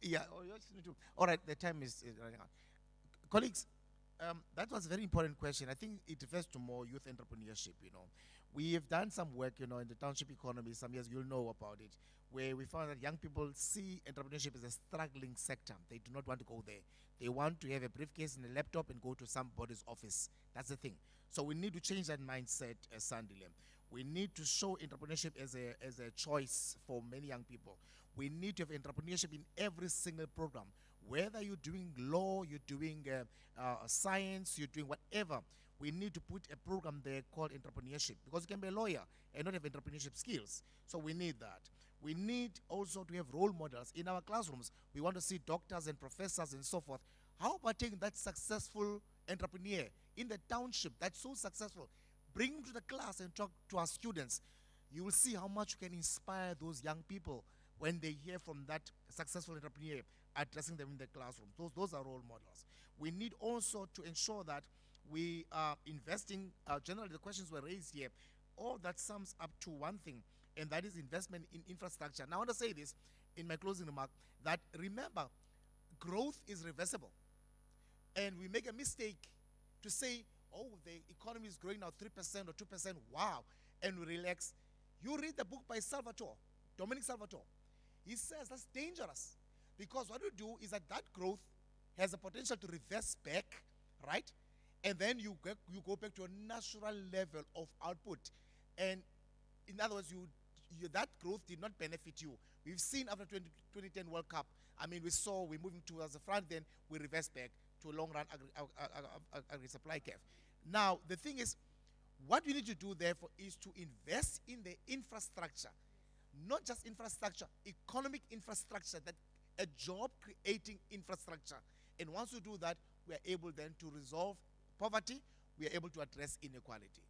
Yeah. Oh, you're listening to. All right, the time is running out. Colleagues, that was a very important question. I think it refers to more youth entrepreneurship, We have done some work, in the township economy, some years you'll know about it, where we found that young people see entrepreneurship as a struggling sector. They do not want to go there. They want to have a briefcase and a laptop and go to somebody's office. That's the thing. So we need to change that mindset, Sandile. We need to show entrepreneurship as a choice for many young people. We need to have entrepreneurship in every single program. Whether you're doing law, you're doing science, you're doing whatever, we need to put a program there called entrepreneurship, because you can be a lawyer and not have entrepreneurship skills. So we need that. We need also to have role models in our classrooms. We want to see doctors and professors and so forth. How about taking that successful entrepreneur in the township that's so successful, bring him to the class and talk to our students? You will see how much you can inspire those young people when they hear from that successful entrepreneur addressing them in the classroom. Those are role models. We need also to ensure that we are investing, generally the questions were raised here, all that sums up to one thing. and that is investment in infrastructure. Now, I want to say this in my closing remark, that remember, growth is reversible. And we make a mistake to say, oh, the economy is growing now 3% or 2%, wow, and we relax. You read the book by Dominic Salvatore. He says that's dangerous, because what you do is that growth has the potential to reverse back, right? And then you go back to a natural level of output. And in other words, that growth did not benefit you. We've seen after 2010 World Cup, I mean, we're moving towards the front, then we reverse back to a long-run agri-supply curve. Now, the thing is, what we need to do, therefore, is to invest in the infrastructure, not just infrastructure, economic infrastructure, that a job-creating infrastructure. And once we do that, we are able then to resolve poverty, we are able to address inequality.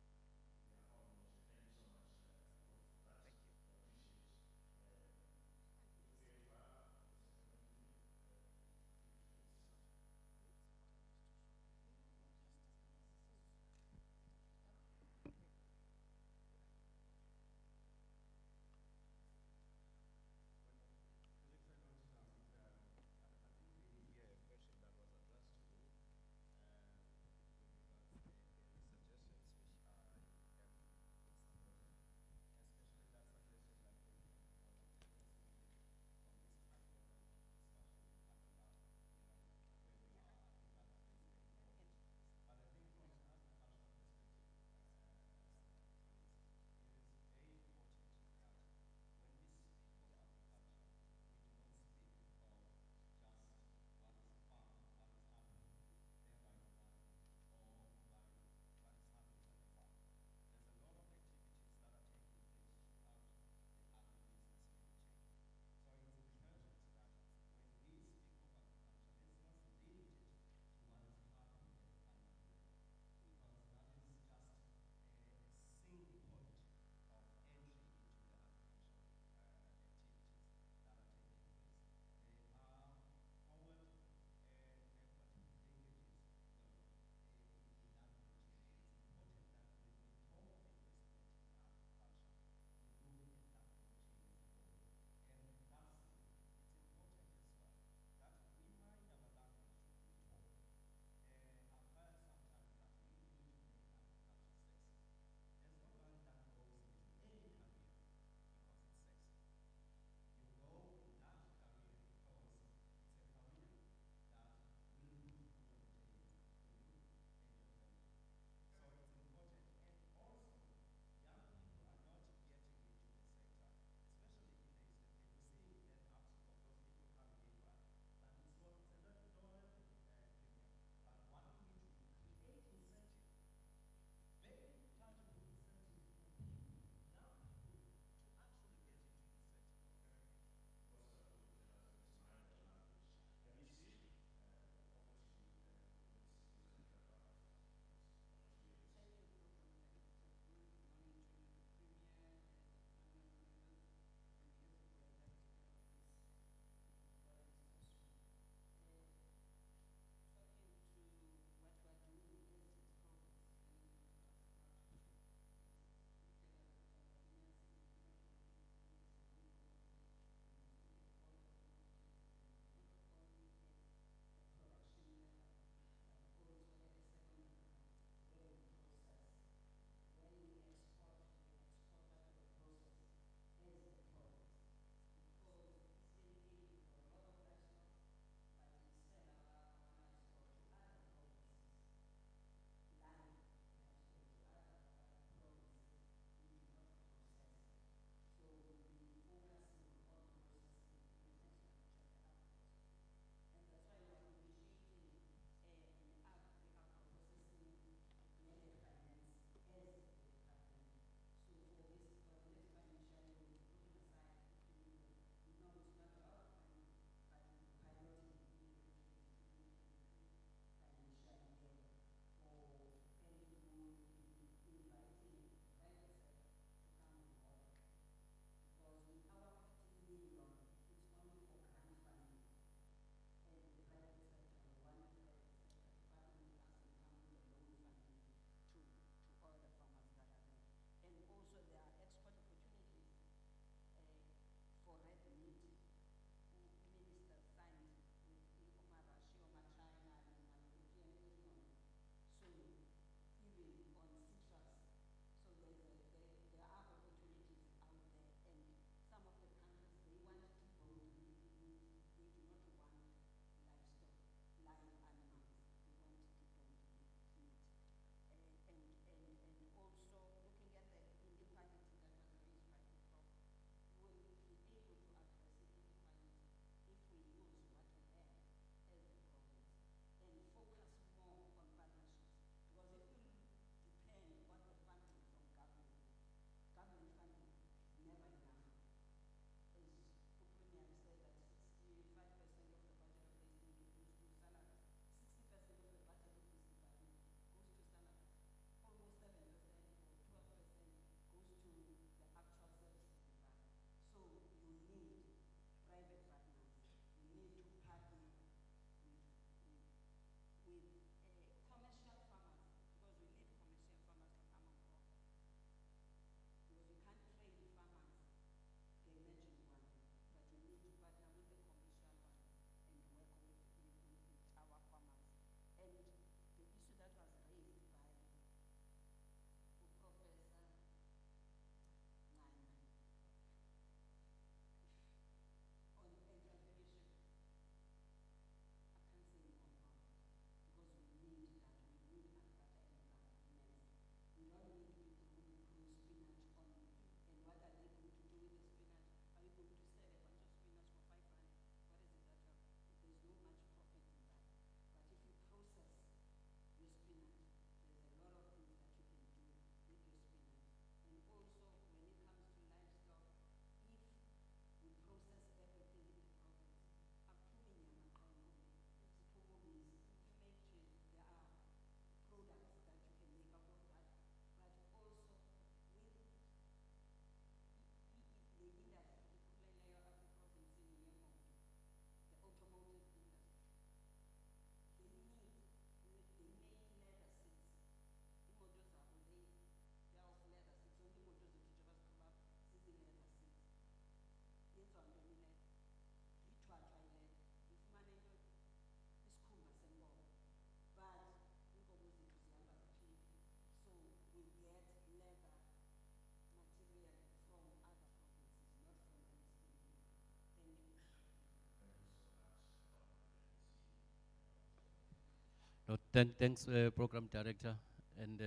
Thanks, Program Director, and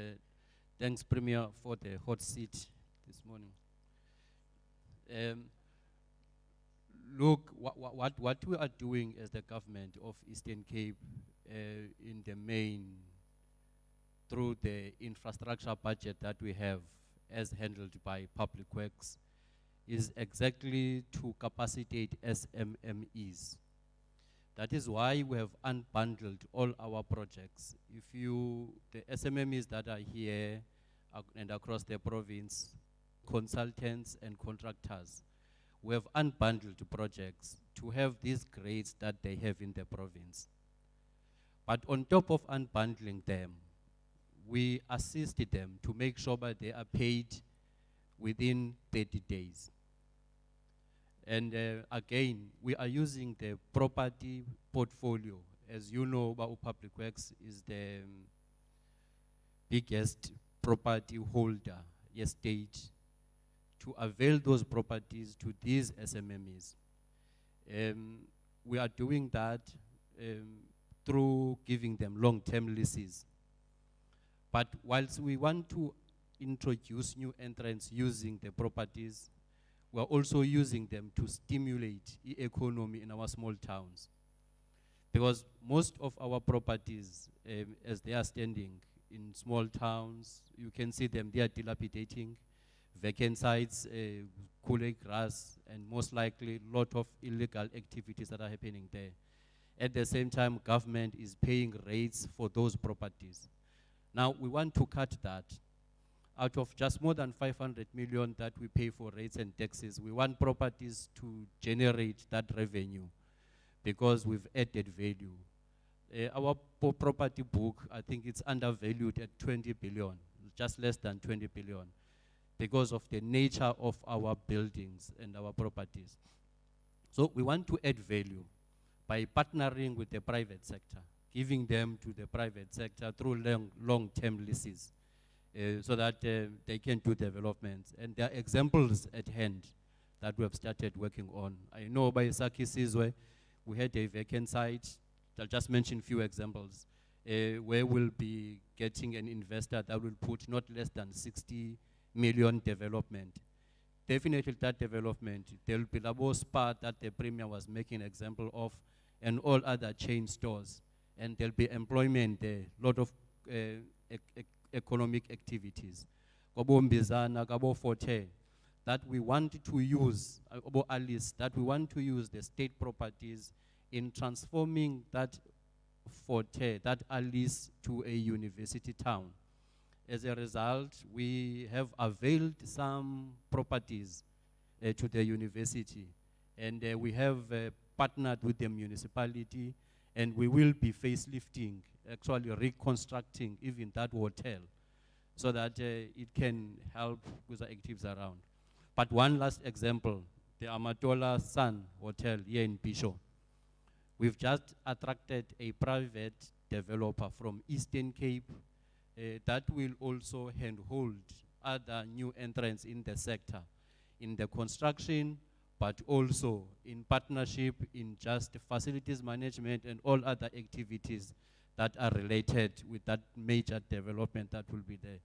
thanks, Premier, for the hot seat this morning. Look, what we are doing as the government of Eastern Cape in the main through the infrastructure budget that we have as handled by Public Works is exactly to capacitate SMMEs. That is why we have unbundled all our projects. If you, the SMMEs that are here and across the province, consultants and contractors, we have unbundled projects to have these grades that they have in the province. But on top of unbundling them, we assisted them to make sure that they are paid within 30 days. And again, we are using the property portfolio. As you know, Bau Public Works is the biggest property holder estate to avail those properties to these SMMEs. We are doing that through giving them long-term leases. But whilst we want to introduce new entrants using the properties, we are also using them to stimulate the economy in our small towns. Because most of our properties, as they are standing in small towns, you can see them, they are dilapidating, vacant sites, cooler grass, and most likely a lot of illegal activities that are happening there. At the same time, government is paying rates for those properties. Now, we want to cut that. Out of just more than 500 million that we pay for rates and taxes, we want properties to generate that revenue because we've added value. Our property book, I think it's undervalued at 20 billion, just less than 20 billion, because of the nature of our buildings and our properties. So we want to add value by partnering with the private sector, giving them to the private sector through long-term leases. So that they can do developments. And there are examples at hand that we have started working on. I know by Saki Sizwe, we had a vacant site. I'll just mention a few examples, where we'll be getting an investor that will put not less than 60 million development. Definitely that development, there will be the spa that the Premier was making an example of, and all other chain stores. And there'll be employment there, a lot of economic activities. Kabo Mbizana, Kabo Forte, that we want to use, that we want to use the state properties in transforming that Forte, that Alice, to a university town. As a result, we have availed some properties to the university, and we have partnered with the municipality, and we will be facelifting, actually reconstructing even that hotel so that it can help with the activities around. But one last example, the Amatola Sun Hotel here in Bisho. We've just attracted a private developer from Eastern Cape that will also handhold other new entrants in the sector, in the construction, but also in partnership in just facilities management and all other activities that are related with that major development that will be there.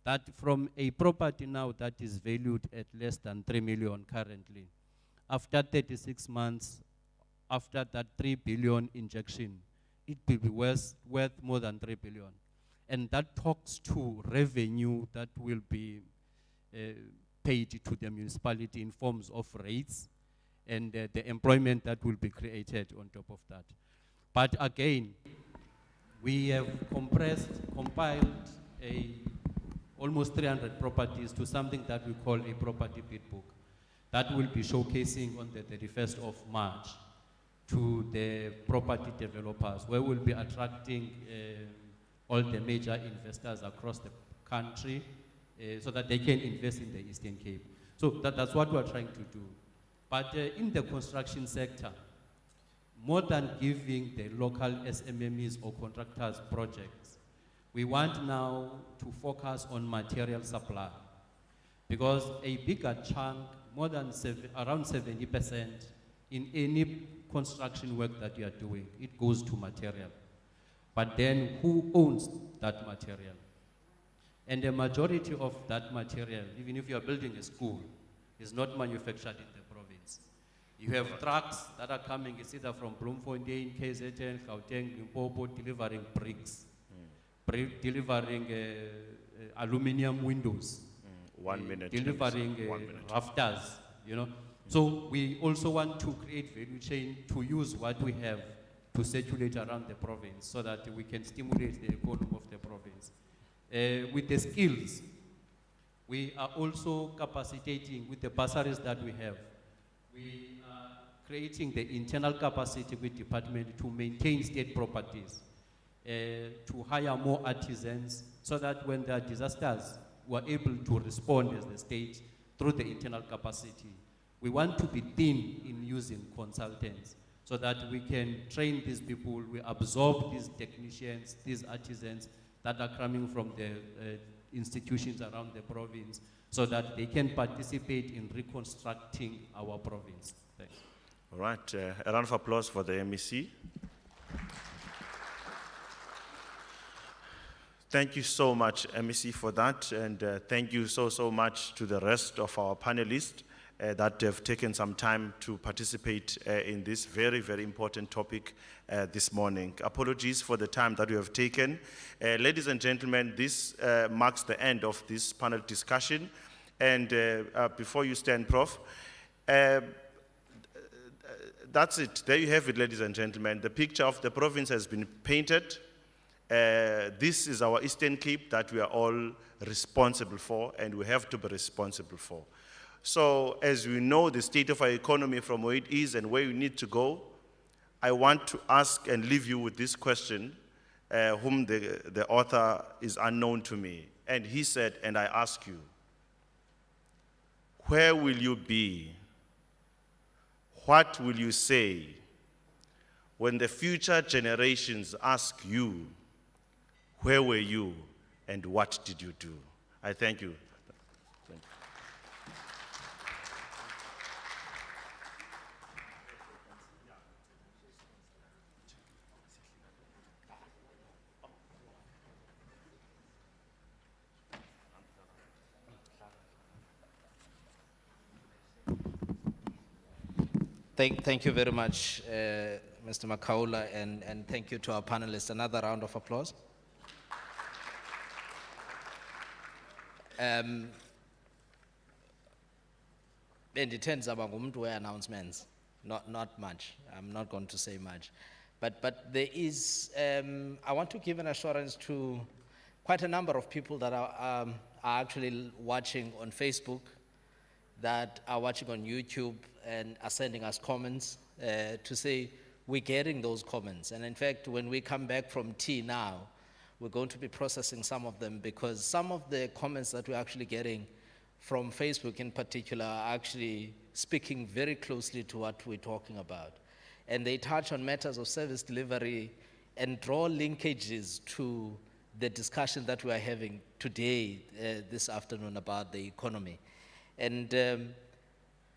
That from a property now that is valued at less than 3 million currently, after 36 months, after that 3 billion injection, it will be worth more than 3 billion. And that talks to revenue that will be paid to the municipality in forms of rates and the employment that will be created on top of that. But again, we have compiled almost 300 properties to something that we call a property bid book that will be showcasing on the 31st of March to the property developers, where we'll be attracting all the major investors across the country so that they can invest in the Eastern Cape. So that's what we're trying to do. But in the construction sector, more than giving the local SMMEs or contractors projects, we want now to focus on material supply. Because a bigger chunk, more than around 70% in any construction work that you are doing, it goes to material. But then who owns that material? And the majority of that material, even if you are building a school, is not manufactured in the province. You have trucks that are coming, it's either from Bloemfontein, KZN, Gauteng, Limpopo, delivering bricks, delivering aluminium windows, 1 minute. delivering 1 minute. rafters, you know. So we also want to create value chain to use what we have to circulate around the province so that we can stimulate the economy of the province. With the skills, we are also capacitating with the bursaries that we have. We are creating the internal capacity with department to maintain state properties, to hire more artisans so that when there are disasters, we are able to respond as the state through the internal capacity. We want to be thin in using consultants so that we can train these people, we absorb these technicians, these artisans that are coming from the institutions around the province so that they can participate in reconstructing our province. Thanks. All right, a round of applause for the MEC. Thank you so much, MEC, for that, and thank you so much to the rest of our panelists that have taken some time to participate in this very important topic this morning. Apologies for the time that we have taken. Ladies and gentlemen, this marks the end of this panel discussion. And before you stand, Prof, that's it. There you have it, ladies and gentlemen. The picture of the province has been painted. This is our Eastern Cape that we are all responsible for, and we have to be responsible for. So as we know the state of our economy from where it is and where we need to go, I want to ask and leave you with this question, whom the author is unknown to me. And he said, and I ask you, where will you be? What will you say when the future generations ask you, where were you and what did you do? I thank you. Thank you. Thank you very much, Mr. Makaula, and thank you to our panelists. Another round of applause. Bendithanda ngumuntu we-announcements, not much. I'm not going to say much. But there is, I want to give an assurance to quite a number of people that are actually watching on Facebook, that are watching on YouTube and are sending us comments to say we're getting those comments. And in fact, when we come back from tea now, we're going to be processing some of them, because some of the comments that we're actually getting from Facebook in particular are actually speaking very closely to what we're talking about. And they touch on matters of service delivery and draw linkages to the discussion that we are having today, this afternoon, about the economy. And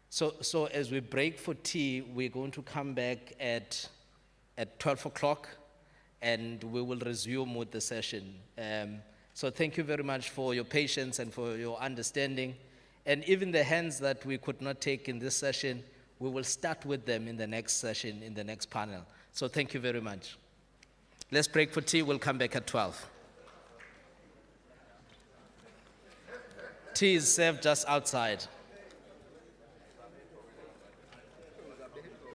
so as we break for tea, we're going to come back at 12 o'clock, and we will resume with the session. So thank you very much for your patience and for your understanding. And even the hands that we could not take in this session, we will start with them in the next session, in the next panel. So thank you very much. Let's break for tea. We'll come back at 12. Tea is served just outside.